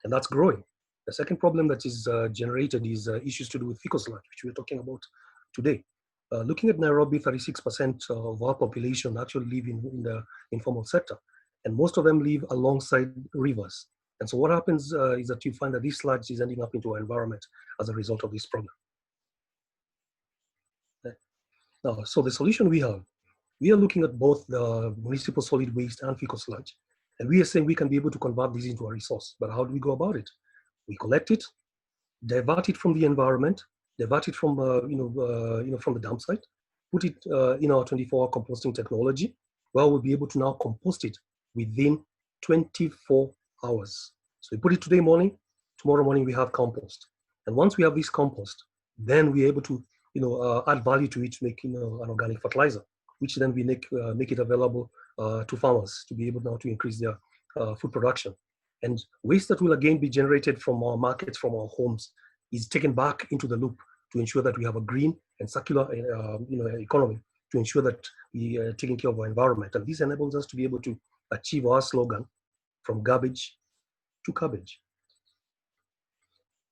and that's growing. The second problem that is generated is issues to do with fecal sludge, which we're talking about today. Looking at Nairobi, 36% of our population actually live in the informal sector, and most of them live alongside rivers. And so what happens is that you find that this sludge is ending up into our environment as a result of this problem. Now, so the solution we are looking at both the municipal solid waste and fecal sludge, and we are saying we can be able to convert these into a resource. But how do we go about it? We collect it, divert it from the environment, divert it from from the dump site, put it in our 24-hour composting technology, where we'll be able to now compost it within 24 hours. So we put it today morning, tomorrow morning we have compost. And once we have this compost, then we're able to, add value to it, make, an organic fertilizer, which then we make it available to farmers to be able now to increase their food production. And waste that will again be generated from our markets, from our homes, is taken back into the loop to ensure that we have a green and circular economy, to ensure that we are taking care of our environment. And this enables us to be able to achieve our slogan, from garbage to cabbage.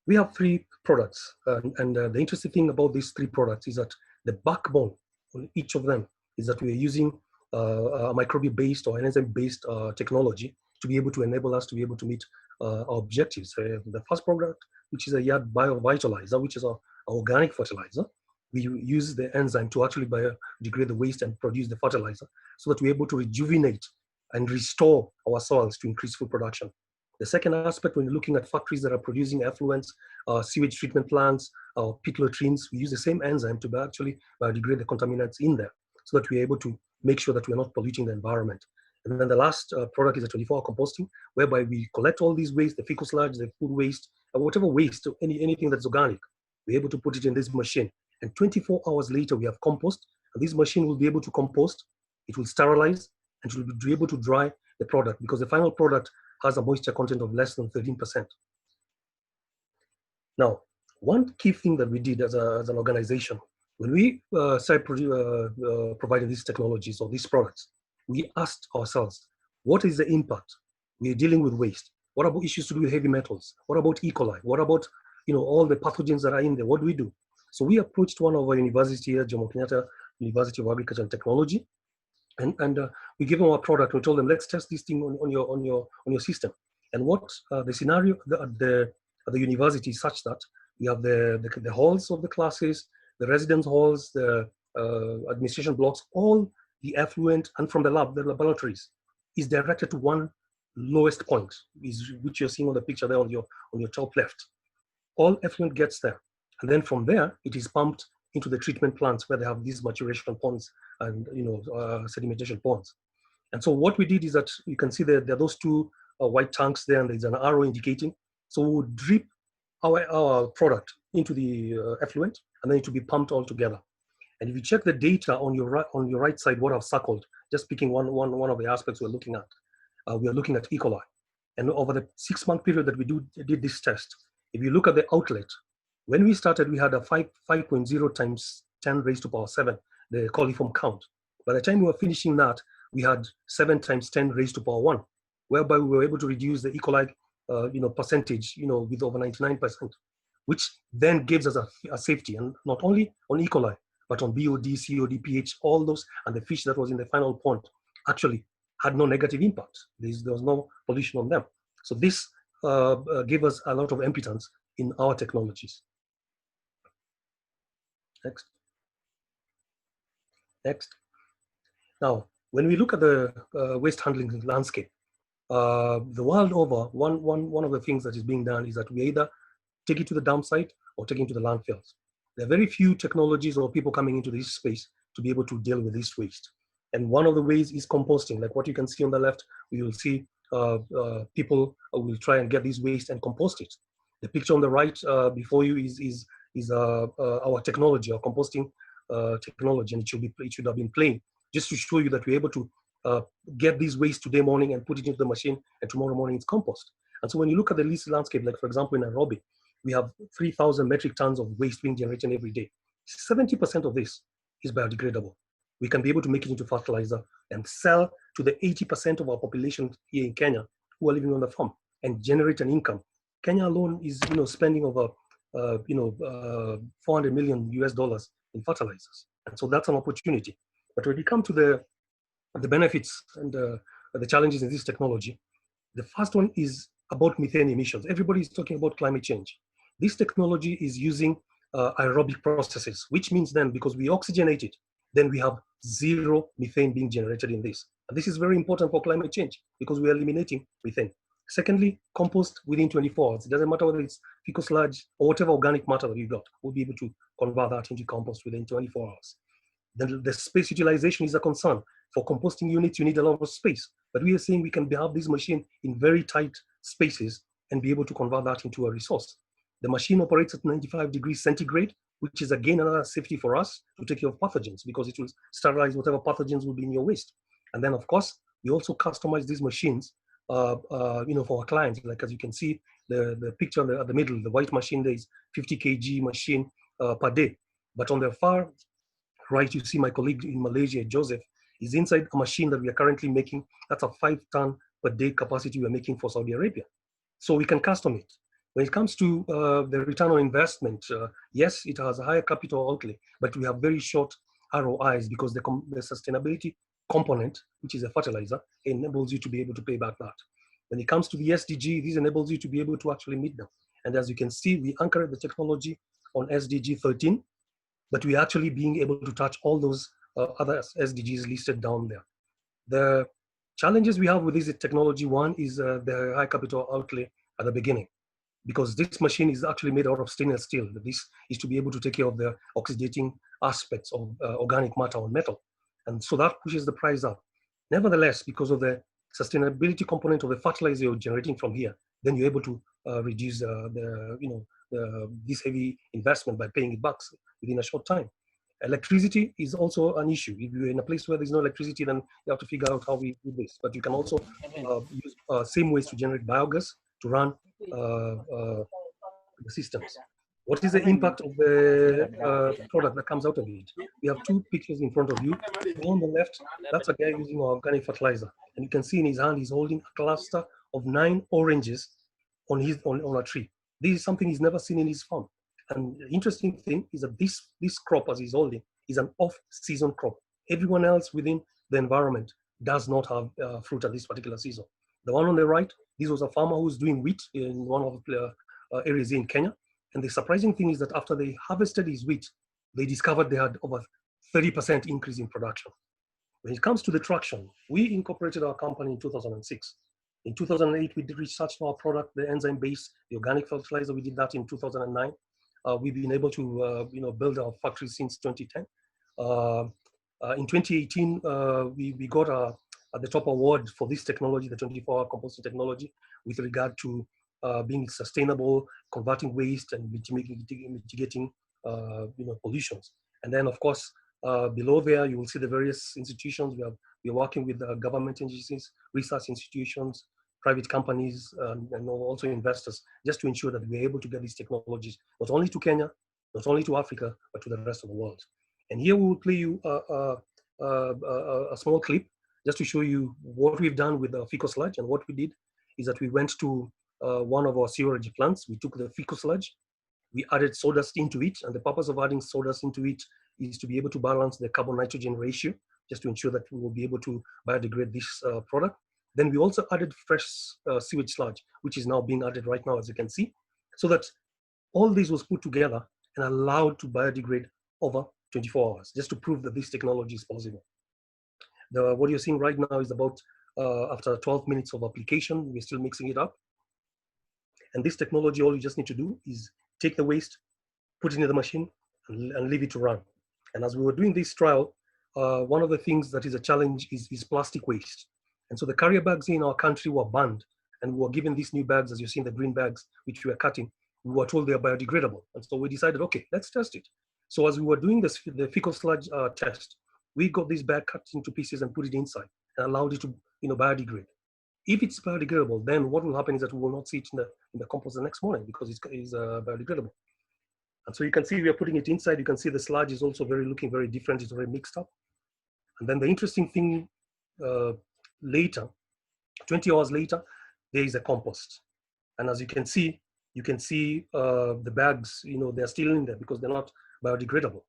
We have 3 products, and the interesting thing about these 3 products is that the backbone on each of them is that we are using a microbial-based or an enzyme-based technology to be able to enable us to be able to meet our objectives. The first product, which is a yard biovitalizer, which is our organic fertilizer, we use the enzyme to actually biodegrade the waste and produce the fertilizer, so that we're able to rejuvenate and restore our soils to increase food production. The second aspect, when you're looking at factories that are producing effluents, sewage treatment plants, pit latrines, we use the same enzyme to actually degrade the contaminants in there, so that we're able to make sure that we're not polluting the environment. And then the last product is a 24-hour composting, whereby we collect all these waste, the fecal sludge, the food waste, or whatever waste, anything that's organic, we're able to put it in this machine. And 24 hours later, we have compost, and this machine will be able to compost, it will sterilize, and it will be able to dry the product, because the final product has a moisture content of less than 13%. Now, one key thing that we did as an organization, when we started providing these technologies or these products, we asked ourselves, what is the impact? We are dealing with waste. What about issues to do with heavy metals? What about E. coli? What about all the pathogens that are in there? What do we do? So we approached one of our universities here, Jomo Kenyatta University of Agriculture and Technology, and we gave them our product. We told them, let's test this thing on your system. And what the scenario at the university is such that we have the halls of the classes, the residence halls, the administration blocks, all the effluent, and from the laboratories is directed to one lowest point, which you're seeing on the picture there on your top left. All effluent gets there, and then from there it is pumped into the treatment plants where they have these maturation ponds and sedimentation ponds. And so what we did is that you can see there are those 2 white tanks there, and there's an arrow indicating. So we would drip our product into the effluent, and then it will be pumped all together. And if you check the data on your right side, what I've circled, just picking one of the aspects we're looking at, we are looking at E. coli. And over the 6-month period that we did this test, if you look at the outlet, when we started, we had a 5.0 times 10 raised to power 7, the coliform count. By the time we were finishing that, we had 7 times 10 raised to power 1, whereby we were able to reduce the E. coli percentage, with over 99%, which then gives us a safety, and not only on E. coli, but on BOD, COD, pH, all those, and the fish that was in the final pond actually had no negative impact. There was no pollution on them. So this gave us a lot of impotence in our technologies. Next. Now, when we look at the waste handling landscape, the world over, one of the things that is being done is that we either take it to the dump site or take it to the landfills. There are very few technologies or people coming into this space to be able to deal with this waste. And one of the ways is composting. Like what you can see on the left, we will see people will try and get this waste and compost it. The picture on the right before you is our technology, our composting technology, and it should have been playing just to show you that we're able to get these waste today morning and put it into the machine, and tomorrow morning it's compost. And so when you look at the least landscape, like for example in Nairobi, we have 3,000 metric tons of waste being generated every day. 70% of this is biodegradable. We can be able to make it into fertilizer and sell to the 80% of our population here in Kenya who are living on the farm and generate an income. Kenya alone is spending over $400 million US in fertilizers, and so that's an opportunity. But when you come to the benefits and the challenges in this technology, the first one is about methane emissions. Everybody is talking about climate change. This technology is using aerobic processes, which means then because we oxygenate it, then we have zero methane being generated in this. And this is very important for climate change because we are eliminating methane. Secondly, compost within 24 hours. It doesn't matter whether it's fecal sludge or whatever organic matter that you got, we'll be able to convert that into compost within 24 hours. Then the space utilization is a concern. For composting units, you need a lot of space. But we are saying we can have this machine in very tight spaces and be able to convert that into a resource. The machine operates at 95 degrees centigrade, which is again another safety for us to take care of pathogens, because it will sterilize whatever pathogens will be in your waste. And then of course, we also customize these machines, for our clients. Like as you can see, the picture at the middle, the white machine there is 50 kg machine per day. But on the far right, you see my colleague in Malaysia, Joseph, is inside a machine that we are currently making. That's a 5-ton per day capacity we are making for Saudi Arabia. So we can custom it. When it comes to the return on investment, yes, it has a higher capital outlay, but we have very short ROIs because the sustainability component, which is a fertilizer, enables you to be able to pay back that. When it comes to the SDG, this enables you to be able to actually meet them. And as you can see, we anchored the technology on SDG 13, but we are actually being able to touch all those other SDGs listed down there. The challenges we have with this technology, one is the high capital outlay at the beginning, because this machine is actually made out of stainless steel. This is to be able to take care of the oxidating aspects of organic matter on metal. And so that pushes the price up. Nevertheless, because of the sustainability component of the fertilizer you're generating from here, then you're able to reduce this heavy investment by paying it back within a short time. Electricity is also an issue. If you're in a place where there's no electricity, then you have to figure out how we do this. But you can also use same ways to generate biogas to run the systems. What is the impact of the product that comes out of it? We have two pictures in front of you. On the left, that's a guy using organic fertilizer. And you can see in his hand, he's holding a cluster of 9 oranges on a tree. This is something he's never seen in his farm. And the interesting thing is that this crop, as he's holding, is an off-season crop. Everyone else within the environment does not have fruit at this particular season. The one on the right, this was a farmer who's doing wheat in one of the areas in Kenya. And the surprising thing is that after they harvested his wheat, they discovered they had over 30% increase in production. When it comes to the traction, we incorporated our company in 2006. In 2008, we did research our product, the enzyme base, the organic fertilizer. We did that in 2009. We've been able to build our factory since 2010. In 2018, we got the top award for this technology, the 24-hour composting technology, with regard to being sustainable, converting waste, and mitigating pollutions. And then, of course, below there, you will see the various institutions. We are working with government agencies, research institutions, private companies, and also investors, just to ensure that we're able to get these technologies, not only to Kenya, not only to Africa, but to the rest of the world. And here we will play you a small clip just to show you what we've done with the fecal sludge. And what we did is that we went to one of our sewerage plants. We took the fecal sludge, we added sawdust into it, and the purpose of adding sawdust into it is to be able to balance the carbon-nitrogen ratio, just to ensure that we will be able to biodegrade this product. Then we also added fresh sewage sludge, which is now being added right now, as you can see, so that all this was put together and allowed to biodegrade over 24 hours, just to prove that this technology is possible. What you're seeing right now is about after 12 minutes of application, we're still mixing it up. And this technology, all you just need to do is take the waste, put it in the machine, and leave it to run. And as we were doing this trial, one of the things that is a challenge is plastic waste. And so the carrier bags in our country were banned, and we were given these new bags, as you see in the green bags, which we are cutting. We were told they are biodegradable. And so we decided, okay, let's test it. So as we were doing this, the fecal sludge test, we got this bag cut into pieces and put it inside and allowed it to biodegrade. If it's biodegradable, then what will happen is that we will not see it in the compost the next morning, because it's biodegradable. And so you can see we are putting it inside. You can see the sludge is also looking very different. It's very mixed up. And then the interesting thing, later, 20 hours later, there is a compost. And as you can see the bags, they're still in there because they're not biodegradable.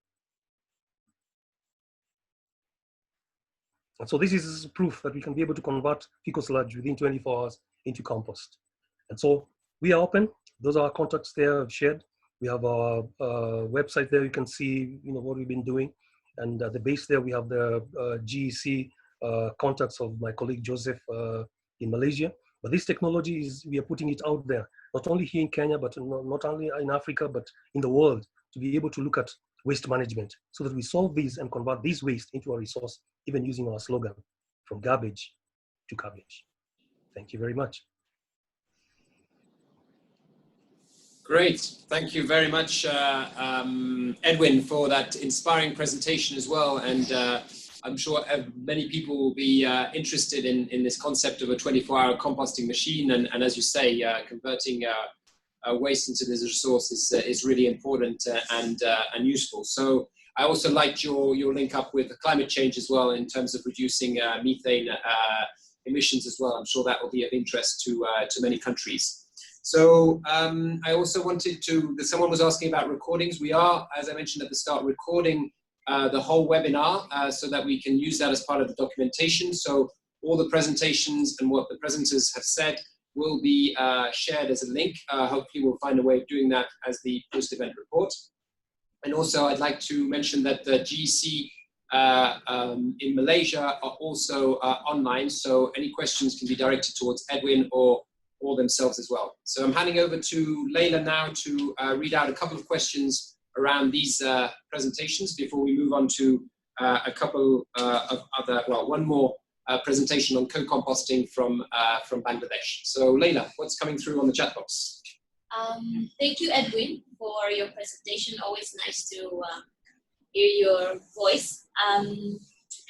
And so this is proof that we can be able to convert fecal sludge within 24 hours into compost. And so we are open. Those are our contacts there I've shared. We have our website there. You can see what we've been doing. And at the base there, we have the GEC contacts of my colleague Joseph in Malaysia. But this technology we are putting it out there, not only here in Kenya, but not only in Africa, but in the world, to be able to look at waste management so that we solve these and convert this waste into a resource, even using our slogan, from garbage to cabbage. Thank you very much. Great. Thank you very much, Edwin, for that inspiring presentation as well. And I'm sure many people will be interested in this concept of a 24-hour composting machine. And as you say, converting waste into this resource is really important and useful. So I also liked your link up with climate change as well in terms of reducing methane emissions as well. I'm sure that will be of interest to many countries. So I also wanted to, someone was asking about recordings. We are, as I mentioned at the start, recording the whole webinar so that we can use that as part of the documentation. So all the presentations and what the presenters have said will be shared as a link. Hopefully we'll find a way of doing that as the post-event report. And also I'd like to mention that the GC in Malaysia are also online. So any questions can be directed towards Edwin or themselves as well. So I'm handing over to Leila now to read out a couple of questions around these presentations before we move on to a couple of other, well, one more presentation on co-composting from Bangladesh. So Leila, what's coming through on the chat box? Thank you, Edwin, for your presentation. Always nice to hear your voice.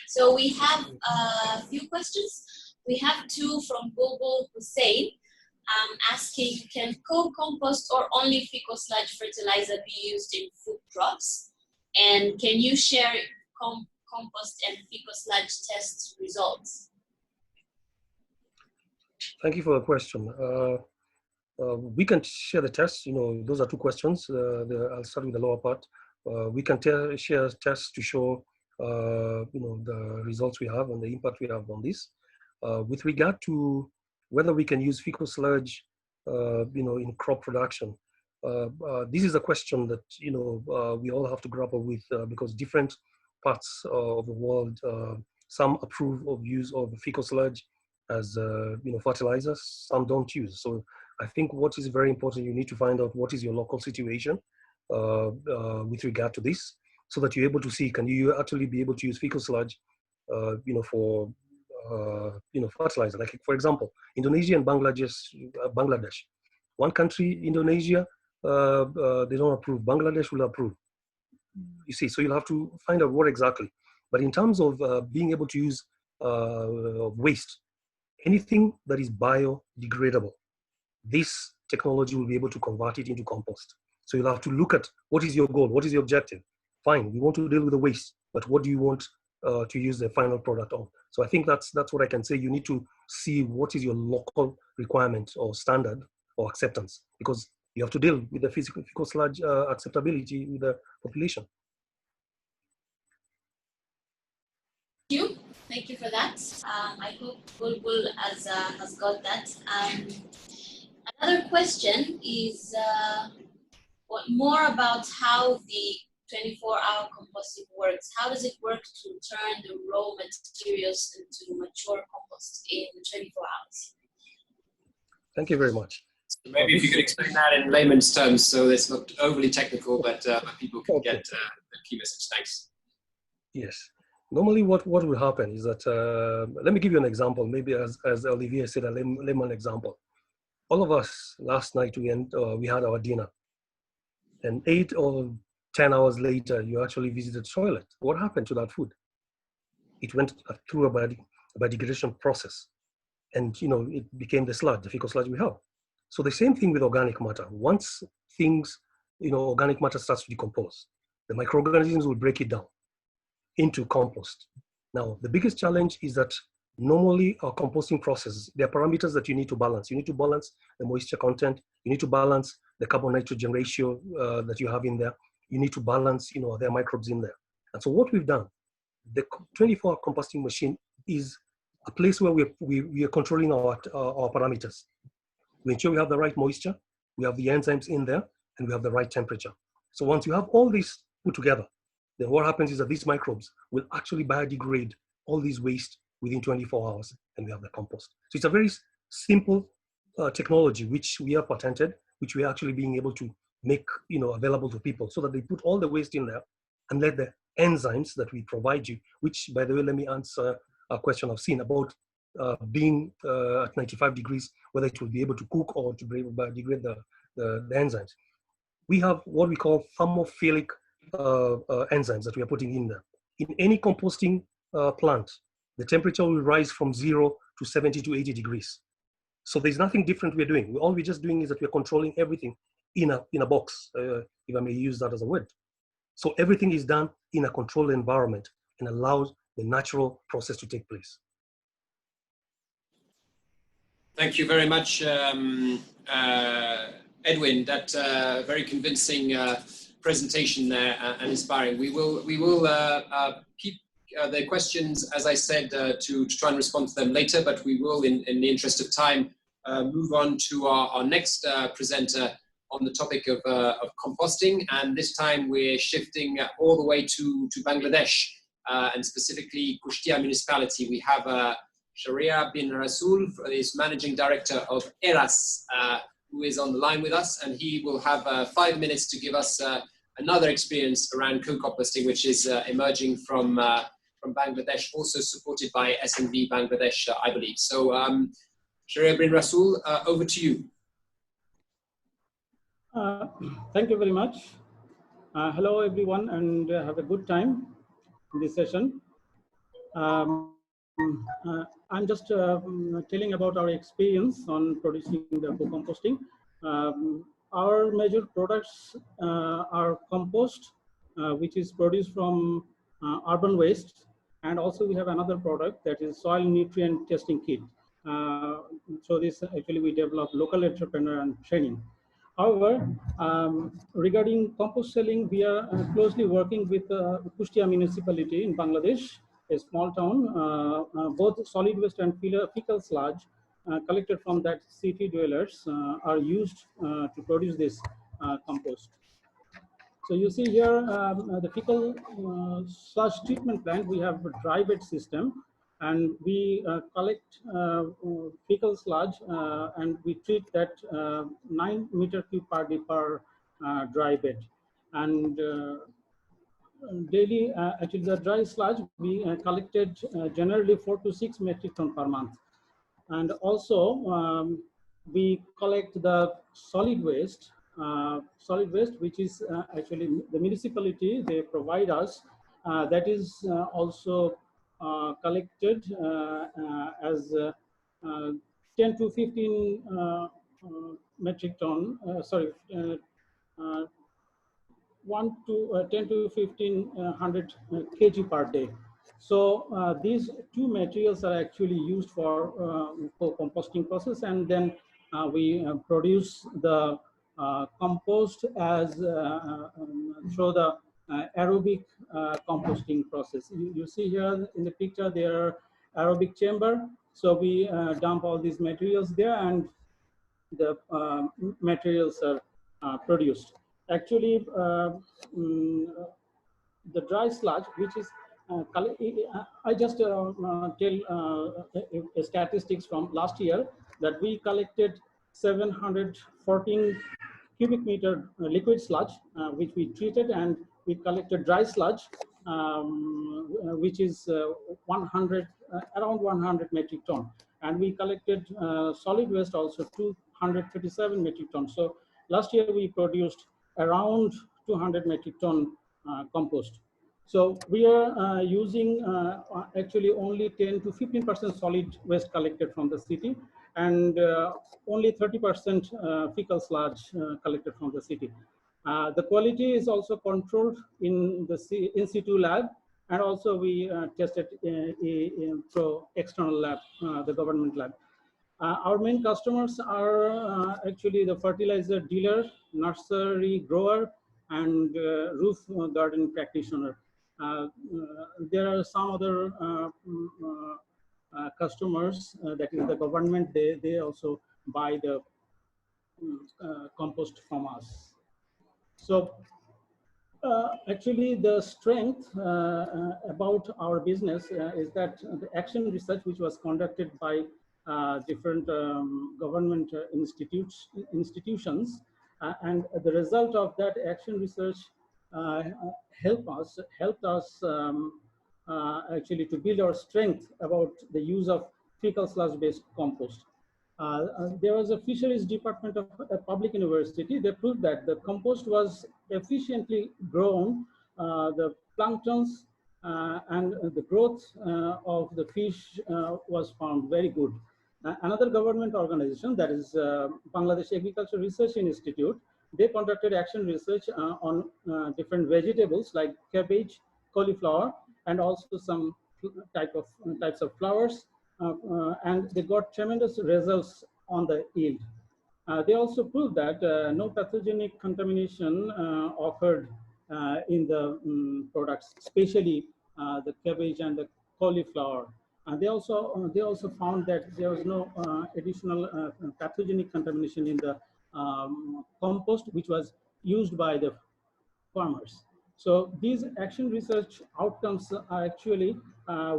So we have a few questions. We have two from Bulbul Hussein. Asking, can co-compost or only fecal sludge fertilizer be used in food crops? And can you share compost and fecal sludge test results? Thank you for the question. We can share the tests. Those are two questions. I'll start with the lower part. We can share tests to show, the results we have and the impact we have on this. With regard to whether we can use fecal sludge, in crop production. This is a question that, we all have to grapple with because different parts of the world, some approve of use of fecal sludge as, fertilizers, some don't use. So I think what is very important, you need to find out what is your local situation with regard to this, so that you're able to see, can you actually be able to use fecal sludge, for fertilizer. Like, for example, Indonesia and Bangladesh. One country, Indonesia, they don't approve. Bangladesh will approve. You see, so you'll have to find out what exactly. But in terms of being able to use waste, anything that is biodegradable, this technology will be able to convert it into compost. So you'll have to look at what is your goal, what is your objective. Fine, we want to deal with the waste, but what do you want to use the final product on? So I think that's what I can say. You need to see what is your local requirement or standard or acceptance, because you have to deal with the fecal sludge acceptability with the population. Thank you for that. I hope Bulbul has got that. Another question is more about how the 24-hour composting works. How does it work to turn the raw materials into mature compost in 24 hours? Thank you very much. So maybe if you could explain that in layman's terms, so it's not overly technical, but people can get the key message. Thanks. Yes. Normally what will happen is that, let me give you an example, maybe as Olivier said, a layman example. All of us last night, we had our dinner, and 8 or 10 hours later, you actually visited the toilet. What happened to that food? It went through a biodegradation process, and it became the sludge, the fecal sludge we have. So the same thing with organic matter. Once things, organic matter starts to decompose, the microorganisms will break it down into compost. Now, the biggest challenge is that normally our composting processes, there are parameters that you need to balance. You need to balance the moisture content. You need to balance the carbon-nitrogen ratio that you have in there. You need to balance, there are microbes in there. And so what we've done, the 24-hour composting machine is a place where we are controlling our parameters. We ensure we have the right moisture, we have the enzymes in there, and we have the right temperature. So once you have all this put together, then what happens is that these microbes will actually biodegrade all these waste within 24 hours, and we have the compost. So it's a very simple technology which we have patented, which we are actually being able to make available to people, so that they put all the waste in there and let the enzymes that we provide you, which, by the way, let me answer a question I've seen about being at 95 degrees, whether it will be able to cook or to biodegrade the enzymes. we have what we call thermophilic enzymes that we are putting in there. In any composting plant, the temperature will rise from 0 to 70 to 80 degrees. So there's nothing different we're doing. All we're just doing is that we're controlling everything in a box, if I may use that as a word. So everything is done in a controlled environment and allows the natural process to take place. Thank you very much, Edwin. That very convincing presentation there and inspiring. We will keep the questions, as I said, to try and respond to them later, but we will, in the interest of time, move on to our next presenter on the topic of composting. And this time we're shifting all the way to Bangladesh, and specifically Kushtia municipality. We have Sharia bin Rasul is Managing Director of ERAS, who is on the line with us, and he will have 5 minutes to give us another experience around co-composting, which is emerging from Bangladesh, also supported by SNV Bangladesh, I believe. So Sharia bin Rasul, over to you. Thank you very much. Hello everyone, and have a good time in this session. I'm just telling about our experience on producing the co-composting. Our major products are compost, which is produced from urban waste, and also we have another product that is soil nutrient testing kit. So this actually we develop local entrepreneur and training. However, regarding compost selling, we are closely working with Kushtia municipality in Bangladesh, a small town. Both solid waste and fecal sludge collected from that city dwellers are used to produce this compost. So you see here the fecal sludge treatment plant. We have a dry bed system, and we collect fecal sludge and we treat that 9 meter cube per day per dry bed. And daily, actually the dry sludge we collected generally 4 to 6 metric ton per month. And also we collect the solid waste, which is actually the municipality, they provide us, that is also collected as 10 to 15 metric ton, 10 to 1500 kg per day. So these two materials are actually used for composting process, and then we produce the compost as through the aerobic composting process. You see here in the picture there are aerobic chamber. So we dump all these materials there, and the materials are produced. Actually, the dry sludge, which is I just tell statistics from last year that we collected 714 cubic meter liquid sludge, which we treated, and we collected dry sludge, which is around 100 metric ton, and we collected solid waste also 237 metric ton. So last year we produced around 200 metric ton compost. So we are using actually only 10 to 15% solid waste collected from the city, and only 30% fecal sludge collected from the city. The quality is also controlled in the in situ lab, and also we tested through external lab, the government lab. Our main customers are actually the fertilizer dealer, nursery grower, and roof garden practitioner. There are some other customers, that is the government, they also buy the compost from us. So actually the strength about our business is that the action research which was conducted by different government institutions, and the result of that action research helped us actually to build our strength about the use of fecal sludge based compost. There was a fisheries department of a public university. They proved that the compost was efficiently grown. The planktons and the growth of the fish was found very good. Another government organization, that is Bangladesh Agriculture Research Institute, they conducted action research on different vegetables like cabbage, cauliflower, and also some types of flowers, and they got tremendous results on the yield. They also proved that no pathogenic contamination occurred in the products, especially the cabbage and the cauliflower. And they also found that there was no additional pathogenic contamination in the compost, which was used by the farmers. So these action research outcomes are actually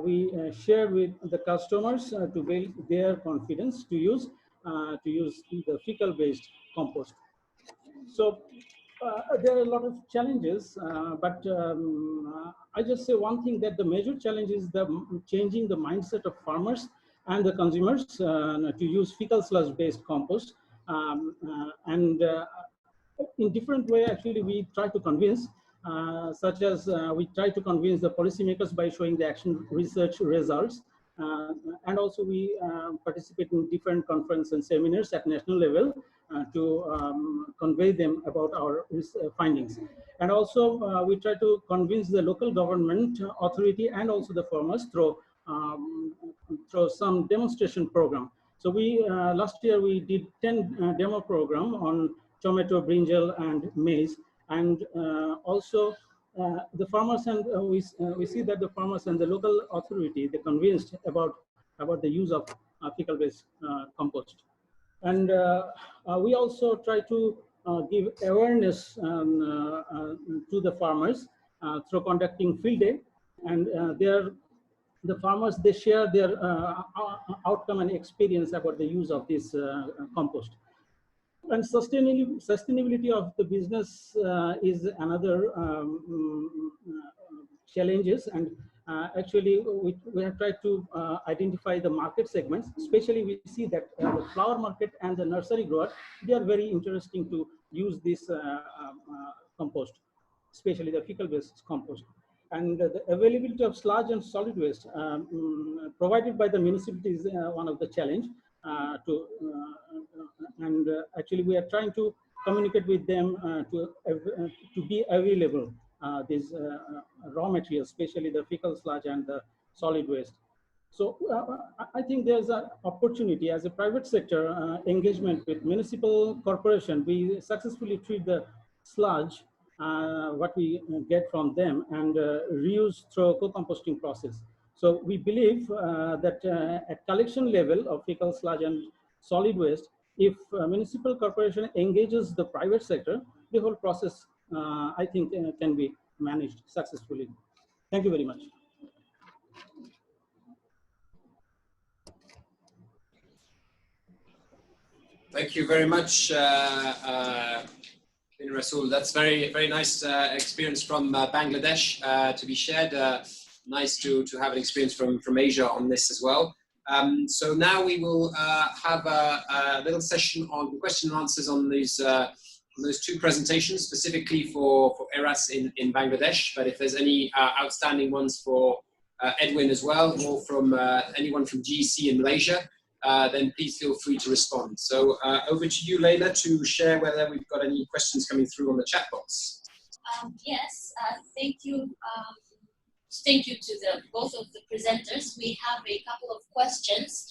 we share with the customers to build their confidence to use the fecal-based compost. So there are a lot of challenges, but I just say one thing, that the major challenge is changing the mindset of farmers and the consumers to use fecal sludge-based compost. And in different way, actually, we try to convince, such as we try to convince the policymakers by showing the action research results. And also we participate in different conferences and seminars at national level to convey them about our findings. And also we try to convince the local government authority and also the farmers through some demonstration program. So we last year we did 10 demo program on tomato, brinjal, and maize, and also the farmers, and we see that the farmers and the local authority, they're convinced about the use of fecal-based compost. And we also try to give awareness to the farmers through conducting field day, and the farmers, they share their outcome and experience about the use of this compost. And sustainability of the business is another challenges, and actually we have tried to identify the market segments. Especially we see that the flower market and the nursery grower, they are very interesting to use this compost, especially the fecal-based compost. And the availability of sludge and solid waste provided by the municipality is one of the challenge. Actually we are trying to communicate with them to be available these raw materials, especially the fecal sludge and the solid waste. So I think there's an opportunity as a private sector engagement with municipal corporation. We successfully treat the sludge, what we get from them, and reuse through co-composting process. So we believe that at collection level of fecal sludge and solid waste, if municipal corporation engages the private sector, the whole process, I think, can be managed successfully. Thank you very much. Thank you very much, Rasul. That's very nice experience from Bangladesh to be shared. Nice to have an experience from Asia on this as well. So now we will have a little session on question and answers on those two presentations, specifically for ERAS in Bangladesh. But if there's any outstanding ones for Edwin as well, or from anyone from GEC in Malaysia, then please feel free to respond. So over to you, Leila, to share whether we've got any questions coming through on the chat box. Yes, thank you. Thank you to both of the presenters. We have a couple of questions.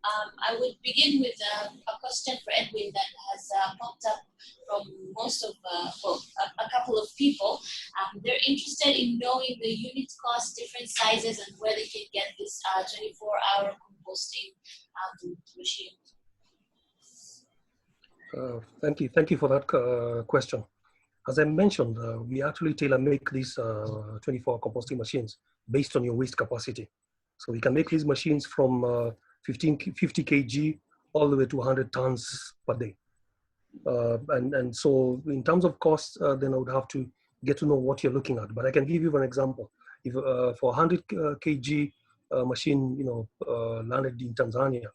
I would begin with a question for Edwin that has popped up from most of, a couple of people. They're interested in knowing the unit cost, different sizes, and where they can get this 24-hour composting machine. Thank you for that question. As I mentioned, we actually tailor-make these 24-hour composting machines based on your waste capacity. So we can make these machines from 50 kg all the way to 100 tons per day. And so in terms of cost, then I would have to get to know what you're looking at. But I can give you an example. If for 100 kg machine, landed in Tanzania,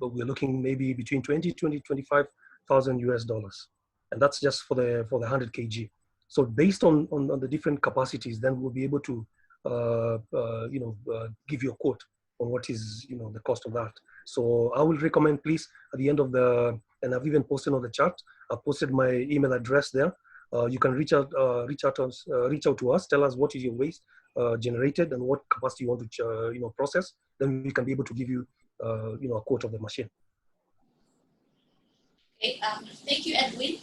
but we're looking maybe between 25,000 US dollars, and that's just for the 100 kg. So based on the different capacities, then we'll be able to give you a quote on what is the cost of that. So I will recommend, please, at the end of and I've even posted on the chat. I've posted my email address there. You can reach out to us. Tell us what is your waste generated and what capacity you want to process. Then we can be able to give you a quote of the machine. Okay, thank you, Edwin.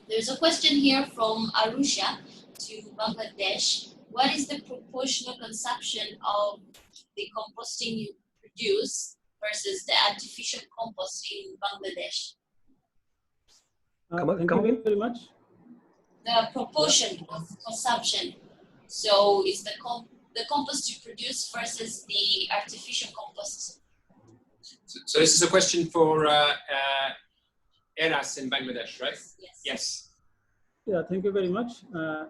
There's a question here from Arusha to Bangladesh. What is the proportional consumption of the composting you produce versus the artificial compost in Bangladesh? Thank you very much. The proportion of consumption. So it's the compost you produce versus the artificial compost. So this is a question for Eras in Bangladesh, right? Yes. Yes. Yeah, thank you very much.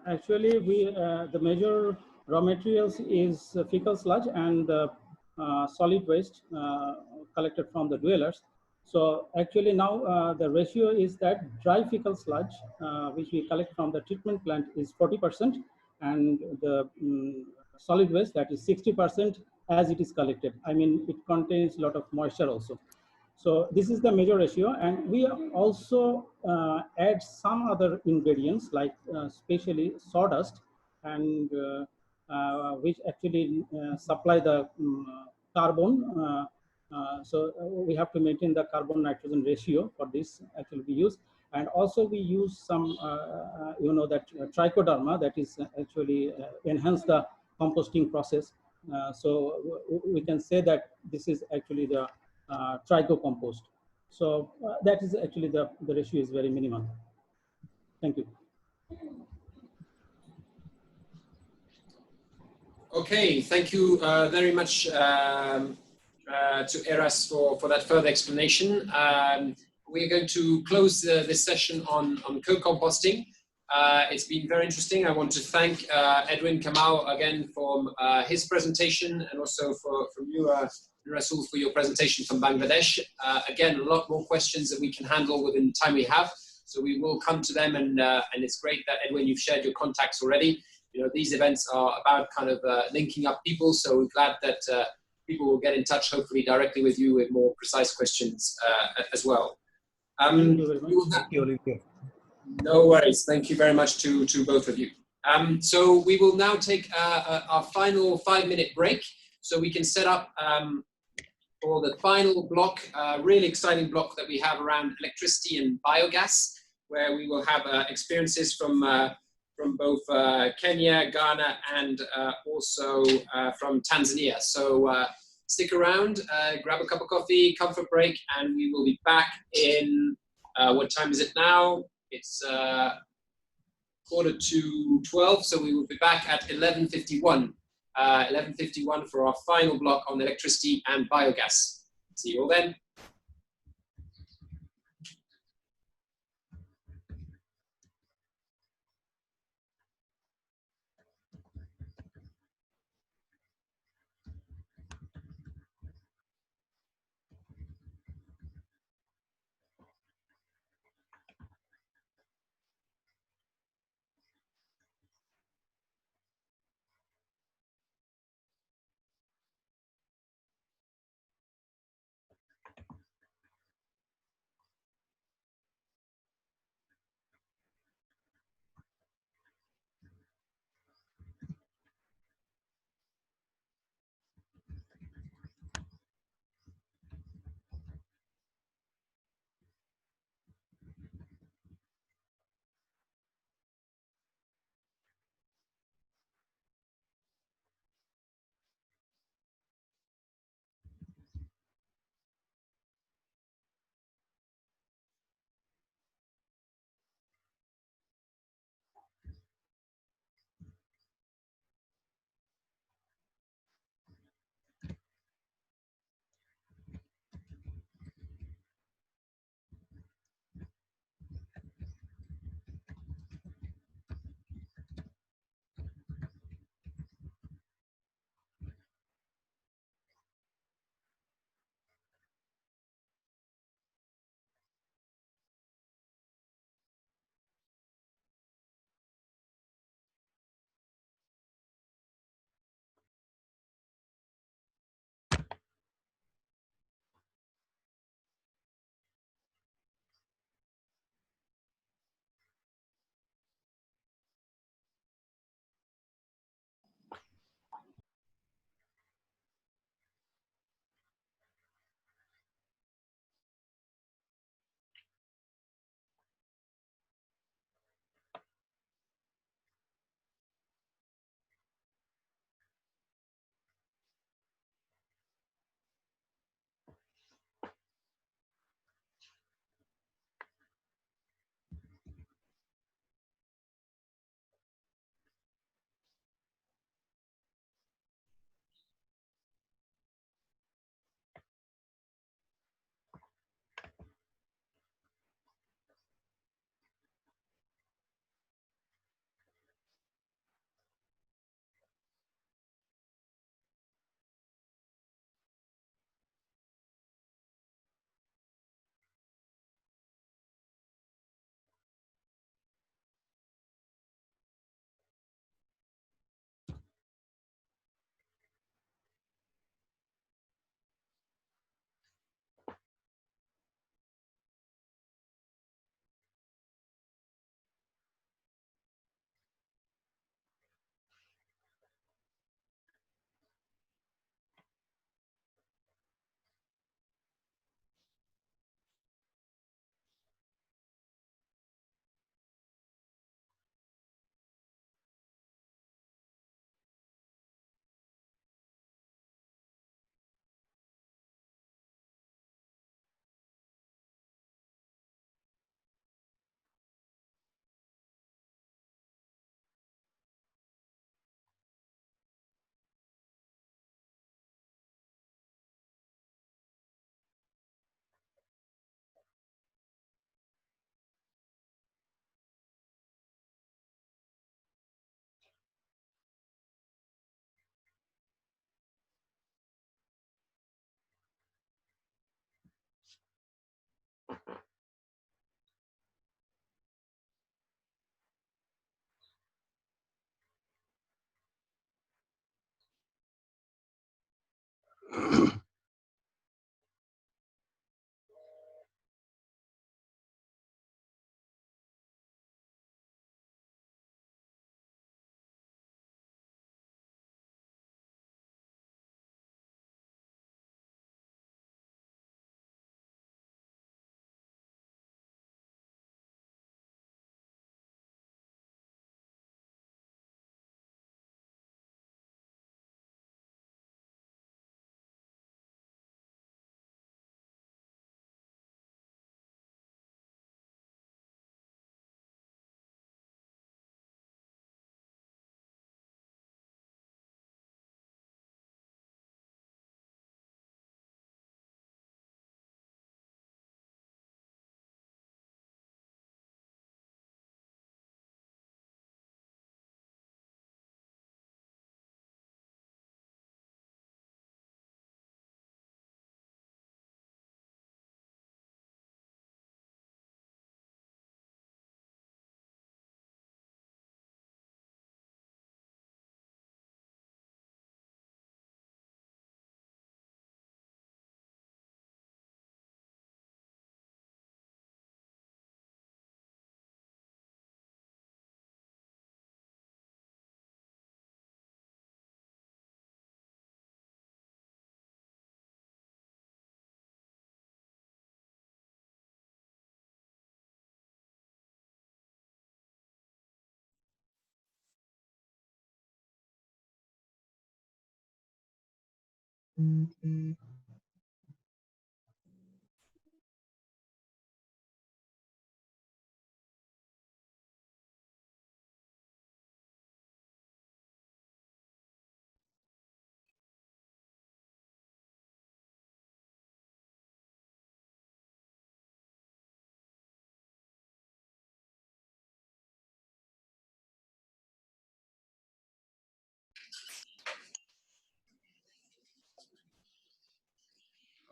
Actually, the major raw materials is fecal sludge and solid waste collected from the dwellers. So actually now the ratio is that dry fecal sludge, which we collect from the treatment plant, is 40%, and the solid waste, that is 60% as it is collected. I mean, it contains a lot of moisture also. So this is the major ratio, and we also add some other ingredients like especially sawdust, and which actually supply the carbon. So we have to maintain the carbon nitrogen ratio for this. Actually we use, and also we use some that trichoderma that is actually enhance the composting process. So we can say that this is actually the tricho compost. So that is actually the ratio is very minimal. Thank you. Okay, thank you very much to Eras for that further explanation. We're going to close this session on co-composting. It's been very interesting. I want to thank Edwin Kamau again for his presentation, and also from you, Rasul, for your presentation from Bangladesh. Again, a lot more questions that we can handle within the time we have, so we will come to them, and it's great that, Edwin, you've shared your contacts already. These events are about kind of linking up people, so we're glad that people will get in touch, hopefully directly with you with more precise questions as well. Thank you very much. Thank you, Olivier. No worries. Thank you very much to both of you. So we will now take our final 5-minute break, so we can set up for the final block, really exciting block that we have around electricity and biogas, where we will have experiences from both Kenya, Ghana, and also from Tanzania. So stick around, grab a cup of coffee, comfort break, and we will be back in, what time is it now? It's 11:45, so we will be back at 11:51. 11:51 for our final block on electricity and biogas. See you all then.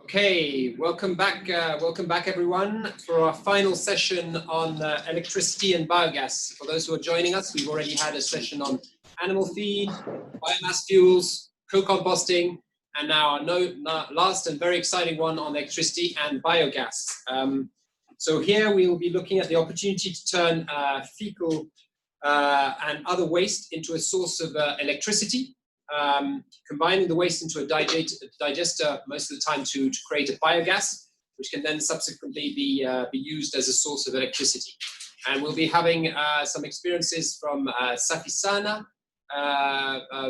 Okay, welcome back everyone for our final session on electricity and biogas. For those who are joining us, we've already had a session on animal feed, biomass fuels, co-composting, and now our last and very exciting one on electricity and biogas. So here we will be looking at the opportunity to turn fecal and other waste into a source of electricity. Combining the waste into a digester most of the time to create a biogas, which can then subsequently be used as a source of electricity. And we'll be having some experiences from Safisana,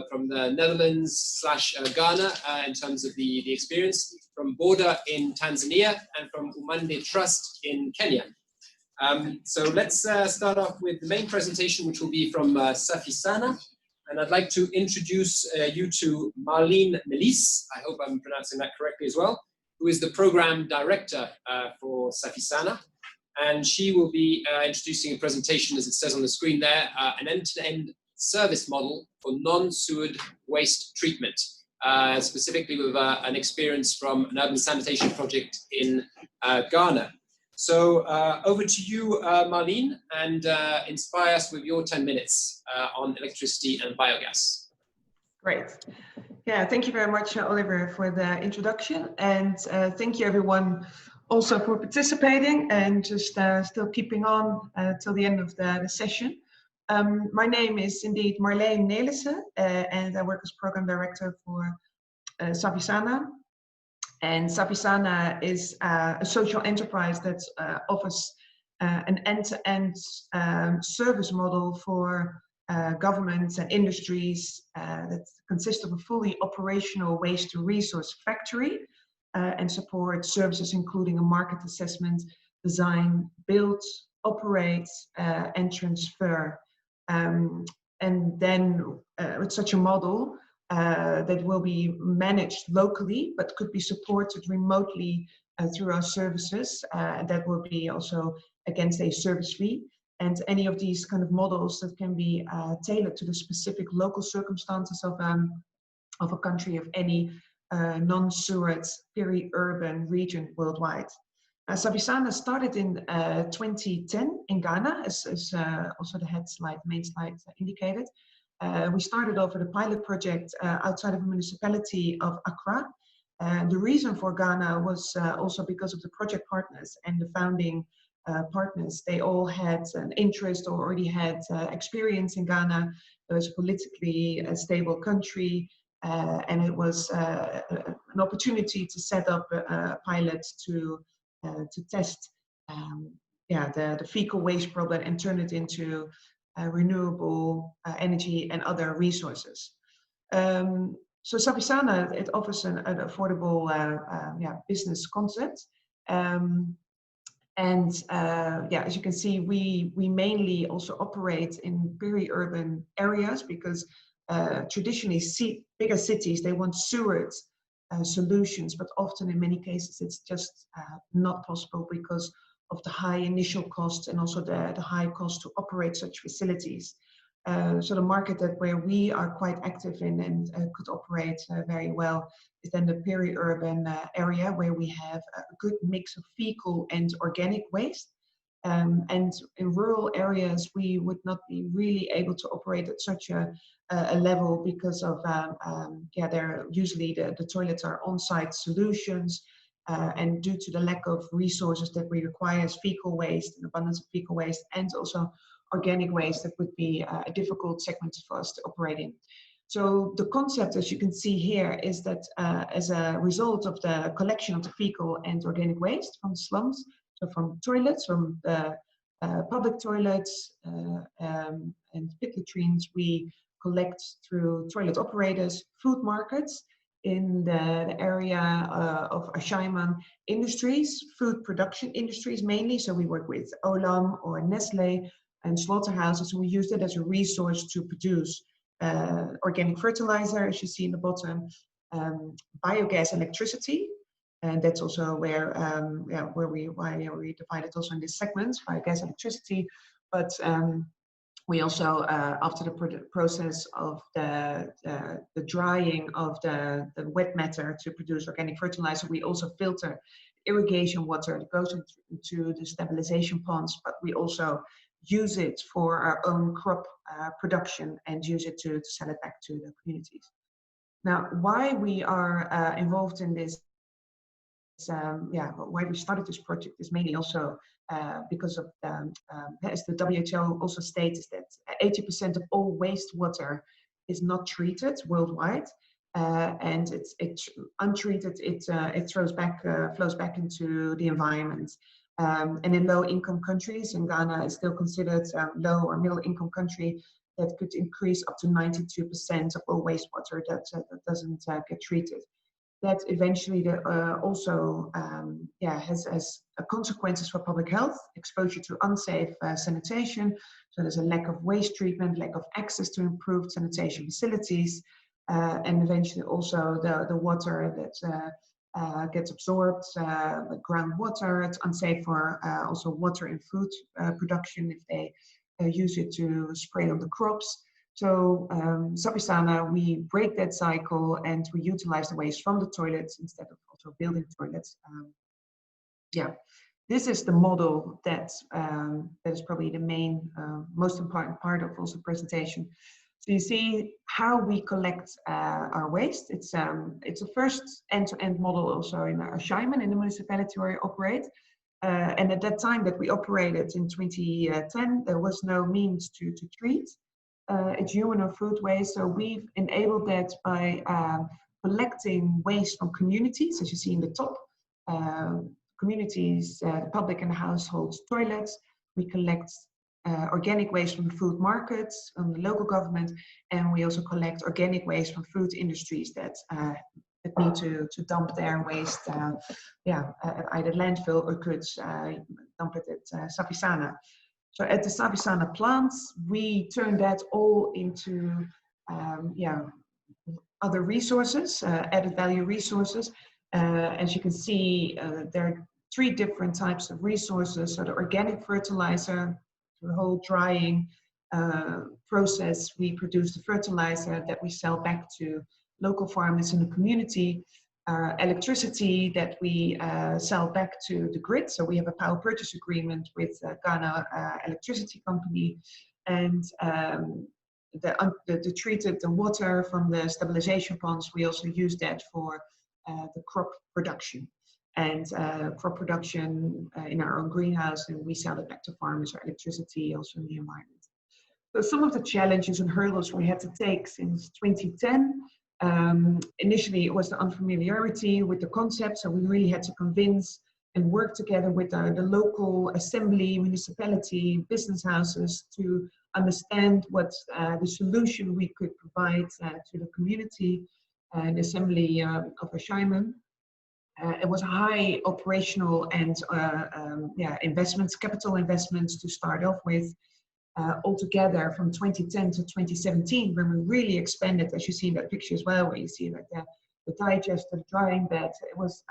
from the Netherlands / Ghana in terms of the experience, from Border in Tanzania, and from Umande Trust in Kenya. So let's start off with the main presentation, which will be from Safisana. And I'd like to introduce you to Marlene Melis, I hope I'm pronouncing that correctly as well, who is the program director for Safisana. And she will be introducing a presentation, as it says on the screen there, an end-to-end service model for non-sewered waste treatment, specifically with an experience from an urban sanitation project in Ghana. So over to you, Marlene, and inspire us with your 10 minutes on electricity and biogas. Great. Yeah, thank you very much, Oliver, for the introduction. And thank you, everyone, also for participating and just still keeping on till the end of the session. My name is indeed Marlene Nelissen, and I work as program director for Safisana. And Safisana is a social enterprise that offers an end-to-end service model for governments and industries that consists of a fully operational waste-to-resource factory and support services including a market assessment, design, build, operate, and transfer. And then with such a model, that will be managed locally, but could be supported remotely through our services. That will be also against a service fee. And any of these kind of models that can be tailored to the specific local circumstances of a country, of any non-sewered peri-urban region worldwide. Savisana started in 2010 in Ghana, as also the main slide indicated. We started off with a pilot project outside of the municipality of Accra. The reason for Ghana was also because of the project partners and the founding partners. They all had an interest or already had experience in Ghana. It was a politically stable country, and it was an opportunity to set up a pilot to test the fecal waste problem and turn it into renewable energy and other resources. So Savisana, it offers an affordable business concept. As you can see, we mainly also operate in peri-urban areas because traditionally bigger cities, they want sewerage solutions, but often in many cases it's just not possible because of the high initial costs and also the high cost to operate such facilities. So the market where we are quite active in and could operate very well is then the peri-urban area where we have a good mix of fecal and organic waste. And in rural areas, we would not be really able to operate at such a level because of, usually the toilets are on-site solutions. And due to the lack of resources that we require as fecal waste, an abundance of fecal waste, and also organic waste, that would be a difficult segment for us to operate in. So the concept, as you can see here, is that as a result of the collection of the fecal and organic waste from slums, so from toilets, from the public toilets and pit latrines, we collect through toilet operators, food markets in the area of Ashaiman industries, food production industries mainly. So we work with Olam or Nestle and slaughterhouses, and we use it as a resource to produce organic fertilizer, as you see in the bottom, Biogas+electricity, and that's also where we divide it also in this segment, Biogas+electricity. But we also, after the process of the drying of the wet matter to produce organic fertilizer, we also filter irrigation water that goes into the stabilization ponds, but we also use it for our own crop production and use it to sell it back to the communities. Now, why we are involved in this, why we started this project is mainly also because of, as the WHO also states, that 80% of all wastewater is not treated worldwide, and it's untreated. It flows back into the environment. And in low-income countries, and Ghana is still considered a low or middle-income country, that could increase up to 92% of all wastewater that doesn't get treated. That eventually also has consequences for public health, exposure to unsafe sanitation. So there's a lack of waste treatment, lack of access to improved sanitation facilities, and eventually also the water that gets absorbed, like groundwater. It's unsafe for also water and food production if they use it to spray on the crops. So Savisana, we break that cycle and we utilize the waste from the toilets instead of also building toilets. This is the model that is probably the main, most important part of also presentation. So you see how we collect our waste. It's a first end-to-end model also in Ashaiman, in the municipality where I operate. And at that time that we operated in 2010, there was no means to treat. It's human or food waste, so we've enabled that by collecting waste from communities, as you see in the top. Communities, public and households, toilets. We collect organic waste from food markets, from the local government, and we also collect organic waste from food industries that need to dump their waste at either landfill or could dump it at Savisana. So at the Savisana plants, we turn that all into other resources, added value resources. As you can see, there are 3 different types of resources. So the organic fertilizer, the whole drying process, we produce the fertilizer that we sell back to local farmers in the community. electricity that we sell back to the grid. So we have a power purchase agreement with Ghana Electricity Company, and the treated water from the stabilization ponds, we also use that for the crop production. And crop production in our own greenhouse, and we sell it back to farmers or electricity also in the environment. So some of the challenges and hurdles we had to take since 2010, initially it was the unfamiliarity with the concept, so we really had to convince and work together with the local assembly, municipality, business houses to understand what the solution we could provide to the community and assembly of Ashaiman. It was high operational and investments, capital investments to start off with. Altogether from 2010 to 2017, when we really expanded, as you see in that picture as well, where you see like the digester, the drying bed, it was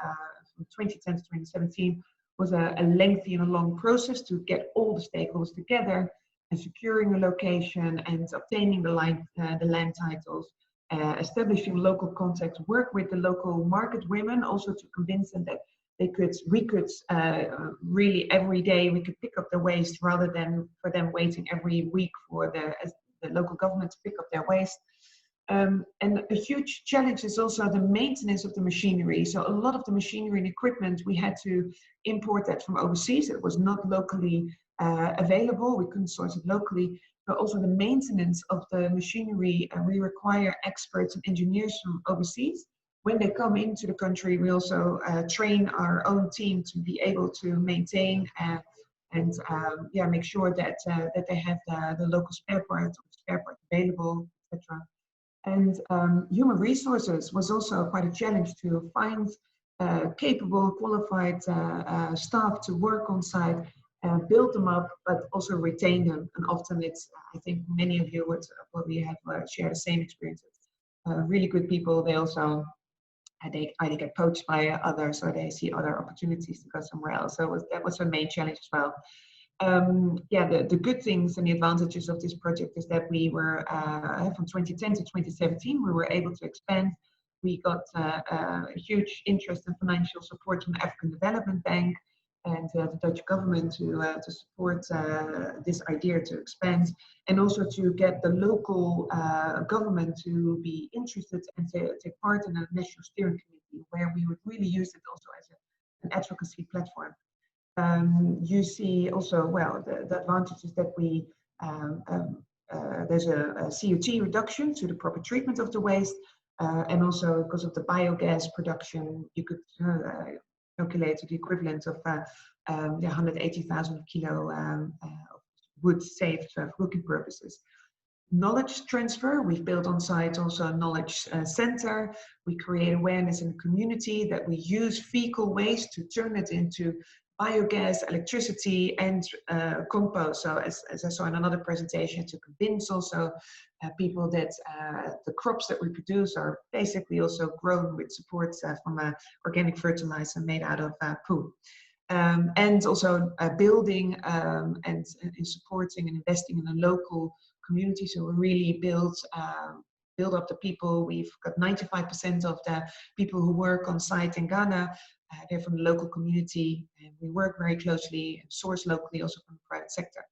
from 2010 to 2017 was a lengthy and a long process to get all the stakeholders together and securing a location and obtaining the land titles, establishing local contacts, work with the local market women also to convince them that we could really every day we could pick up the waste rather than for them waiting every week for the local government to pick up their waste. And a huge challenge is also the maintenance of the machinery. So a lot of the machinery and equipment, we had to import that from overseas. It was not locally available. We couldn't source it locally, but also the maintenance of the machinery. We require experts and engineers from overseas. When they come into the country, we also train our own team to be able to maintain and make sure that they have the local spare part available, etc. And human resources was also quite a challenge to find capable, qualified staff to work on site, build them up, but also retain them. And often it's, I think many of you would probably have shared the same experiences. Really good people, they also they either get poached by others or they see other opportunities to go somewhere else. So that was a main challenge as well. The good things and the advantages of this project is that we were, from 2010 to 2017, we were able to expand. We got a huge interest and financial support from the African Development Bank and the Dutch government to support this idea to expand, and also to get the local government to be interested and to take part in a national steering committee, where we would really use it also as an advocacy platform. You see also, well, the advantage is that we there's a CO2 reduction to the proper treatment of the waste, and also because of the biogas production, you could calculate the equivalent of 180,000 kilo wood saved for cooking purposes. Knowledge transfer, we've built on site also a knowledge center. We create awareness in the community that we use fecal waste to turn it into biogas, electricity, and compost. So as I saw in another presentation, to convince also people that the crops that we produce are basically also grown with support from organic fertilizer made out of poo. And also building and supporting and investing in a local community. So we really build up the people. We've got 95% of the people who work on site in Ghana. They're from the local community, and we work very closely and source locally also from the private sector.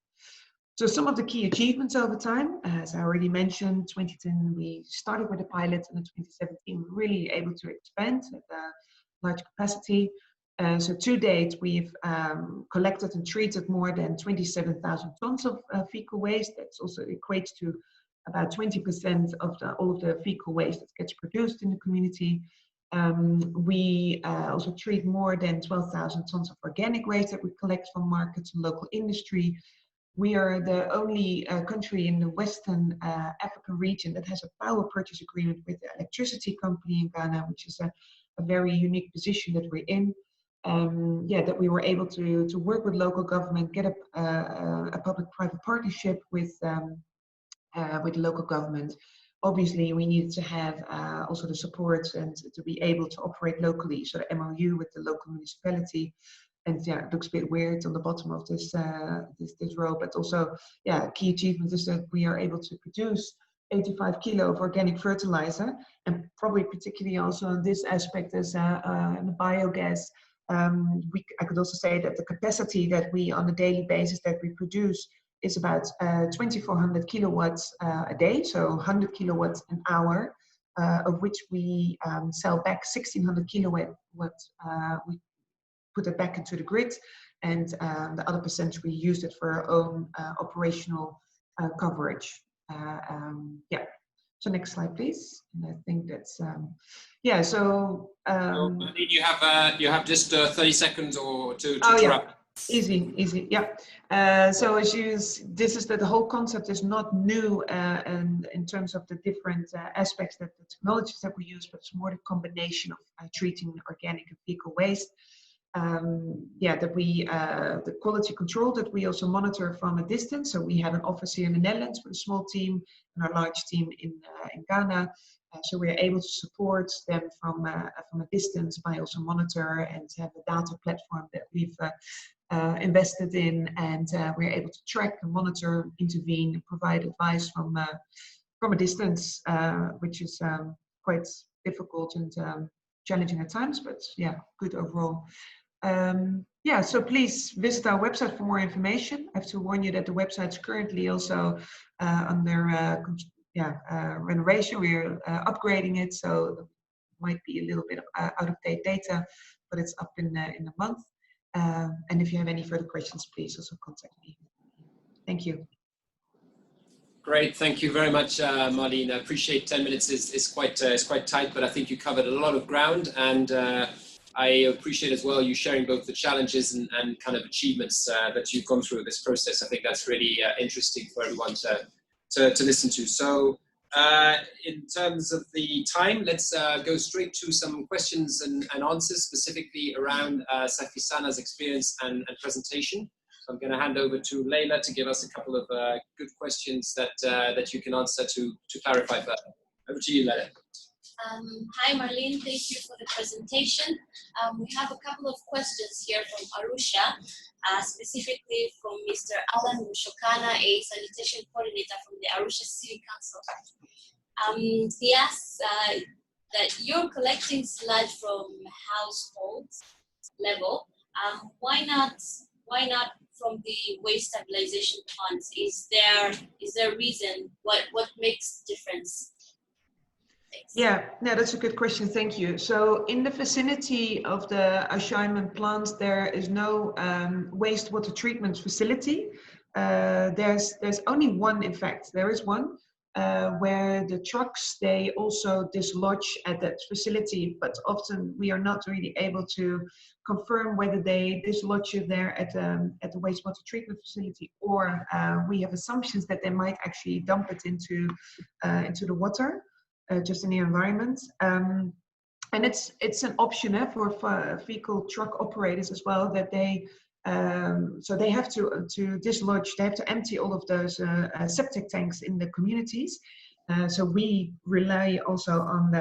So some of the key achievements over time, as I already mentioned, 2010 we started with a pilot, and in 2017 we're really able to expand at a large capacity. So to date, we've collected and treated more than 27,000 tons of fecal waste. That's also equates to about 20% of all of the fecal waste that gets produced in the community. We also treat more than 12,000 tons of organic waste that we collect from markets and local industry. We are the only country in the Western African region that has a power purchase agreement with the electricity company in Ghana, which is a very unique position that we're in. That we were able to work with local government, get a public-private partnership with local government. Obviously, we needed to have also the support and to be able to operate locally. So the MOU with the local municipality, and yeah, it looks a bit weird on the bottom of this this row, but also key achievement is that we are able to produce 85 kilo of organic fertilizer, and probably particularly also on this aspect as the biogas. I could also say that the capacity that we on a daily basis that we produce is about 2,400 kilowatts a day, so 100 kilowatts an hour, of which we sell back 1,600 kilowatts. We put it back into the grid, and the other percentage we used it for our own operational coverage. Yeah. So next slide, please. And I think that's yeah. So you have just 30 seconds or to oh, interrupt. Yeah. Easy, yeah. So this is that the whole concept is not new, and in terms of the different aspects that the technologies that we use, but it's more the combination of treating organic and fecal waste. Yeah, that we the quality control that we also monitor from a distance. So we have an office here in the Netherlands with a small team and a large team in Ghana. So we're able to support them from a distance by also monitor and have a data platform that we've invested in, and we're able to track and monitor, intervene, and provide advice from a distance, which is quite difficult and challenging at times, but yeah, good overall. Yeah, so please visit our website for more information. I have to warn you that the website is currently also under renovation. We're upgrading it, so it might be a little bit of out-of-date data, but it's up in a month. And if you have any further questions, please also contact me. Thank you. Great, thank you very much, Marlene. I appreciate 10 minutes is quite tight, but I think you covered a lot of ground, and I appreciate as well you sharing both the challenges and kind of achievements that you've gone through this process. I think that's really interesting for everyone to listen to. So in terms of the time, let's go straight to some questions and answers, specifically around Safisana's experience and presentation. So I'm going to hand over to Leila to give us a couple of good questions that you can answer to clarify further. Over to you, Leila. Hi, Marlene. Thank you for the presentation. We have a couple of questions here from Arusha, specifically from Mr. Alan Mushokana, a sanitation coordinator from the Arusha City Council. He asks that you're collecting sludge from households level. Why not from the waste stabilization plants? Is there a reason? What makes the difference? Thanks. Yeah, no, that's a good question. Thank you. So in the vicinity of the Ashaiman plant, there is no wastewater treatment facility. There's only one, in fact, there is one where the trucks, they also dislodge at that facility, but often we are not really able to confirm whether they dislodge it there at the wastewater treatment facility, or we have assumptions that they might actually dump it into the water. Just in the environment, and it's an option for fecal truck operators as well, that they so they have to dislodge, they have to empty all of those septic tanks in the communities. So we rely also on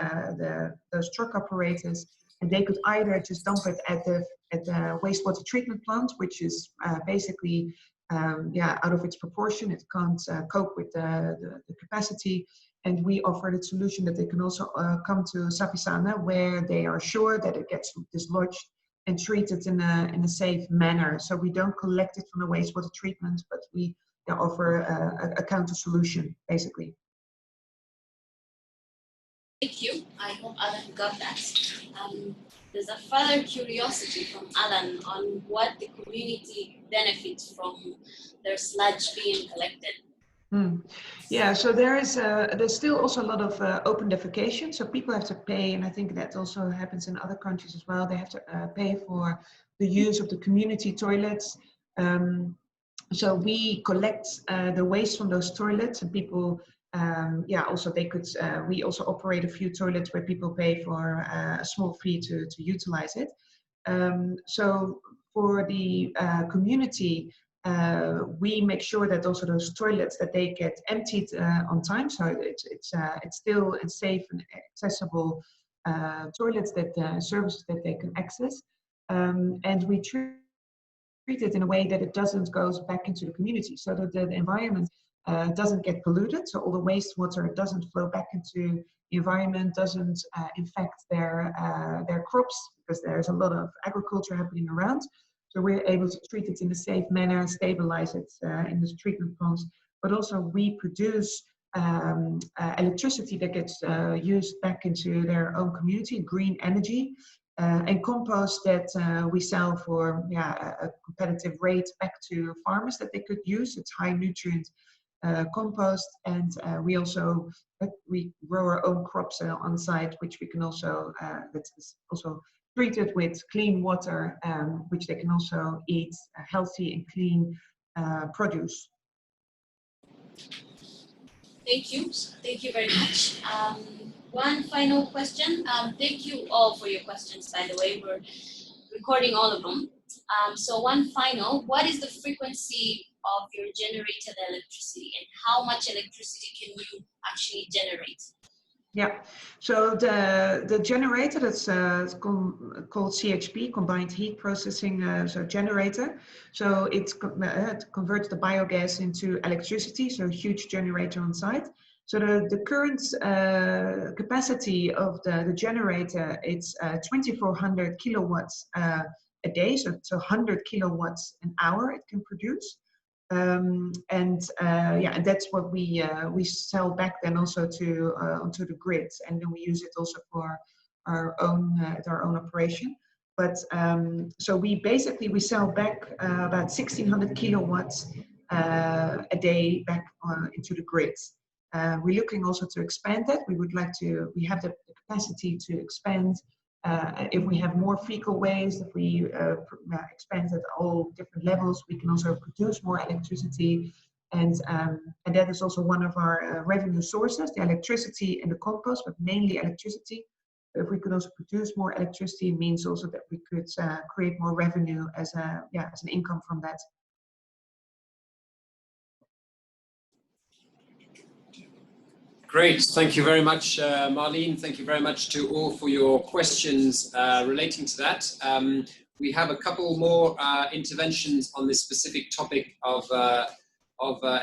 those truck operators, and they could either just dump it at the wastewater treatment plant, which is basically out of its proportion. It can't cope with the capacity. And we offer the solution that they can also come to Safisana, where they are sure that it gets dislodged and treated in a safe manner. So we don't collect it from the wastewater treatment, but we offer a counter solution, basically. Thank you. I hope Alan got that. There's a further curiosity from Alan on what the community benefits from their sludge being collected. Yeah, so there's still also a lot of open defecation, so people have to pay, and I think that also happens in other countries as well. They have to pay for the use of the community toilets. So we collect the waste from those toilets, and people, also they could. We also operate a few toilets where people pay for a small fee to utilize it. So for the community, we make sure that also those toilets, that they get emptied on time, so it's still a safe and accessible toilets, that services that they can access, and we treat it in a way that it doesn't go back into the community, so that the environment doesn't get polluted. So all the wastewater doesn't flow back into the environment, doesn't infect their crops, because there's a lot of agriculture happening around. So we're able to treat it in a safe manner, stabilize it in the treatment plants, but also we produce electricity that gets used back into their own community, green energy, and compost that we sell for a competitive rate back to farmers that they could use. It's high nutrient compost, and we also we grow our own crops on site, which we can also that's also treated with clean water, which they can also eat healthy and clean produce. Thank you very much. One final question. Thank you all for your questions, by the way. We're recording all of them. So one final, what is the frequency of your generated electricity, and how much electricity can you actually generate? Yeah, so the generator that's called CHP, Combined Heat Processing generator. So it converts the biogas into electricity, so a huge generator on site. So the current capacity of the generator, it's 2,400 kilowatts a day, so 100 kilowatts an hour it can produce. And that's what we sell back then also to onto the grid, and then we use it also for our own operation. But so we sell back about 1,600 kilowatts a day back into the grid. We're looking also to expand that. We have the capacity to expand. If we have more fecal waste, if we expand at all different levels, we can also produce more electricity. And that is also one of our revenue sources, the electricity and the compost, but mainly electricity. If we could also produce more electricity, it means also that we could create more revenue as an income from that. Great, thank you very much, Marlene. Thank you very much to all for your questions relating to that. We have a couple more interventions on this specific topic of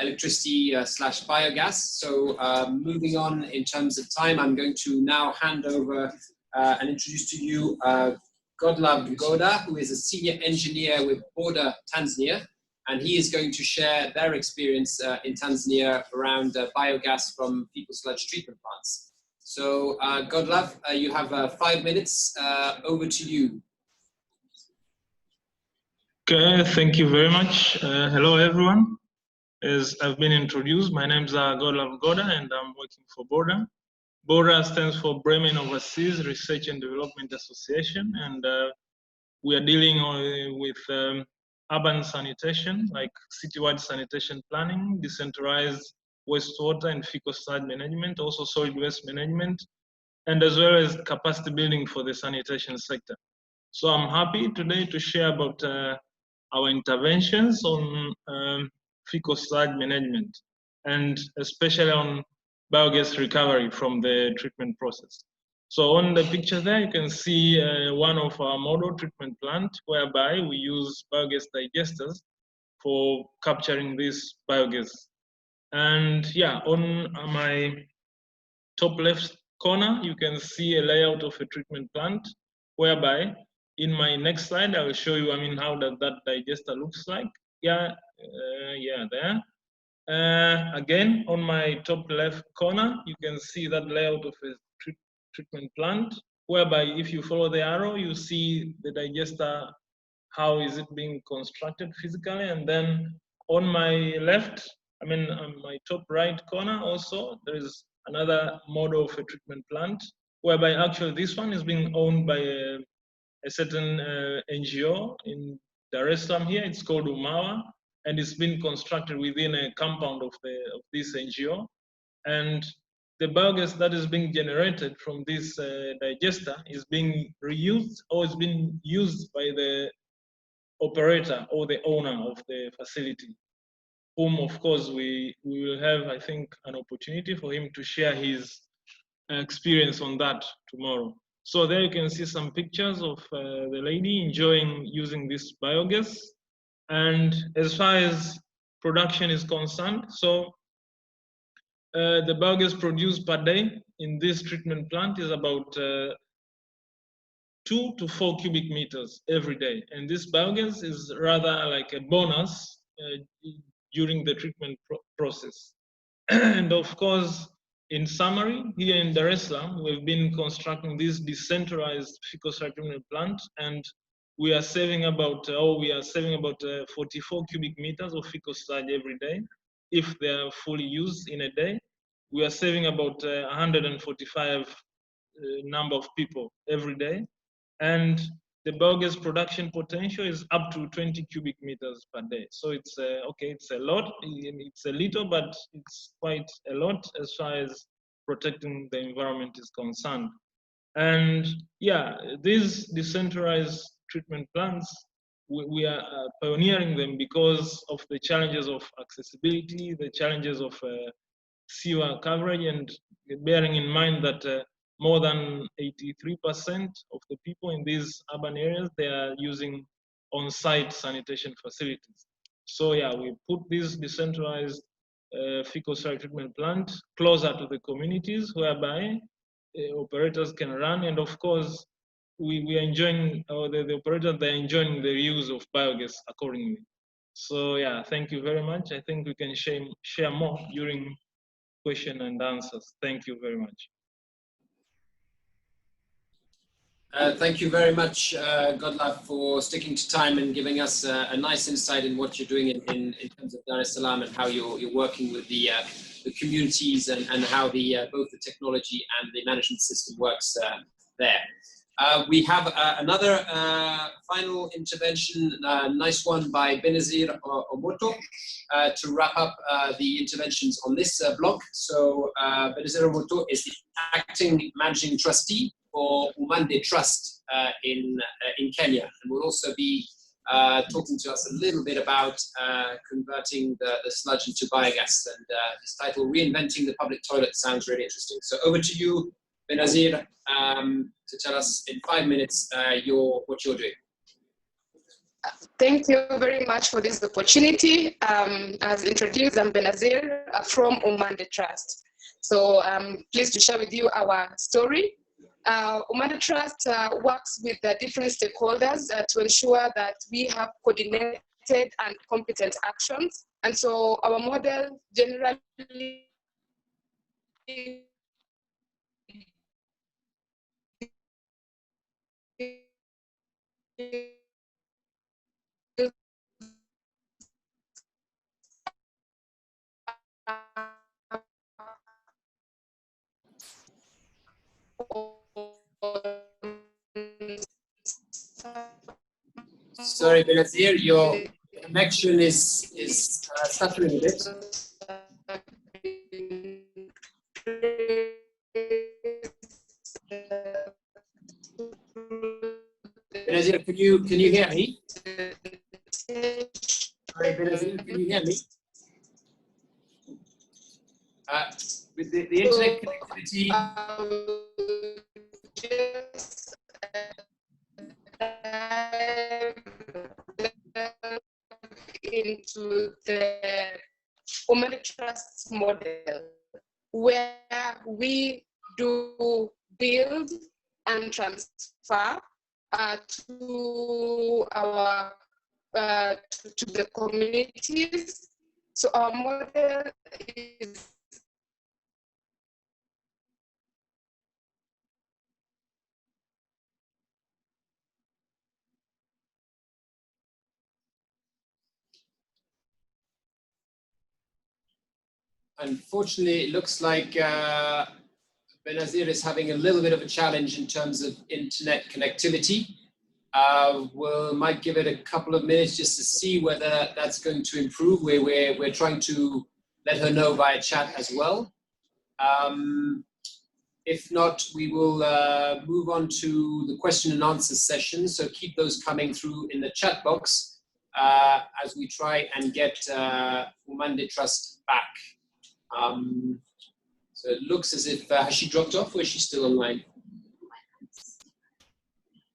electricity slash biogas. So moving on in terms of time, I'm going to now hand over and introduce to you Godlove Goda, who is a senior engineer with Border Tanzania. And he is going to share their experience in Tanzania around biogas from fecal sludge treatment plants. So Godlove, you have 5 minutes. Over to you. Okay, thank you very much. Hello, everyone. As I've been introduced, my name is Godlove Goda, and I'm working for Border. Border stands for Bremen Overseas Research and Development Association, and we are dealing with urban sanitation, like citywide sanitation planning, decentralized wastewater and fecal sludge management, also solid waste management, and as well as capacity building for the sanitation sector. So I'm happy today to share about our interventions on fecal sludge management, and especially on biogas recovery from the treatment process. So on the picture there, you can see one of our model treatment plant, whereby we use biogas digesters for capturing this biogas. And yeah, on my top left corner, you can see a layout of a treatment plant, whereby in my next slide, I will show you, how that digester looks like. Yeah, there. Again, on my top left corner, you can see that layout of a treatment plant, whereby if you follow the arrow, you see the digester, how is it being constructed physically. And then on my left, on my top right corner also, there is another model of a treatment plant, whereby actually this one is being owned by a certain NGO in Dar es Salaam here. It's called Umawa, and it's been constructed within a compound of this NGO. And the biogas that is being generated from this digester is being reused, or is being used by the operator or the owner of the facility, whom of course we will have, I think, an opportunity for him to share his experience on that tomorrow. So there you can see some pictures of the lady enjoying using this biogas. And as far as production is concerned, so The biogas produced per day in this treatment plant is about 2 to 4 cubic meters every day. And this biogas is rather like a bonus during the treatment process. And of course, in summary, here in Dar es Salaam, we've been constructing this decentralized fecal treatment plant, and we are saving about 44 cubic meters of fecal sludge every day. If they are fully used in a day, we are saving about 145 number of people every day. And the biogas production potential is up to 20 cubic meters per day. So it's okay, it's a lot, it's a little, but it's quite a lot as far as protecting the environment is concerned. And yeah, these decentralized treatment plants, we are pioneering them because of the challenges of accessibility, the challenges of sewer coverage, and bearing in mind that more than 83% of the people in these urban areas, they are using on-site sanitation facilities. So yeah, we put this decentralized fecal sludge treatment plant closer to the communities, whereby operators can run, and of course, we are enjoying, or the operators, they're enjoying the use of biogas accordingly. So yeah, thank you very much. I think we can share more during question and answers. Thank you very much. Thank you very much, Godlove, for sticking to time and giving us a nice insight in what you're doing in terms of Dar es Salaam and how you're working with the communities and how both the technology and the management system works there. We have another final intervention, nice one by Benazir Omoto, to wrap up the interventions on this block. So Benazir Omoto is the acting managing trustee for Umande Trust in Kenya, and will also be talking to us a little bit about converting the sludge into biogas. And his title, Reinventing the Public Toilet, sounds really interesting. So over to you, Benazir, to tell us in 5 minutes what you're doing. Thank you very much for this opportunity. As introduced, I'm Benazir from Umande Trust. So I'm pleased to share with you our story. Umande Trust works with the different stakeholders to ensure that we have coordinated and competent actions. And so our model generally Sorry, Benazir, your connection is stuttering a bit. Benazir, can you hear me? Sorry, Benazir, can you hear me? With the internet connectivity. Into the Umande Trust model, where we do build and transfer to our to the communities. So our model is unfortunately, it looks like Benazir is having a little bit of a challenge in terms of internet connectivity. We might give it a couple of minutes just to see whether that's going to improve. We're trying to let her know via chat as well. If not, we will move on to the question and answer session. So keep those coming through in the chat box as we try and get Umande Trust back. So it looks as if, has she dropped off or is she still online?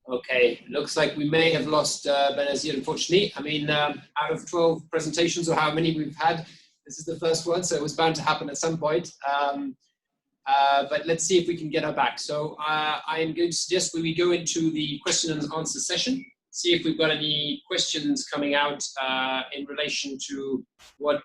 Okay, looks like we may have lost Benazir, unfortunately. I mean, out of 12 presentations or how many we've had, This is the first one, so it was bound to happen at some point. But let's see if we can get her back. So I am going to suggest we go into the question and answer session, see if we've got any questions coming out in relation to what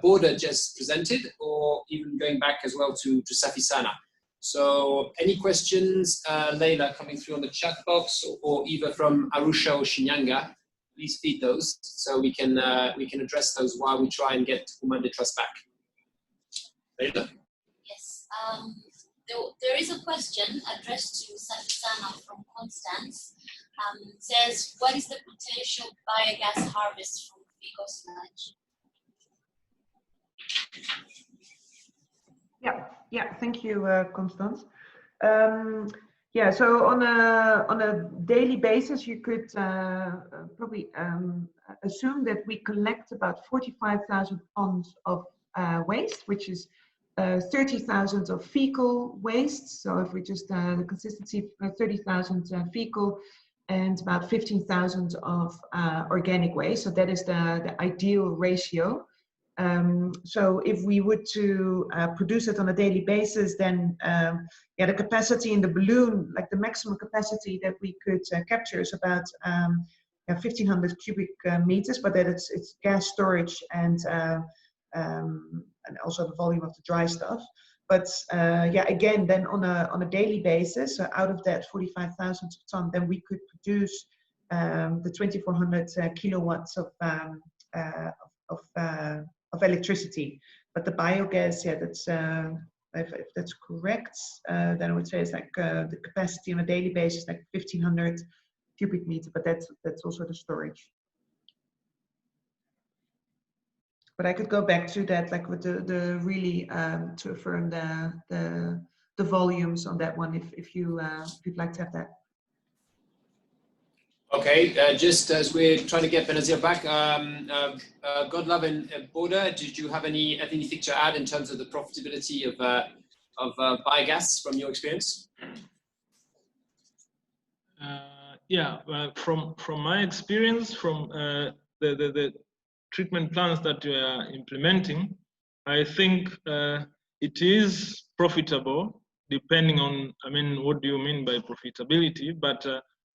Borda just presented, or even going back as well to Safisana. So any questions, Leila, coming through on the chat box, or Eva from Arusha or Shinyanga, please feed those so we can address those while we try and get Umande Trust back. Leila? Yes. There is a question addressed to Safisana from Constance. It says, what is the potential biogas harvest from fecal sludge? Yeah, thank you, Constance. Yeah, so on a daily basis, you could probably assume that we collect about 45,000 tons of waste, which is 30,000 of fecal waste. So if we just the consistency, 30,000 fecal and about 15,000 of organic waste. So that is the ideal ratio. So if we were to produce it on a daily basis, then yeah, the capacity in the balloon, like the maximum capacity that we could capture is about 1,500 cubic meters, but that it's gas storage and also the volume of the dry stuff. But yeah, again, then on a daily basis, out of that 45,000 ton, then we could produce the 2,400 kilowatts of electricity. But the biogas, yeah, that's if that's correct, then I would say it's like the capacity on a daily basis, like 1,500 cubic meter. But that's also the storage. But I could go back to that, like with the really to affirm the volumes on that one, if you'd like to have that. Okay, just as we're trying to get Benazir back, Godlove and Borda, did you have anything to add in terms of the profitability of biogas from your experience? Yeah, from my experience, from the treatment plans that we are implementing, I think it is profitable, depending on, I mean, what do you mean by profitability? But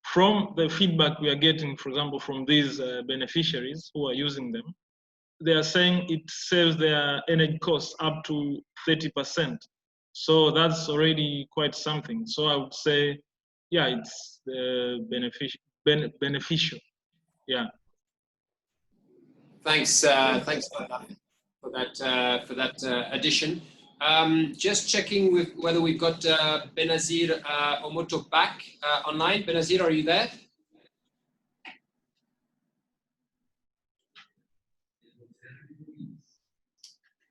from the feedback we are getting, for example, from these beneficiaries who are using them, they are saying it saves their energy costs up to 30%. So that's already quite something. So I would say, yeah, it's beneficial. Yeah. Thanks, thanks for that addition. Just checking with whether we've got Benazir Omoto back online. Benazir, are you there?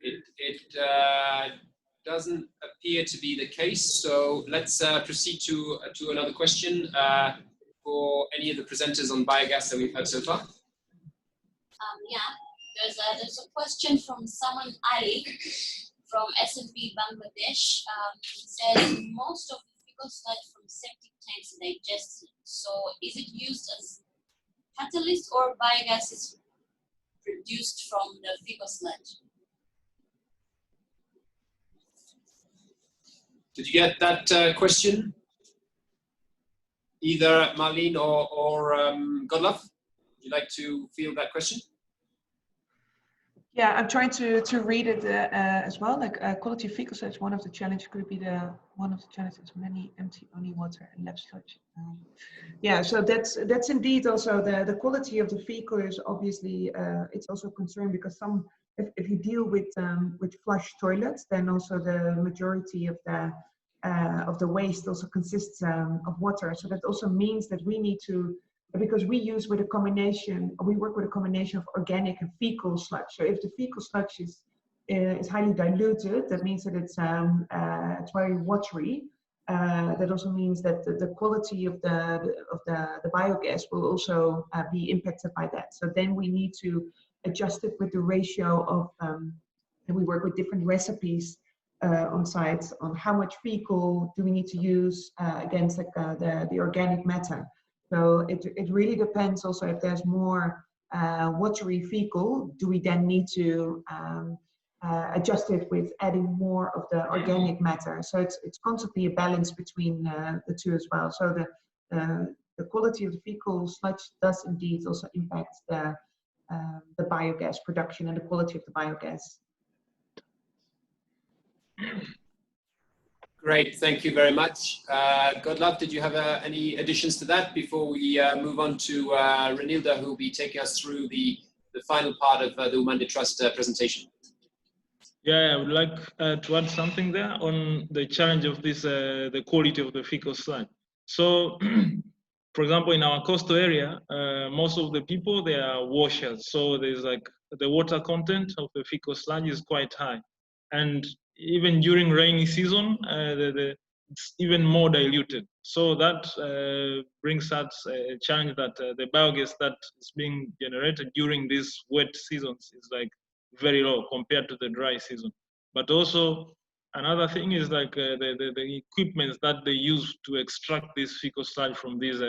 It doesn't appear to be the case. So let's proceed to another question for any of the presenters on biogas that we've had so far. Yeah, there's a question from Saman Ali from SNV Bangladesh. Says most of the fecal sludge from septic tanks is digested. So is it used as catalyst, or biogas is produced from the fecal sludge? Did you get that question? Either Marlene or Godlove? Would you like to field that question? Yeah, I'm trying to read it as well. Like quality of fecal sludge, one of the challenges could be one of the challenges, many empty only water and left sludge. Yeah, so that's indeed also the quality of the fecal is obviously it's also a concern, because if you deal with flush toilets, then also the majority of the waste also consists of water. So that also means that we need to, because we work with a combination of organic and fecal sludge. So if the fecal sludge is highly diluted, that means that it's very watery. That also means that the quality of the biogas will also be impacted by that. So then we need to adjust it with the ratio of, and we work with different recipes on site on how much fecal do we need to use against like, the organic matter. So it really depends also if there's more watery fecal, do we then need to adjusted with adding more of the organic matter. So it's constantly a balance between the two as well. So the quality of the fecal sludge does indeed also impact the biogas production and the quality of the biogas. Great, thank you very much. Godlove, did you have any additions to that before we move on to Renilda, who will be taking us through the final part of the Umande Trust presentation? Yeah, I would like to add something there on the challenge of this, the quality of the fecal sludge. So, for example, in our coastal area, most of the people, they are washers. So there's like the water content of the fecal sludge is quite high. And even during rainy season, it's even more diluted. So that brings us a challenge that the biogas that is being generated during these wet seasons is like very low compared to the dry season. But also another thing is like the equipment that they use to extract this fecal sludge from these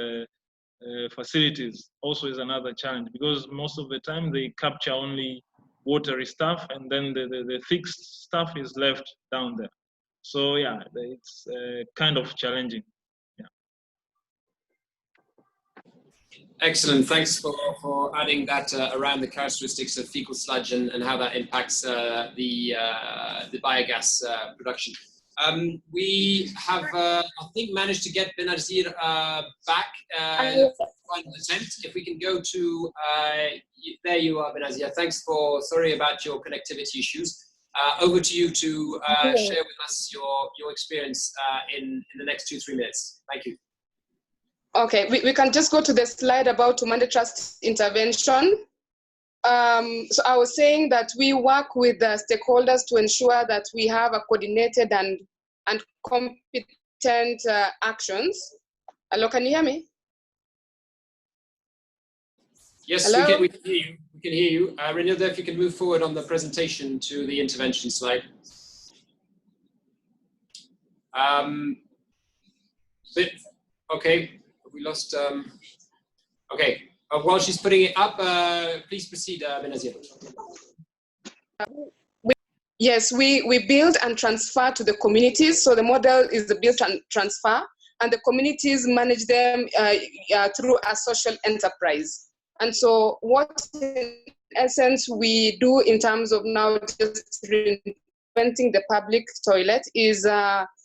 facilities also is another challenge, because most of the time they capture only watery stuff, and then the thick stuff is left down there. So yeah, it's kind of challenging. Yeah. Excellent. Thanks for adding that around the characteristics of fecal sludge and how that impacts the biogas production. We have, I think, managed to get Benazir back. Final attempt. If we can go to, there you are, Benazir. Thanks sorry about your connectivity issues. Over to you to share with us your experience in the next 2-3 minutes. Thank you. Okay, we can just go to the slide about Umande Trust intervention. So I was saying that we work with the stakeholders to ensure that we have a coordinated and competent actions. Hello, can you hear me? Yes, we can hear you. We can hear you. Renilda, if you can move forward on the presentation to the intervention slide. Okay, we lost. Okay, while she's putting it up, please proceed, Benazir. Yes, we build and transfer to the communities. So the model is the build and transfer, and the communities manage them through a social enterprise. And so what, in essence, we do in terms of now just reinventing the public toilet is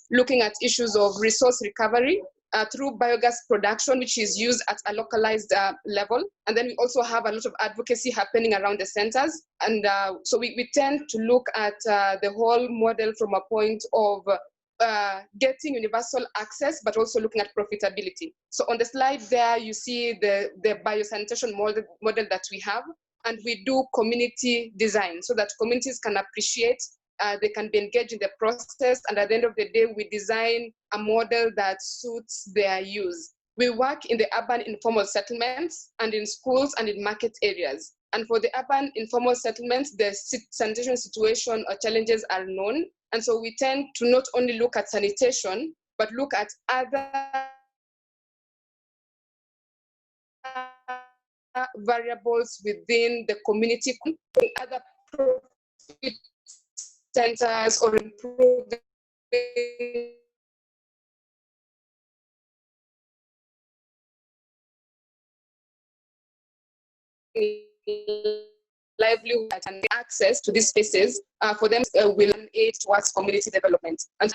looking at issues of resource recovery through biogas production, which is used at a localized level. And then we also have a lot of advocacy happening around the centers. And so we tend to look at the whole model from a point of getting universal access, but also looking at profitability. So on the slide there, you see the biosanitation model that we have, and we do community design so that communities can appreciate, they can be engaged in the process, and at the end of the day, we design a model that suits their use. We work in the urban informal settlements and in schools and in market areas. And for the urban informal settlements, the sanitation situation or challenges are known. And so we tend to not only look at sanitation, but look at other variables within the community, other profit centers, or improving livelihood and access to these spaces for them will aid towards community development. And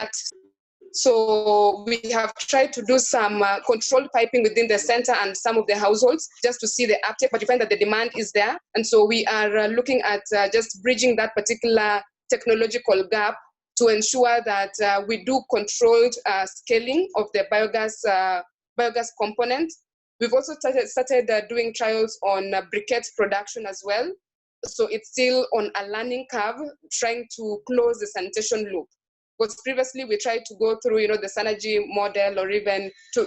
so we have tried to do some controlled piping within the center and some of the households just to see the uptake, but you find that the demand is there. And so we are looking at just bridging that particular technological gap to ensure that we do controlled scaling of the biogas component. We've also started doing trials on briquette production as well. So it's still on a learning curve, trying to close the sanitation loop. Because previously we tried to go through, the Synergy model, or even to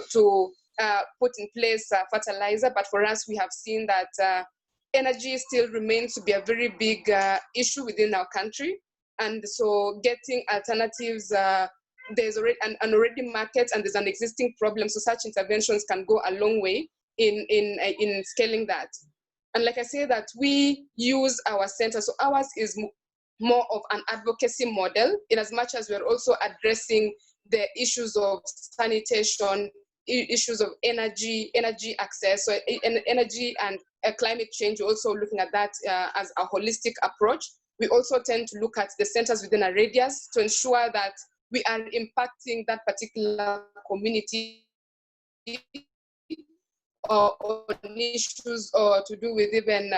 put in place fertilizer. But for us, we have seen that energy still remains to be a very big issue within our country. And so getting alternatives, there's already an already market and there's an existing problem. So such interventions can go a long way in scaling that. And like I say, that we use our center. So ours is more of an advocacy model, in as much as we're also addressing the issues of sanitation, issues of energy access, so energy and climate change. We're also looking at that as a holistic approach. We also tend to look at the centers within a radius to ensure that we are impacting that particular community on issues or to do with even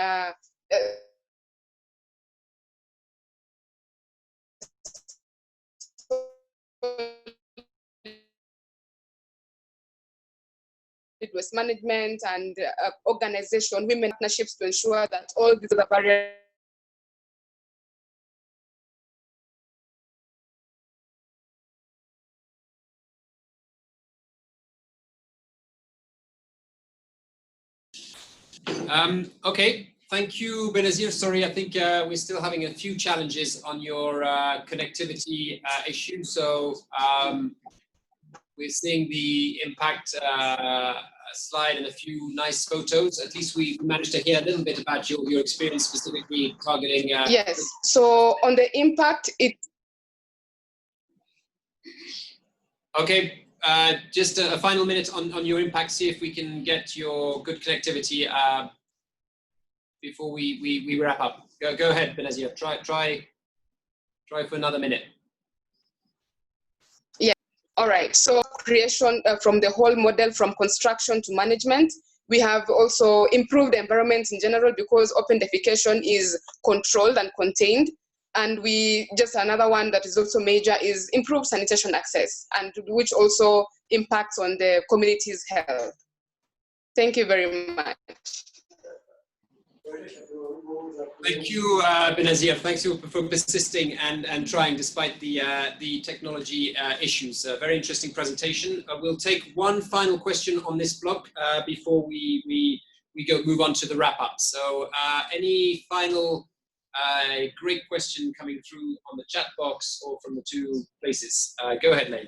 waste management and organization, women partnerships, to ensure that all these other barriers Okay, thank you, Benazir. Sorry, I think we're still having a few challenges on your connectivity issue. So we're seeing the impact slide and a few nice photos. At least we managed to hear a little bit about your experience specifically targeting. Yes, so on the impact, Okay, just a final minute on your impact. See if we can get your good connectivity before we wrap up. Go ahead, Benazir. Try for another minute. Yeah, all right. So creation from the whole model, from construction to management. We have also improved the environment in general because open defecation is controlled and contained. And just another one that is also major is improved sanitation access, and which also impacts on the community's health. Thank you very much. Thank you, Benazir. Thanks for persisting and trying despite the technology issues. Very interesting presentation. We'll take one final question on this block before we move on to the wrap up. So any final great question coming through on the chat box or from the two places? Go ahead, Lane.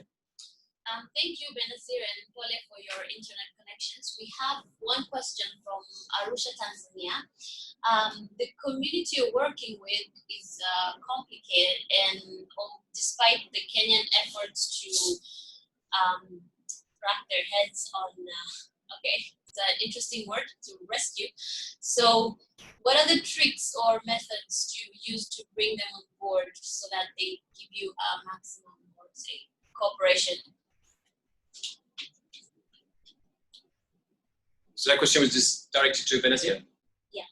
Thank you, Benazir and Pole, for your internet connections. We have one question from Arusha, Tanzania. The community you're working with is complicated, and despite the Kenyan efforts to crack their heads on, okay, it's an interesting word, to rescue. So what are the tricks or methods you use to bring them on board so that they give you a maximum, or say, cooperation? So that question was just directed to Benazir? Yeah.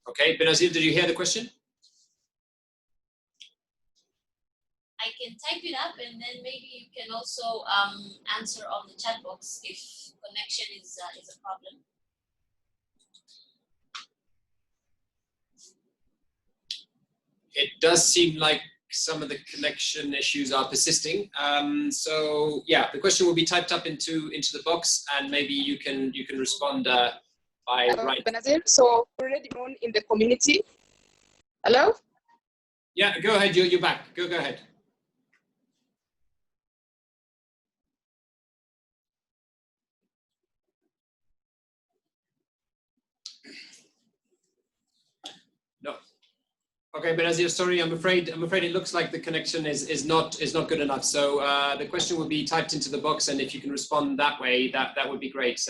Okay, Benazir, did you hear the question? I can type it up, and then maybe you can also answer on the chat box if connection is a problem. It does seem like some of the connection issues are persisting. So yeah, the question will be typed up into the box, and maybe you can respond by writing. Benazir, so already known in the community. Hello? Yeah, go ahead. You're back. Go ahead. No. Okay, Benazir, sorry, I'm afraid it looks like the connection is not good enough. So the question will be typed into the box, and if you can respond that way, that would be great.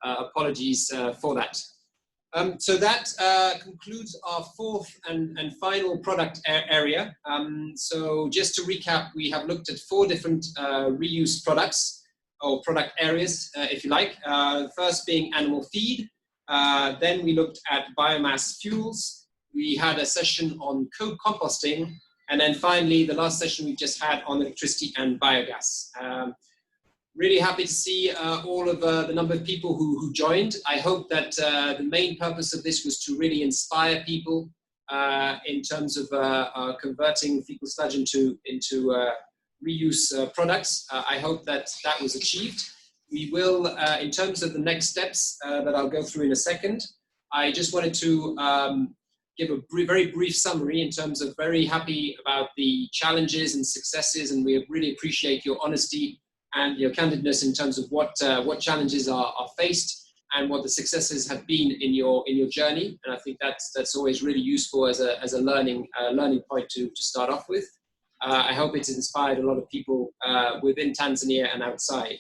Apologies for that. So that concludes our fourth and final product area. So just to recap, we have looked at 4 different reuse products, or product areas, if you like. First being animal feed. Then we looked at biomass fuels. We had a session on composting, and then finally the last session we just had on electricity and biogas. Really happy to see all of the number of people who joined. I hope that the main purpose of this was to really inspire people in terms of converting fecal sludge into reuse products. I hope that was achieved. We will, in terms of the next steps that I'll go through in a second, I just wanted to give a very brief summary in terms of very happy about the challenges and successes, and we really appreciate your honesty and your candidness in terms of what challenges are faced and what the successes have been in your journey. And I think that's always really useful as a learning point to start off with. I hope it's inspired a lot of people within Tanzania and outside.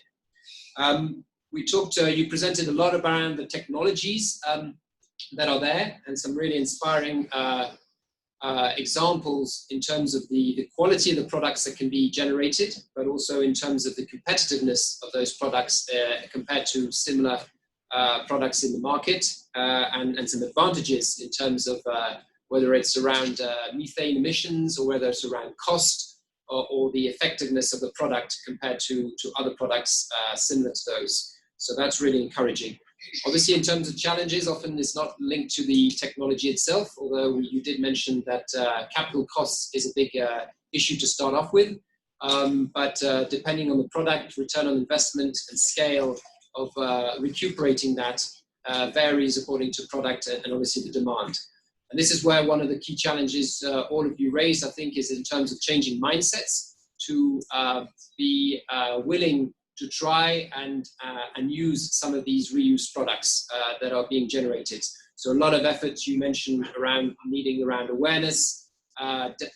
We talked, you presented a lot around the technologies that are there, and some really inspiring examples in terms of the quality of the products that can be generated, but also in terms of the competitiveness of those products compared to similar products in the market, and some advantages in terms of whether it's around methane emissions or whether it's around cost or the effectiveness of the product compared to other products similar to those. So that's really encouraging. Obviously, in terms of challenges, often it's not linked to the technology itself, although you did mention that capital costs is a big issue to start off with. But depending on the product, return on investment and scale of recuperating that varies according to product and obviously the demand. And this is where one of the key challenges all of you raised, I think, is in terms of changing mindsets to be willing to try and use some of these reused products that are being generated. So a lot of efforts you mentioned around awareness,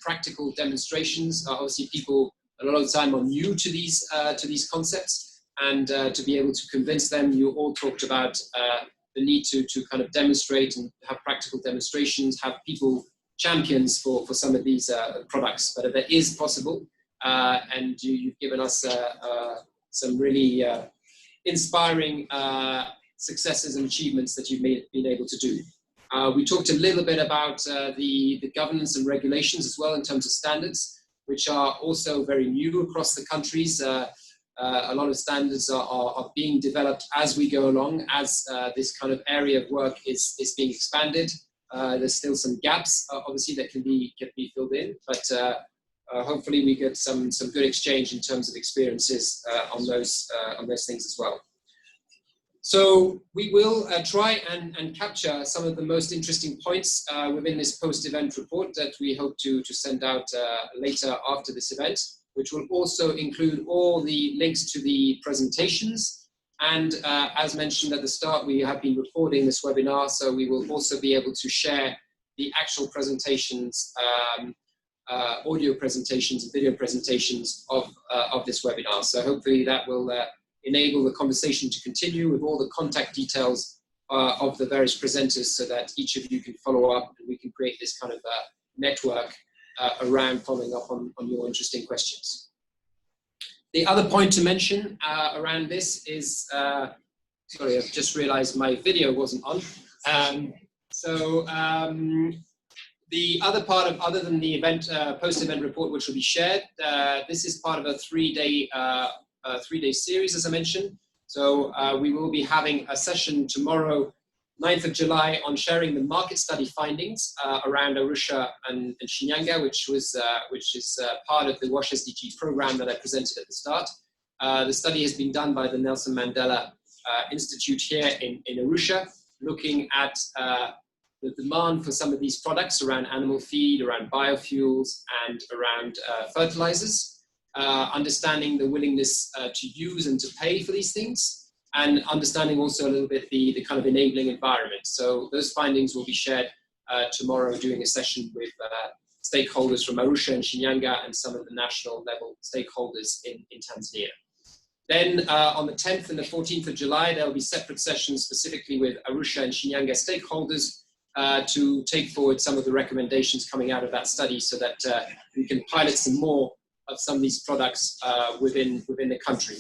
practical demonstrations. Obviously, people a lot of the time are new to these concepts, and to be able to convince them. You all talked about the need to kind of demonstrate and have practical demonstrations, have people champions for some of these products. But that is possible, and you've given us some really inspiring successes and achievements that you've been able to do. We talked a little bit about the governance and regulations as well in terms of standards, which are also very new across the countries. A lot of standards are being developed as we go along, as this kind of area of work is being expanded. There's still some gaps, obviously, that can be filled in, but hopefully we get some good exchange in terms of experiences on those things as well. So we will try and capture some of the most interesting points within this post-event report that we hope to send out later after this event, which will also include all the links to the presentations. And as mentioned at the start, we have been recording this webinar, so we will also be able to share the actual presentations, audio presentations and video presentations of this webinar. So hopefully that will enable the conversation to continue with all the contact details of the various presenters, so that each of you can follow up and we can create this kind of network around following up on your interesting questions. The other point to mention around this is, sorry, I've just realized my video wasn't on. The other part of, other than the event, post-event report, which will be shared, this is part of a three-day series, as I mentioned. So we will be having a session tomorrow, 9th of July, on sharing the market study findings around Arusha and Shinyanga, which is part of the WASH SDG program that I presented at the start. The study has been done by the Nelson Mandela Institute here in Arusha, looking at the demand for some of these products around animal feed, around biofuels, and around fertilizers, understanding the willingness to use and to pay for these things, and understanding also a little bit the kind of enabling environment. So those findings will be shared tomorrow during a session with stakeholders from Arusha and Shinyanga and some of the national level stakeholders in Tanzania. Then on the 10th and the 14th of July, there will be separate sessions specifically with Arusha and Shinyanga stakeholders to take forward some of the recommendations coming out of that study, so that we can pilot some more of some of these products within the country.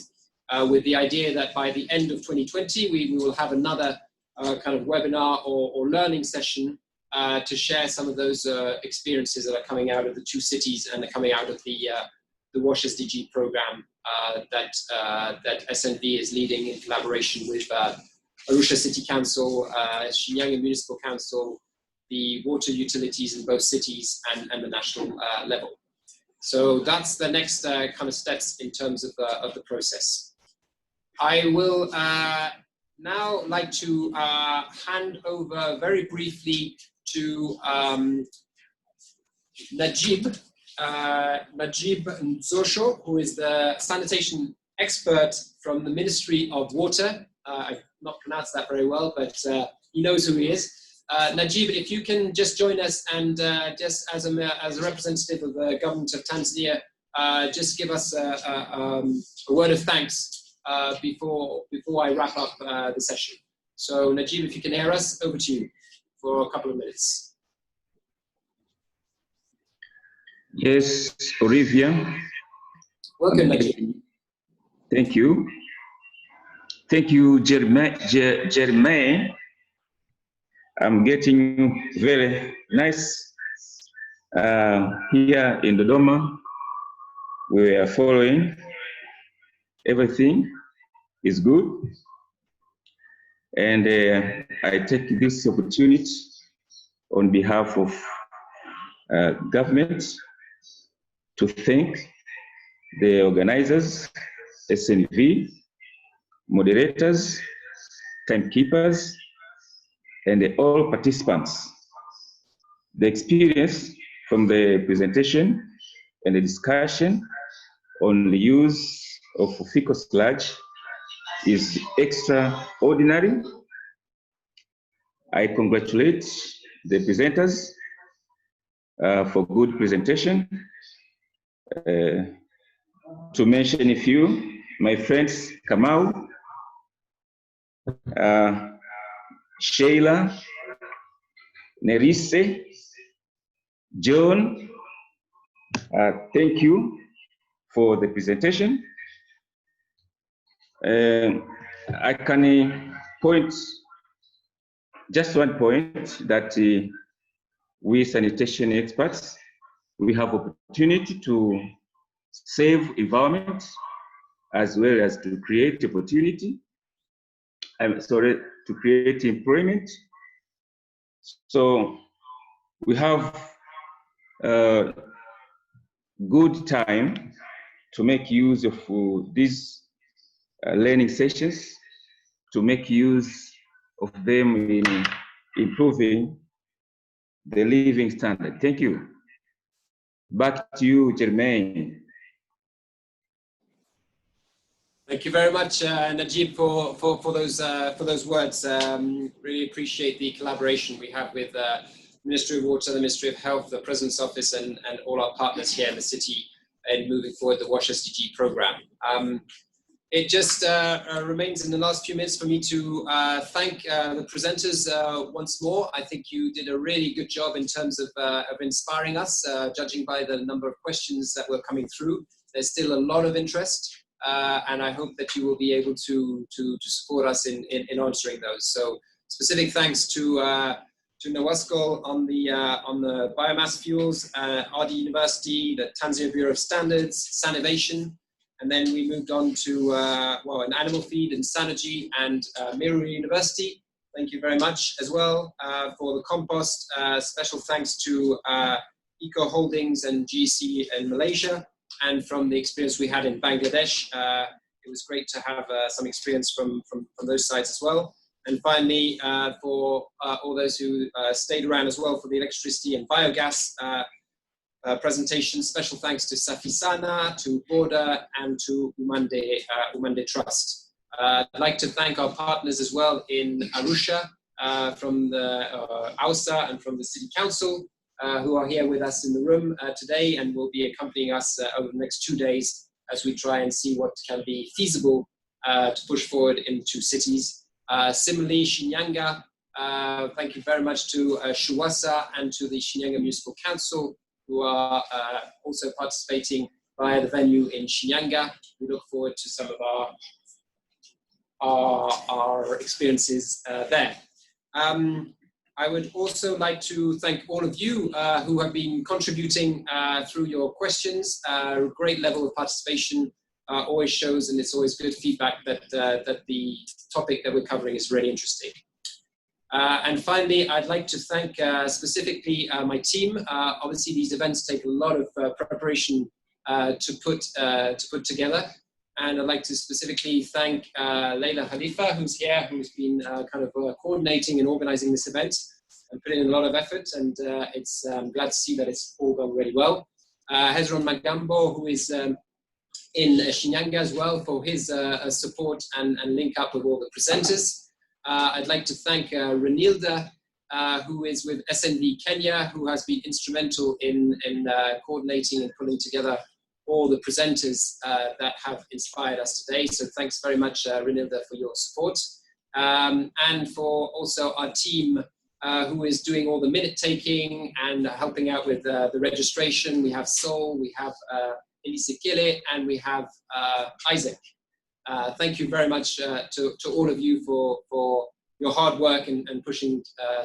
With the idea that by the end of 2020, we will have another kind of webinar or learning session to share some of those experiences that are coming out of the two cities and are coming out of the WASH SDG program that SNV is leading in collaboration with Arusha City Council, Shinyanga Municipal Council, the water utilities in both cities, and the national level. So that's the next kind of steps in terms of the process. I will now like to hand over very briefly to Najib Nzosho, who is the sanitation expert from the Ministry of Water. I not pronounced that very well, but he knows who he is. Najib, if you can just join us and just as a representative of the government of Tanzania, just give us a word of thanks before I wrap up the session. So Najib, if you can hear us, over to you for a couple of minutes. Yes, Olivia. Welcome, Najib. Thank you. Thank you, Jermaine. I'm getting very nice here in Dodoma. We are following. Everything is good. And I take this opportunity on behalf of government to thank the organizers, SNV, moderators, timekeepers, and all participants. The experience from the presentation and the discussion on the use of fecal sludge is extraordinary. I congratulate the presenters for good presentation. To mention a few, my friends Kamau, Sheila, Nerise, John, thank you for the presentation. I can point just one point that we sanitation experts, we have opportunity to save environment as well as to create opportunity. To create employment. So we have good time to make use of these learning sessions, to make use of them in improving the living standard. Thank you. Back to you, Jermaine. Thank you very much, Najib, for those words. Really appreciate the collaboration we have with the Ministry of Water, the Ministry of Health, the President's Office, and all our partners here in the city in moving forward the WASH SDG program. It just remains in the last few minutes for me to thank the presenters once more. I think you did a really good job in terms of inspiring us, judging by the number of questions that were coming through. There's still a lot of interest. And I hope that you will be able to support us in answering those. So specific thanks to Nawasco on the biomass fuels, RD University, the Tanzania Bureau of Standards, Sanitation, and then we moved on to an animal feed and Sanogy and Meru University. Thank you very much as well for the compost. Special thanks to Eco Holdings and GC in Malaysia. And from the experience we had in Bangladesh, it was great to have some experience from those sides as well. And finally, for all those who stayed around as well for the electricity and biogas presentation, special thanks to Safisana, to Border, and to Umande Trust. I'd like to thank our partners as well in Arusha, from the AUSA and from the City Council, who are here with us in the room today and will be accompanying us over the next 2 days as we try and see what can be feasible to push forward into cities. Similarly, Shinyanga, thank you very much to Shuwasa and to the Shinyanga Municipal Council, who are also participating via the venue in Shinyanga. We look forward to some of our experiences there. I would also like to thank all of you who have been contributing through your questions. Great level of participation always shows, and it's always good feedback that the topic that we're covering is really interesting. And finally, I'd like to thank specifically my team. Obviously, these events take a lot of preparation to put together. And I'd like to specifically thank Leila Khalifa, who's here, who's been coordinating and organizing this event and putting in a lot of effort. And I'm glad to see that it's all gone really well. Hezron Magambo, who is in Shinyanga as well, for his support and link up with all the presenters. I'd like to thank Renilda, who is with SNV Kenya, who has been instrumental in coordinating and pulling together all the presenters that have inspired us today. So thanks very much, Renilda, for your support. And for also our team who is doing all the minute taking and helping out with the registration. We have Sol, we have Elisekele, and we have Isaac. Thank you very much to all of you for your hard work and pushing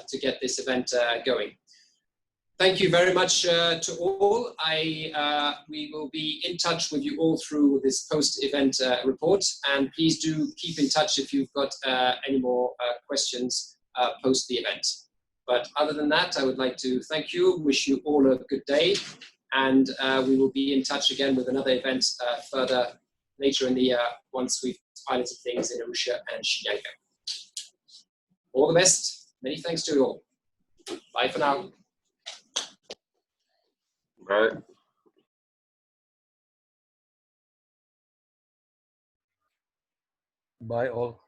to get this event going. Thank you very much to all. We will be in touch with you all through this post-event report, and please do keep in touch if you've got any more questions post the event. But other than that, I would like to thank you, wish you all a good day, and we will be in touch again with another event further later in the year once we've piloted things in Arusha and Shinyanga. All the best. Many thanks to you all. Bye for now. Right. Bye all.